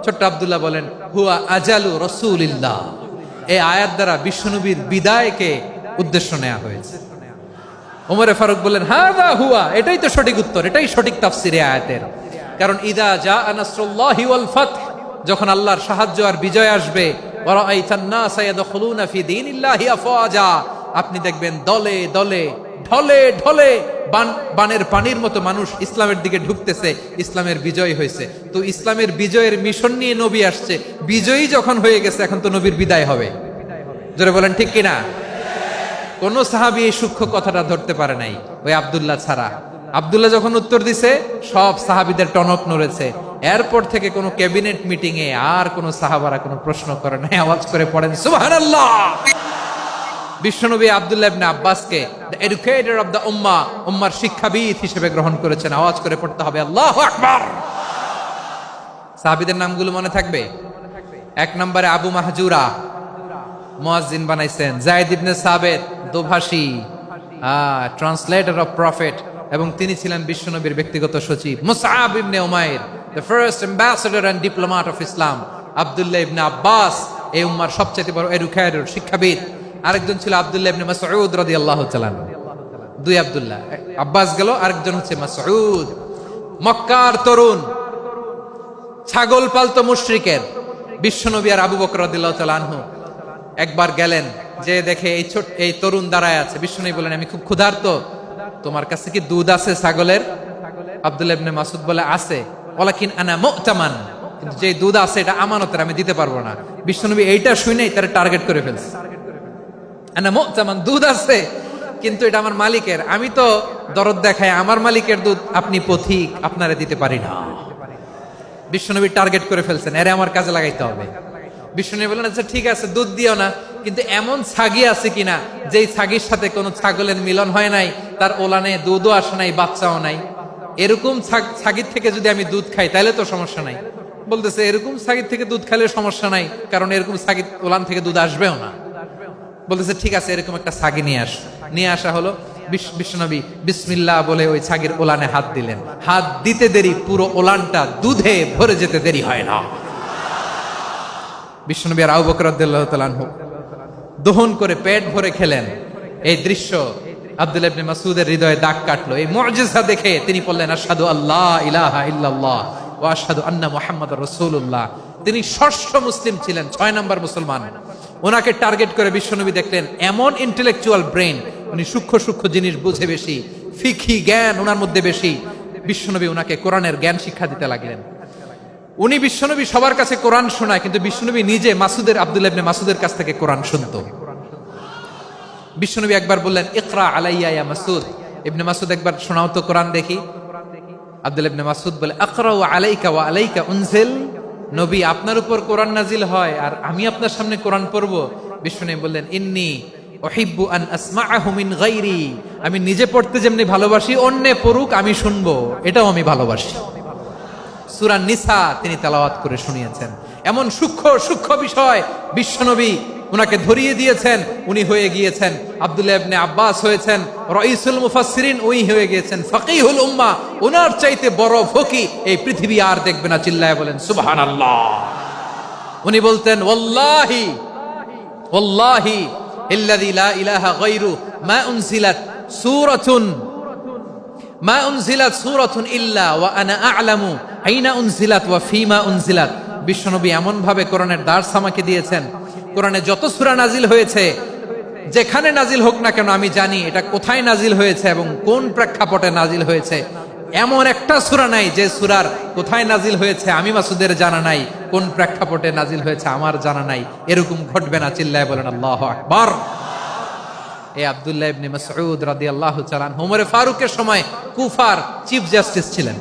Speaker 1: ছোট্ট আব্দুল্লাহ বলেন, হুয়া আজালু রাসূলিল্লাহ। এই আয়াত দ্বারা বিশ্বনবীর বিদায়কে উদ্দেশ্য নেওয়া হয়েছে। ওমরে ফারুক বললেন, হাযা হুয়া, এটাই তো সঠিক উত্তর, এটাই সঠিক তাফসীর এই আয়াতের। কারণ ইদা জাআ নাসরুল্লাহি ওয়াল ফাতহ, যখন আল্লাহর সাহায্য আর বিজয় আসবে, ওয়া রাআইতান নাসা ইয়াদখুলুনা ফি দীনিল্লাহি আফওয়াজা, আপনি দেখবেন দলে দলে, ঢলে ঢলে, বানের পানির মতো মানুষ ইসলামের দিকে ঢুকতেছে, ইসলামের বিজয় হয়েছে। তো ইসলামের বিজয়ের মিশন নিয়ে নবী আসছে, বিজয়ী যখন হয়ে গেছে, এখন তো নবীর বিদায় হবে। জোরে বলেন ঠিক কিনা? কোন সাহাবী এই সূক্ষ্ম কথাটা ধরতে পারে নাই, ওই আব্দুল্লাহ ছাড়া। আব্দুল্লাহ যখন উত্তর দিছে সব সাহাবীদের টনক নড়েছে। এরপর থেকে কোনো ক্যাবিনেট মিটিং এ আর কোন সাহাবারা কোনো প্রশ্ন করে নাই, আওয়াজ করে পড়েন সুবহানাল্লাহ। বিশ্বনবী আব্দুল্লাহ ইবনে আব্বাসকে দ্য এডুকেটর অফ দ্য উম্মাহ, উম্মার শিক্ষাবিদ হিসেবে গ্রহণ করেছেন। আওয়াজ করে পড়তে হবে আল্লাহু আকবার। সাহাবীদের নামগুলো মনে থাকবে? এক নম্বরে আবু মাহজুরা, মুয়াজ্জিন বানাইছেন। যায়েদ ইবনে সাবিত, দোভাষী, ট্রান্সলেটর অফ প্রফেট, এবং তিনি ছিলেন বিশ্বনবীর ব্যক্তিগত সচিব। মুসআব ইবনে Umair, the first ambassador and diplomat of Islam. Abdullah ইবনে আব্বাস, এই উম্মার সবচেয়ে বড় এডুকেটর, শিক্ষাবিদ। আরেকজন ছিল আব্দুল্লাহ ইবনে মাসউদ রাদিয়াল্লাহু তাআলা। দুই আব্দুল্লাহ, আব্বাস গেল, আরেকজন হচ্ছে মাসউদ। মক্কার তরুণ, ছাগল পালতো মুশরিকের বিশ্বনবী আর আবু বকর রাদিয়াল্লাহু তাআলা আনহু একবার গেলেন, যে দেখে এই তরুণ দাঁড়ায় আছে। বিশ্বনবী বলেন, আমি খুব ক্ষুধার্ত, তোমার কাছে কি দুধ আছে ছাগলের? আব্দুল্লাহ ইবনে মাসউদ বলে, আছে। ওয়ালাকিন আনা মুতামান, কিন্তু যে দুধ আছে এটা আমানতের, আমি দিতে পারবো না। বিশ্বনবী এইটা শুনেই তার টার্গেট করে ফেলছে। আনা মুতামান, দুধ আছে কিন্তু এটা আমার মালিকের, আমি তো দরদ দেখাই, আমার মালিকের দুধ আপনি পথিক, আপনারে দিতে পারি না। বিশ্বনবী টার্গেট করে ফেলছেন, এরে আমার কাজে লাগাইতে হবে। বিশ্বনবী বললেন, আচ্ছা ঠিক আছে, দুধ দিও না, কিন্তু এমন ছাগি আছে কিনা যেই ছাগির সাথে কোনো ছাগলের মিলন হয় নাই, তার ওলানে দুধও আসে নাই, বাচ্চাও নাই, এরকম ছাগির থেকে যদি আমি দুধ খাই তাহলে তো সমস্যা নাই। বলতেছে, এরকম ছাগির থেকে দুধ খাইলে সমস্যা নাই, কারণ এরকম ছাগির ওলান থেকে দুধ আসবেও না। বলতেছে, ঠিক আছে, এরকম একটা ছাগি নিয়ে আসা হলো। বিশ্বনবী বিসমিল্লাহ বলে ওই ছাগির ওলানে হাত দিলেন। হাত দিতে দেরি, পুরো ওলানটা দুধে ভরে যেতে দেরি হয় না। বিশ্বনবী আর আবু বকর রাদিয়াল্লাহু তাআলা আনহু দহন করে পেট ভরে খেলেন। এই দৃশ্য আব্দুল্লাহ ইবনে মাসউদের হৃদয়ে দাগ কাটলো। এই মুআজিজা দেখে তিনি বললেন, আশহাদু আল্লা ইলাহা ইল্লাল্লাহ ওয়া আশহাদু আন্না মুহাম্মাদুর রাসূলুল্লাহ। তিনি ষষ্ঠ মুসলিম ছিলেন, 6 নম্বর মুসলমান। ওনাকে টার্গেট করে বিশ্বনবী দেখলেন এমন ইন্টেলেকচুয়াল ব্রেন, উনি সূক্ষ্ম সূক্ষ্ম জিনিস বুঝে বেশি, ফিকহি জ্ঞান ওনার মধ্যে বেশি। বিশ্বনবী ওনাকে কোরআনের জ্ঞান শিক্ষা দিতে লাগলেন। উনি বিশ্বনবী সবার কাছে কোরআন শোনায়, কিন্তু বিশ্বনবী নিজে আব্দুল্লাহ ইবনে মাসউদের কাছ থেকে কোরআন শুনতো। বিশ্বনবী একবার বললেন, ইকরা আলাইয়া ইয়া মাসউদ। ইবনে মাসউদ, একবার শোনাও তো কোরআন দেখি। আব্দুল্লাহ ইবনে মাসউদ বলে, আকরাউ আলাইকা ওয়া আলাইকা উনজিল। নবী, আপনার উপর কোরআন নাজিল হয় আর আমি আপনার সামনে কোরআন পড়বো? বিশ্বনবী বললেন, ইন্নী উহিব্বু আন আসমাআহু মিন গায়রি। আমি নিজে পড়তে যেমনি ভালোবাসি, অন্যে পড়ুক আমি শুনবো, এটাও আমি ভালোবাসি। সূরা নিসা তিনি তেলাওয়াত করে শুনিয়েছেন। এমন সূক্ষ্ম সূক্ষ্ম বিষয় বিশ্বনবী উনাকে ধরিয়ে দিয়েছেন। উনি হয়ে গিয়েছেন, আব্দুল্লাহ ইবনে আব্বাস হয়েছেন রাইসুল মুফাসসিরিন, উনি হয়ে গিয়েছেন ফাকিহুল উম্মাহ। ওনার চাইতে বড় ফকিহ এই পৃথিবী আর দেখবে না। চিল্লায় বলেন সুবহানাল্লাহ। উনি বলতেন, ওয়াল্লাহি ওয়াল্লাহি ইল্লাযী লা ইলাহা গায়রু মা উনজিলাত সূরাতুন ইল্লা ওয়া আনা আ'লামু আইনা উনজিলাত ওয়া ফীমা উনজিলাত। বিশ্বনবী এমন ভাবে কোরআনের দার্স আমাকে দিয়েছেন, কোরআনে যত সূরা নাজিল হয়েছে, যেখানে নাজিল হোক না কেন আমি জানি এটা কোথায় নাজিল হয়েছে এবং কোন প্রেক্ষাপটে নাজিল হয়েছে। এমন একটা সূরা নাই যে সূরার কোথায় নাজিল হয়েছে আমি মাসুদের জানা নাই, কোন প্রেক্ষাপটে নাজিল হয়েছে আমার জানা নাই। এরকম ঘটবে না। চিল্লায় বলেন আল্লাহু আকবার। এই আব্দুল্লাহ ইবনে মাসউদ রাদিয়াল্লাহু তাআলা আনহু ওমর ফারুকের সময় কুফার চিফ জাস্টিস ছিলেন।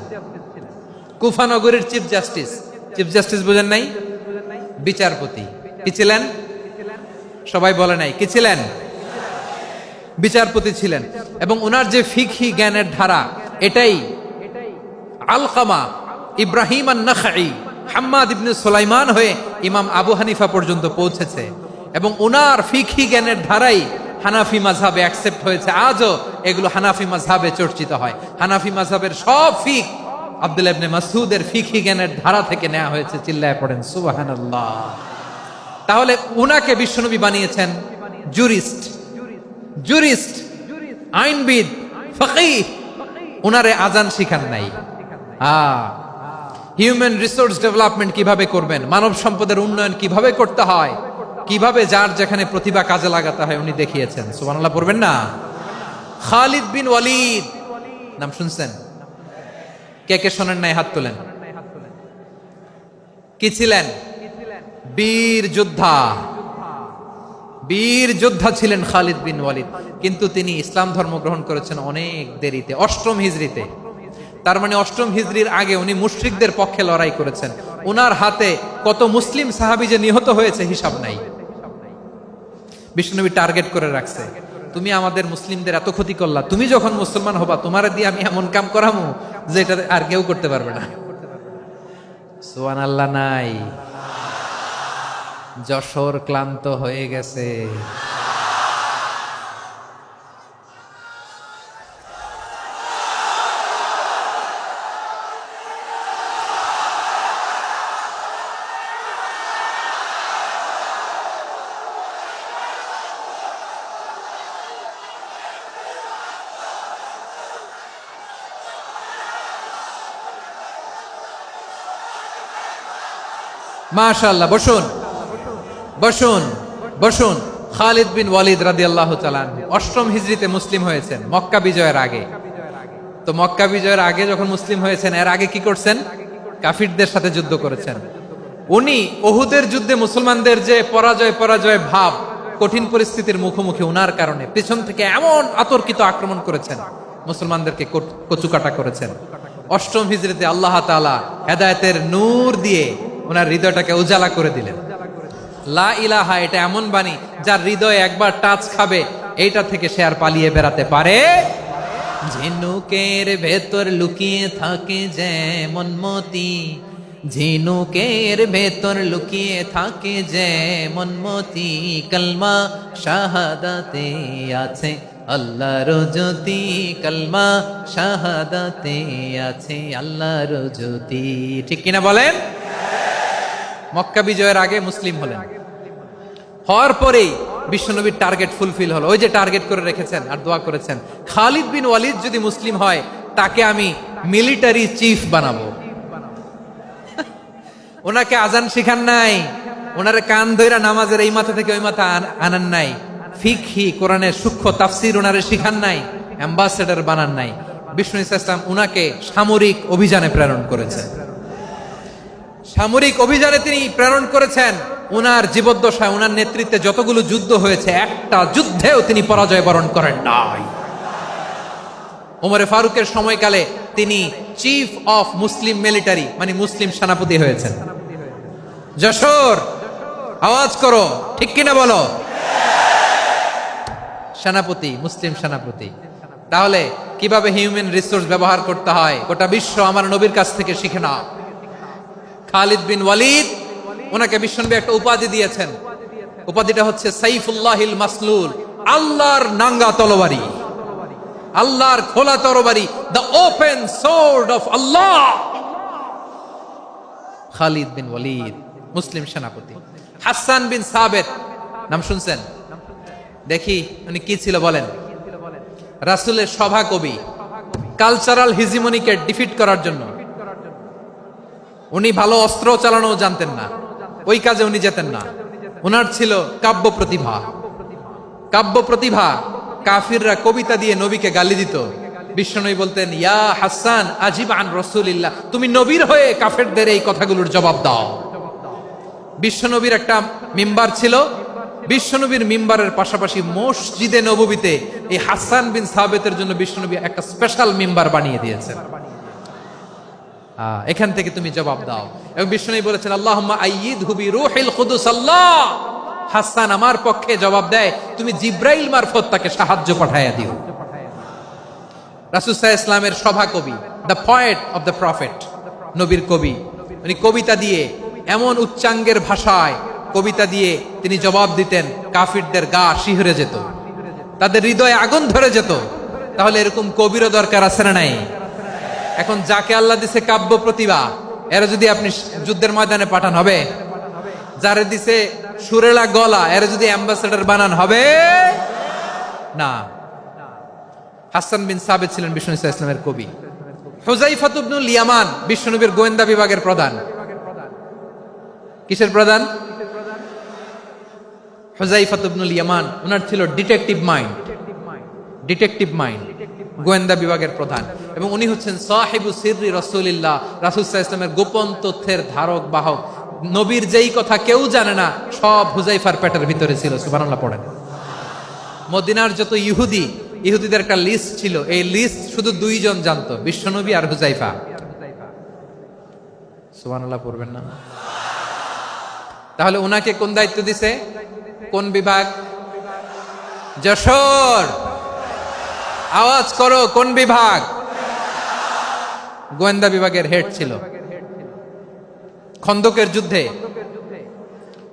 Speaker 1: কুফা নগরীর চিফ জাস্টিস। চিফ জাস্টিস বুঝেন নাই? বিচারপতি। কি ছিলেন? সবাই বলে নাই, কি ছিলেন? বিচারপতি ছিলেন। এবং ওনার যে ফিকহি জ্ঞানের ধারা, এটাই আলকামা, ইব্রাহিম আন-নাখাই, হাম্মাদ ইবনে সুলাইমান হয়ে ইমাম আবু হানিফা পর্যন্ত পৌঁছেছে। এবং ওনার ফিকহি জ্ঞানের ধারাই হানাফি মাযহাবে অ্যাকসেপ্ট হয়েছে। আজও এগুলো হানাফি মাযহাবে চর্চিত হয়। হানাফি মাযহাবের সব ফিক আব্দুল্লাহ ইবনে মাসউদের ফিকহি জ্ঞানের ধারা থেকে নেওয়া হয়েছে। চিল্লায় পড়েন সুবহানাল্লাহ। তাহলে উনাকে বিশ্বনবী বানিয়েছেন জুরিস্ট, আইনবিদ, ফাকিহ। উনারে আজান শিখান নাই। হিউম্যান রিসোর্স ডেভেলপমেন্ট কিভাবে করবেন, মানব সম্পদের উন্নয়ন কিভাবে করতে হয়, কিভাবে যার যেখানে প্রতিভা কাজে লাগাতে হয় উনি দেখিয়েছেন। সুবহানাল্লাহ পড়বেন না? খালিদ বিন ওয়ালিদ নাম শুনছেন? কে কে শোনেন নাই হাত তোলেন। কি ছিলেন? বীর যোদ্ধা, বীর যোদ্ধা ছিলেন খালিদ বিন ওয়ালিদ, কিন্তু তিনি ইসলাম ধর্ম গ্রহণ করেছেন অনেক দেরিতে, অষ্টম হিজরিতে। তার মানে অষ্টম হিজরির আগে উনি মুশরিকদের পক্ষে লড়াই করেছেন। ওনার হাতে কত মুসলিম সাহাবী যে নিহত হয়েছে হিসাব নাই। বিষ্ণুনবী টার্গেট করে রাখছে, তুমি আমাদের মুসলিমদের এত ক্ষতি করলা, তুমি যখন মুসলমান হবা তোমার দিয়ে আমি এমন কাম করামু যে এটা আর কেউ করতে পারবে না। সুবহানাল্লাহ নাই? যশোর ক্লান্ত হয়ে গেছে। মাশাআল্লাহ, বসুন বসুন বসুন। খালিদ বিন ওয়ালিদ রাদিয়াল্লাহু তাআলা আনহু অষ্টম হিজরিতে মুসলিম হয়েছেন, মক্কা বিজয়ের আগে। তো মক্কা বিজয়ের আগে যখন মুসলিম হয়েছেন, এর আগে কি করছেন? কাফিরদের সাথে যুদ্ধ করেছেন। উনি উহুদের যুদ্ধে মুসলমানদের যে পরাজয় ভাব, কঠিন পরিস্থিতির মুখোমুখি উনার কারণে পেছন থেকে এমন আতর্কিত আক্রমণ করেছেন, মুসলমানদেরকে কচুকাটা করেছেন। অষ্টম হিজরিতে আল্লাহ তাআলা হেদায়েতের নূর দিয়ে ওনার হৃদয়টাকে উজালা করে দিলেন। লা ইলাহা এটা এমন বাণী যার হৃদয়ে একবার টাচ খাবে, এইটা থেকে সে আর পালিয়ে বেড়াতে পারে। ঝিনুকের ভেতর লুকিয়ে থাকে যেমন মতি, ঝিনুকের ভেতর লুকিয়ে থাকে যেমন মতি, কলমা শাহাদাতে আছে আল্লাহর জ্যোতি, কলমা শাহাদাতে আছে আল্লাহর জ্যোতি। ঠিক কিনা বলেন? মক্কা বিজয়ের আগে মুসলিম হলেন, হওয়ার পরেই বিশ্বনবীর টার্গেট ফুলফিল হলো। ওই যে টার্গেট করে রেখেছেন আর দোয়া করেছেন, খালিদ বিন ওয়ালিদ যদি মুসলিম হয় তাকে আমি মিলিটারি চিফ বানাবো। ওনাকে আজান শিখান নাই, ওনারে কান ধইরা নামাজের এই মাথা থেকে ওই মাথা আনান নাই, ফিকহি কোরআনের সূক্ষ্ম তাফসীর ওনারে শিখান নাই, অ্যাম্বাসেডর বানান নাই। বিষ্ণু ইসলাম উনাকে সামরিক অভিযানে প্রেরণ করেছেন। সামরিক অভিযানে তিনি প্রেরণ করেছেন। উনার জীবদ্দশায় উনার নেতৃত্বে যতগুলো যুদ্ধ হয়েছে, একটা যুদ্ধেও তিনি পরাজয় বরণ করেন নাই। ওমরে ফারুকের সময়কালে তিনি চিফ অফ মুসলিম মিলিটারি, মানে মুসলিম সেনাপতি হয়েছেন। যশোর আওয়াজ করো, ঠিক কিনা বলো? সেনাপতি, মুসলিম সেনাপতি। তাহলে কিভাবে হিউম্যান রিসোর্স ব্যবহার করতে হয় গোটা বিশ্ব আমার নবীর কাছ থেকে শিখে নাও। খালিদ বিন ওয়ালিদ, ওনাকে বিশ্বনবী একটা উপাধি দিয়েছেন। উপাধিটা হচ্ছে সাইফুল্লাহিল মাসলুল, আল্লাহর নাঙ্গা তরবারি, আল্লাহর খোলা তরবারি, দ্য ওপেন সোর্ড অফ আল্লাহ। খালিদ বিন ওয়ালিদ মুসলিম সেনাপতি। হাসান বিন সাবেত নাম শুনছেন? দেখি উনি কি ছিল বলেন। রাসূলের সভা কবি, কালচারাল হিজিমনিকে ডিফিট করার জন্য। উনি ভালো অস্ত্র চালানো জানতেন না, ওই কাজে উনি যেতেন না। ওনার ছিল কাব্য প্রতিভা। কাব্য প্রতিভা, কাফিররা কবিতা দিয়ে নবীকে গালি দিত। বিশ্বনবী বলতেন, ইয়া হাসান আজিব আন রাসূলিল্লাহ, তুমি নবীর হয়ে কাফেরদের এই কথাগুলোর জবাব দাও। বিশ্বনবীর একটা মিম্বার ছিল, বিশ্বনবীর মিম্বারের পাশাপাশি মসজিদে নববীতে এই হাসান বিন সাবেতের জন্য বিশ্বনবী একটা স্পেশাল মিম্বার বানিয়ে দিয়েছেন। এখান থেকে তুমি জবাব দাও। এবং বিশ্বনবী বলেছেন, আল্লাহুম্মা আইয়িদহু বিরূহিল কুদুস, আল্লাহ হাসান আমার পক্ষে জবাব দেয়, তুমি জিব্রাইল মারফত তাকে সাহায্য পাঠাইয়া দিও। রাসূল সাল্লাল্লাহু আলাইহি ওয়াসাল্লামের সভা কবি, the poet of the prophet, নবীর কবি। উনি কবিতা দিয়ে, এমন উচ্চাঙ্গের ভাষায় কবিতা দিয়ে তিনি জবাব দিতেন, কাফিরদের গা শিহরে যেত, তাদের হৃদয়ে আগুন ধরে যেত। তাহলে এরকম কবিরও দরকার আছে না নাই? এখন যাকে আল্লাহ দিছে কাব্য প্রতিভা, এরা যদি আপনি যুদ্ধের ময়দানে পাঠান হবে? যারে দিছে সুরেলা গলা, এরা যদি অ্যাম্বাসেডর বানান হবে না। হাসান বিন সাবেত ছিলেন বিষ্ণু ইসলামের কবি। হুযায়ফা ইবনুল ইয়ামান বিশ্বনবীর গোয়েন্দা বিভাগের প্রধান। কিসের প্রধান? হুযায়ফা ইবনুল ইয়ামান। ওনার ছিল ডিটেকটিভ মাইন্ড, ডিটেকটিভ মাইন্ড, গোয়েন্দা বিভাগের প্রধান। এবং উনি হচ্ছেন সাহিবু সিররি রাসূলিল্লাহ, রাসূল সাল্লাল্লাহু আলাইহি ওয়াসাল্লামের গোপন তথ্যের ধারক বাহক। নবীর যেই কথা কেউ জানে না সব হুজাইফার পেটের ভিতরে ছিল। সুবহানাল্লাহ পড়েন। মদিনার যত ইহুদিদের একটা লিস্ট ছিল, এই লিস্ট শুধু দুইজন জানতো, বিশ্বনবী আর হুজাইফা। সুবহানাল্লাহ পড়বেন না? তাহলে উনাকে কোন দায়িত্ব দিছে? কোন বিভাগ? যশোর। আওয়াজ করো, কোন বিভাগ? গোয়েন্দা বিভাগের হেড ছিল। খন্দকের যুদ্ধে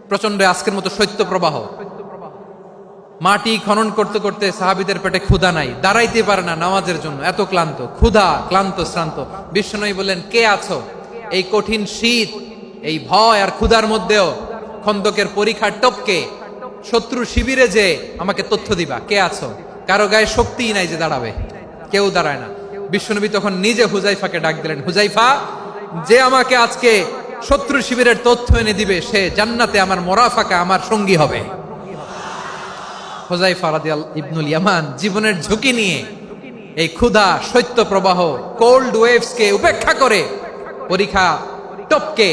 Speaker 1: প্রচন্ড আজকের মতো শৈত্য প্রবাহ, মাটি খনন করতে করতে সাহাবীদের পেটে ক্ষুধা নাই, দাঁড়াইতে পারে না নামাজের জন্য, এত ক্লান্ত, ক্ষুধা, ক্লান্ত, শ্রান্ত। বিশ্বনবী বললেন, কে আছো? এই কঠিন শীত, এই ভয় আর ক্ষুধার মধ্যেও খন্দকের পরীক্ষার টপকে শত্রু শিবিরে যে আমাকে তথ্য দিবা, কে আছো? কারো গায়ে শক্তিই নাই যে দাঁড়াবে, কেউ দাঁড়ায় না। বিশ্বনবী তখন নিজে হুজাইফাকে ডাক দিলেন, হুজাইফা, যে আমাকে আজকে শত্রু শিবিরের তথ্য এনে দিবে সে জান্নাতে আমার মোরাফাকা, আমার সঙ্গী হবে। হুজাইফা রাদিয়াল্লাহু ইবনুল ইয়ামান জীবনের ঝুঁকি নিয়ে এই ক্ষুধা, শৈত্য প্রবাহ, কোল্ড ওয়েভসকে উপেক্ষা করে পরীক্ষা টপকে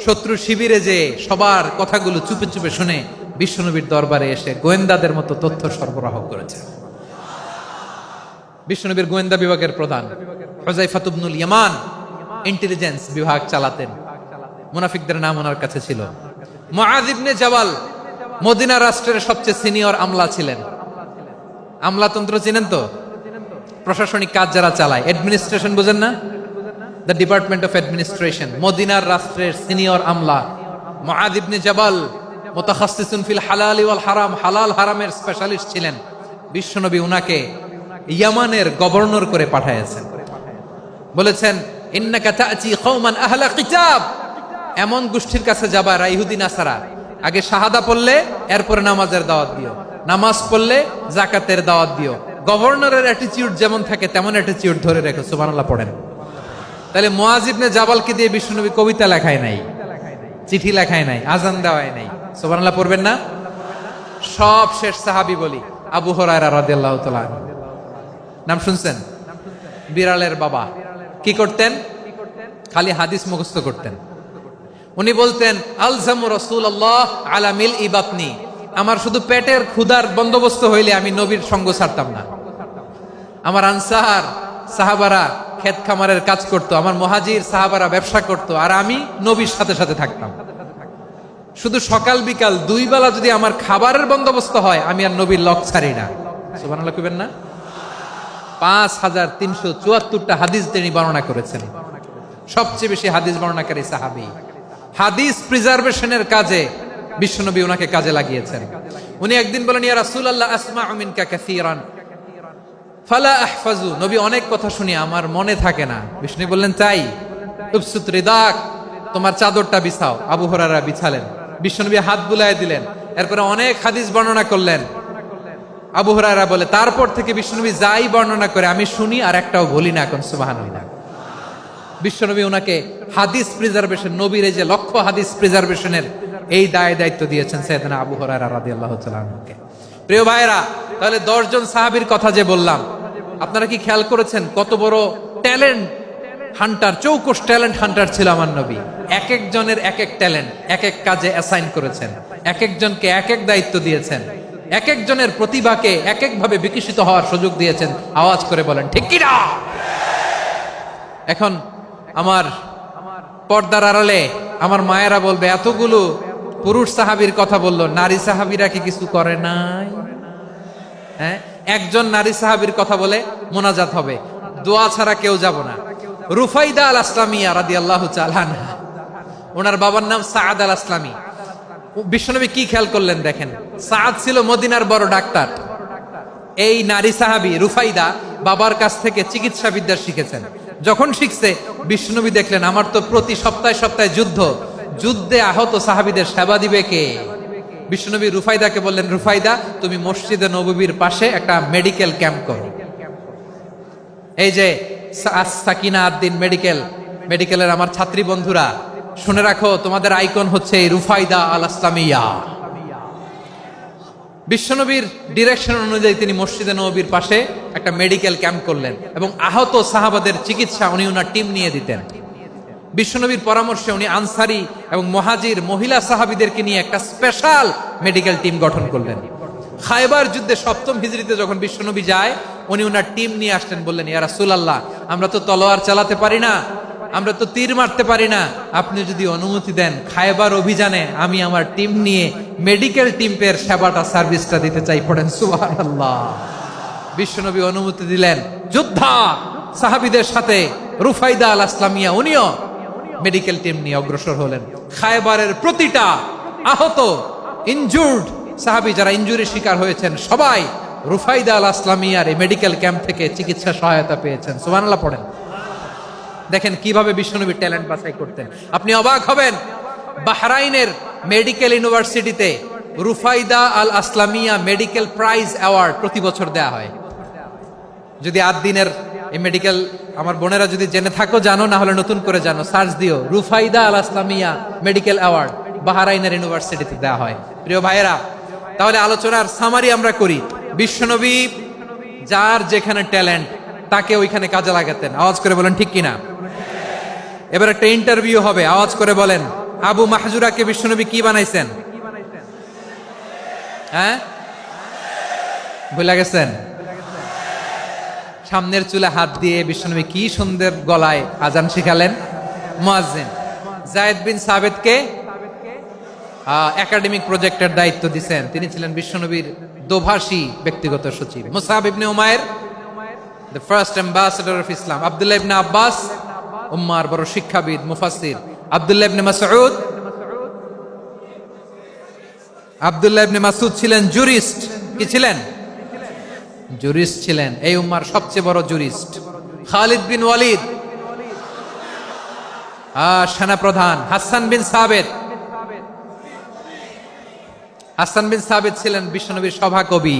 Speaker 1: শত্রু শিবিরে যে সবার কথাগুলো চুপে চুপে শুনে বিশ্বনবীর দরবারে এসে গোয়েন্দাদের মতো তথ্য সরবরাহ করেছে। বিশ্বনবীর গোয়েন্দা বিভাগের প্রধান হুজাইফা ইবনুল ইয়ামান ইন্টেলিজেন্স বিভাগ চালাতেন। মুনাফিকদের নাম ওনার কাছে ছিল। মুআয ইবনে জাবাল মদিনা রাষ্ট্রের সবচেয়ে সিনিয়র আমলা ছিলেন। আমলাতন্ত্র চিনেন তো? প্রশাসনিক কাজ যারা চালায়, অ্যাডমিনিস্ট্রেশন বুঝেন না? The department of administration. মদিনার রাষ্ট্রের সিনিয়র আমলা মুআয ইবনে জাবাল মুতাখাসসিসুন ফিল হালাল ওয়াল হারাম, হালাল হারামের স্পেশালিস্ট ছিলেন। বিশ্বনবী উনাকে ইয়ামানের গভর্নর করে পাঠিয়েছেন। বলেছেন, ইন্নাকা তা'তি কওমান আহলা কিতাব, এমন গোষ্ঠীর কাছে যাবা যারা ইহুদি নাসারা, আগে শাহাদা পড়লে এরপরে নামাজের দাওয়াত দিও, নামাজ পড়লে যাকাতের দাওয়াত দিও। গভর্নরের অ্যাটিটিউড যেমন থাকে তেমন অ্যাটিটিউড ধরে রেখো। সুবহানাল্লাহ পড়েন। তাহলে মুআয ইবনে জাবালকে দিয়ে বিশ্বনবী কবিতা লেখায় নাই, চিঠি লেখায় নাই, আজান দেওয়ায় নাই। সুবহানাল্লাহ পড়বেন না? সব শেষ সাহাবী বলি আবু হুরায়রা রাদিয়াল্লাহু তাআলা আনহু। নাম শুনছেন? বিড়ালের বাবা। কি করতেন? খালি হাদিস মুখস্থ করতেন। উনি বলতেন, আলজামু রাসূলুল্লাহ আলা মিলই বাতনি, আমার শুধু পেটের ক্ষুধার বন্দোবস্ত হইলে আমি নবীর সঙ্গ ছাড়তাম না। আমার আনসার সাহাবারা ক্ষেত খামারের কাজ করত, আমার মুহাজির সাহাবারা ব্যবসা করত, আর আমি নবীর সাথে সাথে থাকতাম। শুধু সকাল বিকাল দুই বেলা যদি আমার খাবারের বন্দোবস্ত হয়, আমি আর নবীর লক ছাড়ি না। সুবহানাল্লাহ কইবেন না? 5374টা হাদিস তিনি বর্ণনা করেছেন। সবচেয়ে বেশি হাদিস বর্ণনাকারী সাহাবী। হাদিস প্রিজার্ভেশনের কাজে বিশ্বনবী ওনাকে কাজে লাগিয়েছেন। উনি একদিন বলেন, ইয়া রাসূলুল্লাহ আসমাউ মিনকা কাসীরান ফালা আহফাজু, নবী অনেক কথা শুনি আমার মনে থাকে না। বিষ্ণু বললেন, তাই? উবসুত রিদাক, তোমার চাদরটা বিছাও। আবু হুরায়রা বিছালেন, বিশ্বনবী হাত বুলায় দিলেন, এরপরে অনেক হাদিস বর্ণনা করলেন। আবু হুরায়রা বলে, তারপর থেকে বিশ্বনবী যাই বর্ণনা করে আমি শুনি আর একটাও বলি না। এখন সুবহানাল্লাহ। বিশ্বনবী ওনাকে হাদিস প্রিজার্ভেশন, নবীর এই যে লক্ষ্য হাদিস প্রিজার্ভেশনের এই দায়িত্ব দিয়েছেন সাইয়েদনা আবু হুরায়রা রাদিয়াল্লাহু তাআলা আনহুকে। প্রিয় ভাইরা, তাহলে 10 জন সাহাবীর কথা যে বললাম, আপনারা কি খেয়াল করেছেন কত বড় ট্যালেন্ট হান্টার, চৌকস ট্যালেন্ট হান্টার ছিল আমার নবী। এক একজনের এক এক ট্যালেন্ট, এক এক কাজে অ্যাসাইন করেছেন, এক একজনকে এক এক দায়িত্ব দিয়েছেন, এক একজনের প্রতিভাকে এক একভাবে বিকশিত হওয়ার সুযোগ দিয়েছেন। আওয়াজ করে বলেন ঠিক কি না? এখন আমার পর্দার আড়ালে আমার মায়েরা বলবে, এতগুলো পুরুষ সাহাবীর কথা বললো, নারী সাহাবীরা কি কিছু করে নাই? হ্যাঁ, একজন নারী সাহাবীর কথা বলে মোনাজাত হবে, দোয়া ছাড়া কেউ যাব না। রুফাইদা আল আসলামিয়া রাদিয়াল্লাহু তাআলা আনহা, ওনার বাবার নাম সাআদ আল আসলামি। বিশ্বনবী কি খেয়াল করলেন দেখেন, সাআদ ছিল মদিনার বড় ডাক্তার। এই নারী সাহাবী রুফাইদা বাবার কাছ থেকে চিকিৎসা বিদ্যা শিখেছেন। যখন শিখছে, বিশ্বনবী দেখলেন আমার তো প্রতি সপ্তাহে সপ্তাহে যুদ্ধে আহত সাহাবীদের সেবা দিবে কে? বিশ্বনবী রুফাইদাকে বললেন, রুফাইদা তুমি মসজিদে নববীর পাশে একটা মেডিকেল ক্যাম্প করো। এই যে সাকিনা আদ্দিন মেডিকেলের আমার ছাত্রী বন্ধুরা, শুনে রাখো, তোমাদের আইকন হচ্ছে রুফাইদা আল আসলামিয়া। বিশ্বনবীর ডিরেকশন অনুযায়ী তিনি মসজিদে নববীর পাশে একটা মেডিকেল ক্যাম্প করলেন এবং আহত সাহাবাদের চিকিৎসা উনি ওনার টিম নিয়ে দিতেন। বিশ্বনবীর পরামর্শে উনি আনসারি এবং মুহাজির মহিলা সাহাবীদেরকে নিয়ে একটা স্পেশাল মেডিকেল টিম গঠন করলেন। খায়বার যুদ্ধে 7ম হিজরিতে যখন বিশ্বনবী যায়, উনি ওনার টিম নিয়ে আসলেন, বললেন, ইয়া রাসূলুল্লাহ, আমরা তো তলোয়ার চালাতে পারি না, আমরা তো তীর মারতে পারি না, আপনি যদি অনুমতি দেন খায়বার অভিযানে আমি আমার টিম নিয়ে মেডিকেল টিমের সেবাটা সার্ভিসটা দিতে চাই। পড়েন সুবহানাল্লাহ। বিশ্বনবী অনুমতি দিলেন। যোদ্ধা সাহাবীদের সাথে রুফাইদা আল আসলামিয়া উনিও মেডিকেল টিম নিয়ে অগ্রসর হলেন। খায়বারের প্রতিটা আহত ইনজুর্ড সাহাবী যারা ইনজুরি শিকার হয়েছেন সবাই রুফাইদা আল আসলামিয়ার এই মেডিকেল ক্যাম্প থেকে চিকিৎসা সহায়তা পেয়েছেন। সুবহানাল্লাহ পড়েন। দেখেন কিভাবে বিশ্বনবী ট্যালেন্ট বাছাই করতেন। আপনি অবাক হবেন, বাহরাইনের মেডিকেল ইউনিভার্সিটিতে রুফাইদা আল আসলামিয়া মেডিকেল প্রাইজ অ্যাওয়ার্ড প্রতি বছর দেয়া হয়। যদি 8 দিনের এই মেডিকেল আমার বোনেরা যদি জেনে থাকো জানো, না হলে নতুন করে জানো, সার্চ দিও রুফাইদা আল আসলামিয়া মেডিকেল অ্যাওয়ার্ড বাহরাইনের ইউনিভার্সিটিতে দেয়া হয়। প্রিয় ভাইয়েরা, তাহলে আলোচনার সামারি আমরা করি। বিশ্বনবী যার যেখানে ট্যালেন্ট তাকে ওইখানে কাজে লাগাতেন। আওয়াজ করে বলেন ঠিক কিনা? এবার একটা ইন্টারভিউ হবে, আওয়াজ করে বলেন, আবু মাহজুরাকে বিশ্বনবী কি বানাইছেন? হ্যাঁ, ভুলে গেছেন? সামনের চুলে হাত দিয়ে বিশ্বনবী কি সুন্দর গলায় আজান শিখালেন। মুয়াজ্জিন। যায়েদ বিন সাবিতকে একাডেমিক প্রজেক্টের দায়িত্ব দিয়েছেন, তিনি ছিলেন বিশ্বনবীর দোভাষী ব্যক্তিগত সচিব। মুসআব ইবনে Umair, the first ambassador of Islam. Abdullah ইবনে আব্বাস, উম্মার বড় শিক্ষাবিদ মুফাসসির। আব্দুল্লাহ ইবনে মাসউদ, আব্দুল্লাহ ইবনে মাসউদ ছিলেন জুরিস্ট। কি ছিলেন? জুরিস্ট ছিলেন, এই উম্মার সবচেয়ে বড় জুরিস্ট। খালিদ বিন ওয়ালিদ, সেনাপ্রধান। হাসান বিন সাবিত, হাসান বিন সাবিত ছিলেন বিশ্বনবীর সভাকবি।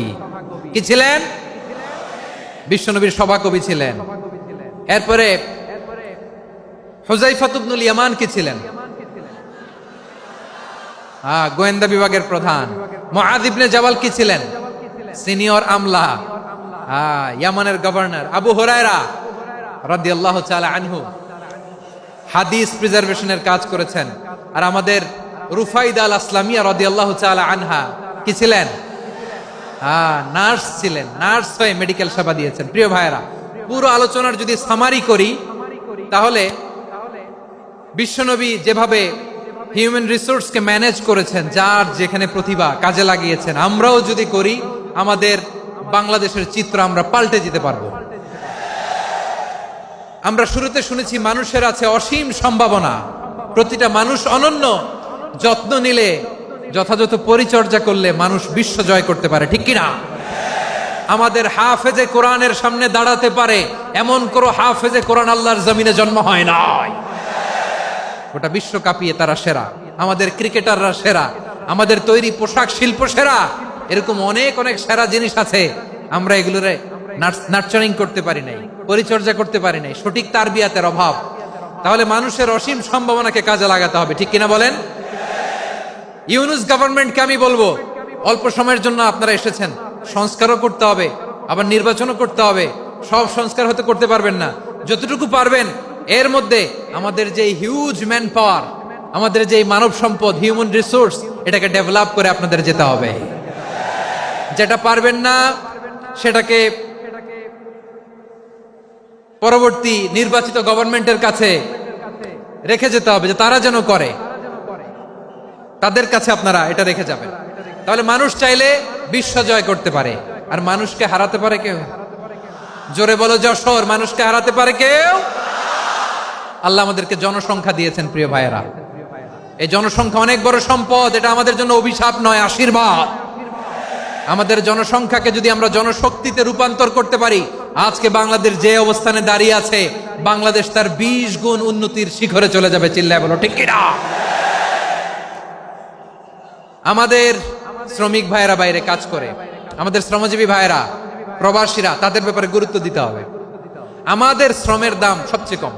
Speaker 1: কি ছিলেন? বিশ্বনবীর সভাকবি ছিলেন। এরপরে হুযায়ফা ইবনুল ইয়ামান কি ছিলেন? গোয়েন্দা বিভাগের প্রধান। মুআয ইবনে জাবাল কি ছিলেন? সিনিয়র আমলা, ইয়ামানের গভর্নর। আবু হুরায়রা রাদিয়াল্লাহু তাআলা আনহু হাদিস প্রিজার্ভেশনের কাজ করেছেন। আর আমাদের রুফাইদা আল আসলামিয়া রাদিয়াল্লাহু তাআলা আনহা কি ছিলেন? নার্স ছিলেন। নার্স হয়ে মেডিকেল সেবা দিয়েছেন। প্রিয় ভাইয়েরা, পুরো আলোচনার যদি সামারি করি তাহলে বিশ্বনবী যেভাবে হিউম্যান রিসোর্সকে ম্যানেজ করেছেন, যার যেখানে প্রতিভা কাজে লাগিয়েছেন, আমরাও যদি করি আমাদের বাংলাদেশের চিত্র আমরা পাল্টে যেতে পারবো। আমরা শুরুতে শুনেছি মানুষের আছে অসীম সম্ভাবনা, প্রতিটা মানুষ অনন্য, যত্ন নিলে, যথাযথ পরিচর্যা করলে মানুষ বিশ্ব জয় করতে পারে। ঠিক কিনা? আমাদের হাফেজে কোরআনের সামনে দাঁড়াতে পারে এমন কোন হাফেজে কোরআন আল্লাহর জমিনে জন্ম হয় নাই। গোটা বিশ্ব কাঁপিয়ে তারা সেরা, আমাদের ক্রিকেটাররা সেরা, আমাদের তৈরি পোশাক শিল্প সেরা। এরকম অনেক অনেক সেরা জিনিস আছে, আমরা এগুলোরে নার্চারিং করতে পারি নাই, পরিচর্যা করতে পারি নাই, সঠিক তারবিয়াতের অভাব। তাহলে মানুষের অসীম সম্ভাবনাকে কাজে লাগাতে হবে। ঠিক কিনা বলেন? ইউনুস গভর্নমেন্টকে আমি বলবো, অল্প সময়ের জন্য আপনারা এসেছেন, সংস্কারও করতে হবে, আবার নির্বাচনও করতে হবে। সব সংস্কার হতে করতে পারবেন না, যতটুকু পারবেন এর মধ্যে আমাদের যে হিউজ ম্যান পাওয়ার, আমাদের যে মানব সম্পদ, হিউম্যান রিসোর্স, এটাকে ডেভেলপ করে আপনাদের যেতে হবে। যেটা পারবেন না সেটাকে পরবর্তী নির্বাচিত গভর্নমেন্টের কাছে রেখে যেতে হবে, যে তারা যেন করে, তাদের কাছে আপনারা এটা রেখে যাবেন। তাহলে মানুষ চাইলে বিশ্ব জয় করতে পারে। আর মানুষকে হারাতে পারে কেউ? জোরে বলো যশোর, মানুষকে হারাতে পারে কেউ? আল্লাহ আমাদেরকে জনসংখ্যা দিয়েছেন। প্রিয় ভাইয়েরা, এই জনসংখ্যা অনেক বড় সম্পদ, এটা আমাদের জন্য অভিশাপ নয়, আশীর্বাদ। আমাদের জনসংখ্যাকে যদি আমরা জনশক্তিতে রূপান্তর করতে পারি, আজকে বাংলাদেশ যে অবস্থানে দাঁড়িয়ে আছে, বাংলাদেশ তার 20 গুণ উন্নতির শিখরে চলে যাবে। চিল্লায় বলো ঠিক কিনা? আমাদের শ্রমিক ভাইয়েরা বাইরে কাজ করে, আমাদের শ্রমজীবী ভাইয়েরা, প্রবাসীরা, তাদের ব্যাপারে গুরুত্ব দিতে হবে। আমাদের শ্রমের দাম সবচেয়ে কম,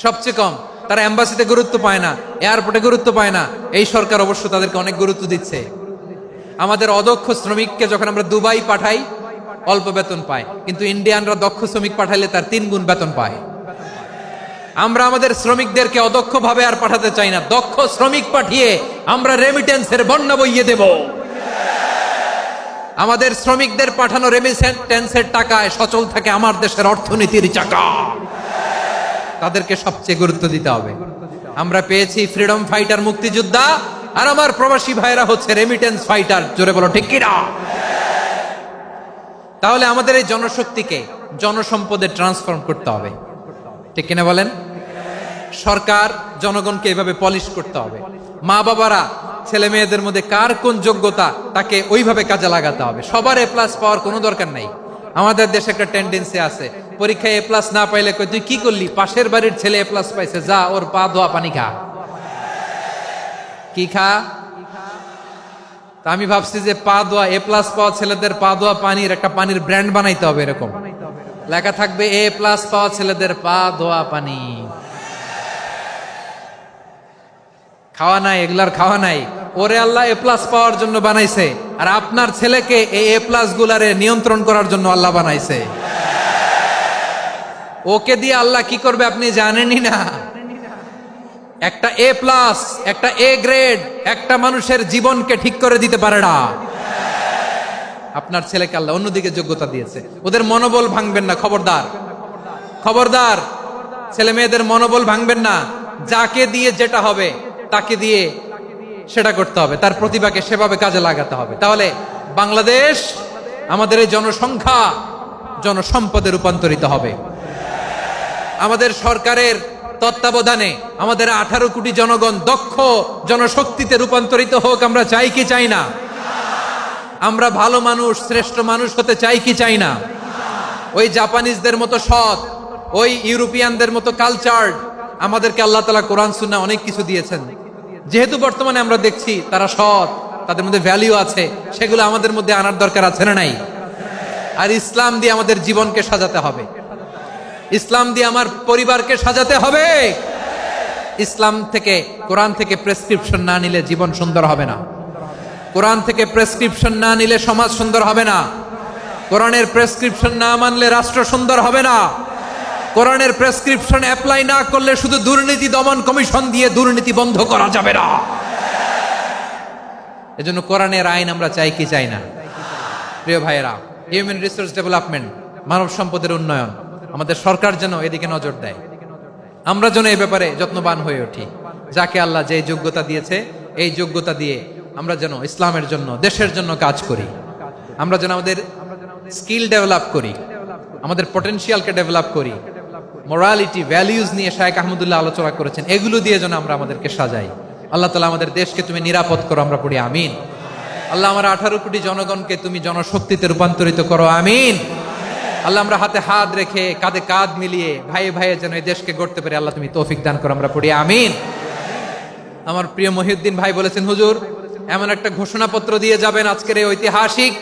Speaker 1: সবচেয়ে কম। তারা এম্বাসিতে গুরুত্ব পায় না, এয়ারপোর্টে গুরুত্ব পায় না। এই সরকার অবশ্য তাদেরকে অনেক গুরুত্ব দিচ্ছে। আমাদের অদক্ষ শ্রমিককে যখন আমরা দুবাই পাঠাই অল্প বেতন পায়, কিন্তু ইন্ডিয়ানরা দক্ষ শ্রমিক পাঠাইলে তার 3 গুণ বেতন পায়। আমরা আমাদের শ্রমিকদেরকে অদক্ষভাবে আর পাঠাতে চাই না, দক্ষ শ্রমিক পাঠিয়ে আমরা রেমিটেন্সের বন্যা বইয়ে দেব। আমাদের শ্রমিকদের পাঠানো রেমিটেন্সের টাকায় সচল থাকে আমার দেশের অর্থনীতির চাকা। তাদেরকে সবচেয়ে গুরুত্ব দিতে হবে। আমরা পেয়েছি ফ্রিডম ফাইটার, মুক্তিযোদ্ধা, আর আমার প্রবাসী ভাইরা হচ্ছে রেমিটেন্স ফাইটার। জোরে বলো ঠিক কিনা? তাহলে আমাদের এই জনশক্তিকে জনসম্পদে ট্রান্সফর্ম করতে হবে, ঠিক কিনা বলেন? সরকার জনগণকে এভাবে পলিশ করতে হবে। মা বাবারা ছেলে মেয়েদের মধ্যে কার কোন যোগ্যতা তাকে ওইভাবে কাজে লাগাতে হবে। সবার এ প্লাস পাওয়ার কোনো দরকার নাই। আমাদের দেশে একটা টেন্ডেন্সি আছে, পরীক্ষায় এ প্লাস না পাইলে কই তুই কি করলি, পাশের বাড়ির ছেলে এ প্লাস পাইছে, যা ওর পা ধোয়া পানি খা। কি খা? তা আমি ভাবছি যে পা ধোয়া, এ প্লাস পাওয়া ছেলেদের পা ধোয়া পানির একটা পানির ব্র্যান্ড বানাইতে হবে। এরকম লেখা থাকবে, এ প্লাস পাওয়া ছেলেদের পা ধোয়া পানি। খাওয়া নাই, এগুলার খাওয়া নাই। ওরে আল্লাহ এ প্লাস পাওয়ার জন্য বানাইছে, আর আপনার ছেলেকে এই এ প্লাস গুলারে নিয়ন্ত্রণ করার জন্য আল্লাহ বানাইছে। ওকে দিয়ে আল্লাহ কি করবে আপনি জানেনই না। একটা এ প্লাস, একটা এ গ্রেড একটা মানুষের জীবনকে ঠিক করে দিতে পারে না। আপনার ছেলেকে আল্লাহ অন্যদিকে যোগ্যতা দিয়েছে। ওদের মনোবল ভাঙবেন না, খবরদার খবরদার। ছেলে মেয়েদের মনোবল ভাঙবেন না। যাকে দিয়ে যেটা হবে তাকে দিয়ে সেটা করতে হবে, তার প্রতিভাকে সেভাবে কাজে লাগাতে হবে। তাহলে বাংলাদেশ, আমাদের এই জনসংখ্যা জনসম্পদে রূপান্তরিত হবে। আমাদের সরকারের তত্ত্বাবধানে আমাদের 18 কোটি জনগণ দক্ষ জনশক্তিতে রূপান্তরিত হোক। আমরা চাই কি চাই না? আমরা ভালো মানুষ, শ্রেষ্ঠ মানুষ হতে চাই কি চাই না? ওই জাপানিজদের মতো সৎ, ওই ইউরোপিয়ানদের মতো কালচার্ড। আমাদেরকে আল্লাহ তাআলা কোরআন সুন্নাহ অনেক কিছু দিয়েছেন। যেহেতু বর্তমানে আমরা দেখছি তারা সৎ, তাদের মধ্যে ভ্যালু আছে, সেগুলো আমাদের মধ্যে আনার দরকার আছে না নাই? আর ইসলাম দিয়ে আমাদের জীবনকে সাজাতে হবে। ইসলাম দিয়ে আমার পরিবারকে সাজাতে হবে। ইসলাম থেকে, কোরআন থেকে প্রেসক্রিপশন না নিলে জীবন সুন্দর হবে না। কোরআন থেকে প্রেসক্রিপশন না নিলে সমাজ সুন্দর হবে না। কোরআনের প্রেসক্রিপশন না মানলে রাষ্ট্র সুন্দর হবে না। কোরআনের প্রেসক্রিপশন অ্যাপ্লাই না করলে শুধু দুর্নীতি দমন কমিশন দিয়ে দুর্নীতি বন্ধ করা যাবে না। এজন্য কোরআনের আইন আমরা চাই কি চাই না? প্রিয় ভাইয়েরা, হিউম্যান রিসোর্স ডেভেলপমেন্ট, মানব সম্পদের উন্নয়ন, আমাদের সরকার যেন এদিকে নজর দেয়। আমরা যেন এই ব্যাপারে যত্নবান হয়ে উঠি। যাকে আল্লাহ যে যোগ্যতা দিয়েছে, এই যোগ্যতা দিয়ে আমরা যেন ইসলামের জন্য, দেশের জন্য কাজ করি। আমরা যেন আমাদের স্কিল ডেভেলপ করি, আমাদের পটেনশিয়ালকে ডেভেলপ করি। মোরালিটি, ভ্যালিউজ নিয়ে শায়েখ আহমদুল্লাহ আলোচনা করেছেন। এগুলো দিয়ে যেন আমরা আমাদেরকে সাজাই। আল্লাহ তাআলা আমাদের দেশকে তুমি নিরাপদ করো, আমরা পড়ি আমিন। আল্লাহ আমার 18 কোটি জনগণকে তুমি জনশক্তিতে রূপান্তরিত করো, আমিন। আল্লাহ আমরা হাতে হাত রেখে, কাঁধে কাঁধ মিলিয়ে ভাইয়ে ভাইয়ে যেন এই দেশকে গড়তে পারি, আল্লাহ তুমি তৌফিক দান করো, আমরা পড়ি আমিন। আমার প্রিয় মহিউদ্দিন ভাই বলেছেন, হুজুর এমন একটা ঘোষণাপত্র দিয়ে যাবেন আজকের এই ঐতিহাসিক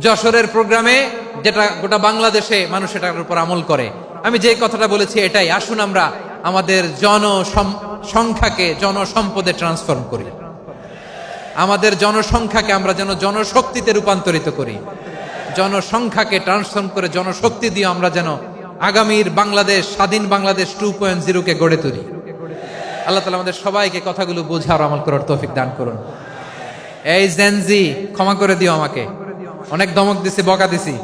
Speaker 1: যশোরের প্রোগ্রামে, যেটা গোটা বাংলাদেশে মানুষ এটার উপর আমল করে। আমি যে কথাটা বলেছি এটাই, আসুন আমরা আমাদের জনসংখ্যাকে জনসম্পদে ট্রান্সফর্ম করি। আমাদের জনসংখ্যাকে আমরা যেন জনশক্তিতে রূপান্তরিত করি। জনসংখ্যাকে ট্রান্সফর্ম করে জনশক্তি দিয়ে আমরা যেন আগামীর বাংলাদেশ, স্বাধীন বাংলাদেশ 2.0 কে গড়ে তুলি। আল্লাহ তাআলা আমাদের সবাইকে কথাগুলো বোঝার, আমল করার তৌফিক দান করুন। এই জেনজি, ক্ষমা করে দিও আমাকে, অনেক ধমক দিছি, বকা দিছি।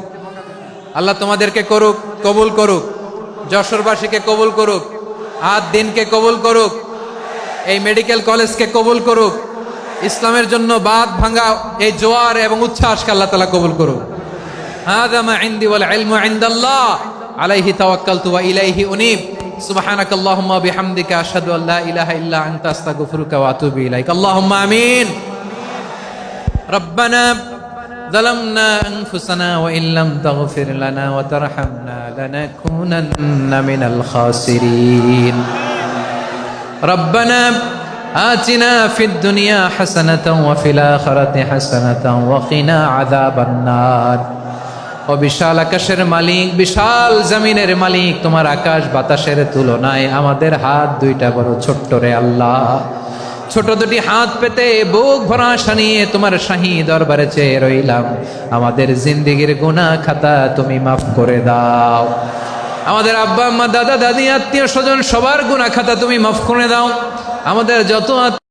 Speaker 1: আল্লাহ তোমাদেরকে করুক, কবুল করুক, যশোরবাসীকে কবুল করুক, আদ দিনকে কবুল করুক, এই মেডিকেল কলেজকে কবুল করুক, ইসলামের জন্য বাঁধ ভাঙা এই জোয়ার এবং উচ্ছ্বাসকে আল্লাহ তাআলা কবুল করুক। হাযা মা ইনদি ওয়াল ইলমু ইনদাল্লাহ আলাইহি তাওয়াক্কালতু ওয়া ইলাইহি উনীব। সুবহানাকাল্লাহুম্মা বিহামদিকা আশহাদু আল্লা ইলাহা ইল্লা আনতা আস্তাগফিরুকা ওয়া আতুবু ইলাইক। আল্লাহুম্মা আমিন। রব্বানা ظلمنا أنفسنا وإن لم تغفر لنا وترحمنا لنكونن من الخاسرين. ربنا آتنا في الدنيا حسنة وفي الآخرة حسنة وقنا عذاب النار. ও বিশাল আকাশের মালিক, বিশাল জমিনের মালিক, তোমার আকাশ বাতাসের তুলনায় আমাদের হাত দুইটা বড় ছোট্ট রে আল্লাহ। ছোট দুটি হাত পেতে বুক ভরা আশা নিয়ে তোমার শাহী দরবারে চেয়ে রইলাম। আমাদের জিন্দেগির গুনাহ খাতা তুমি মাফ করে দাও। আমাদের আব্বা আম্মা দাদা দাদি আত্মীয় স্বজন সবার গুনাহ খাতা তুমি মাফ করে দাও। আমাদের যত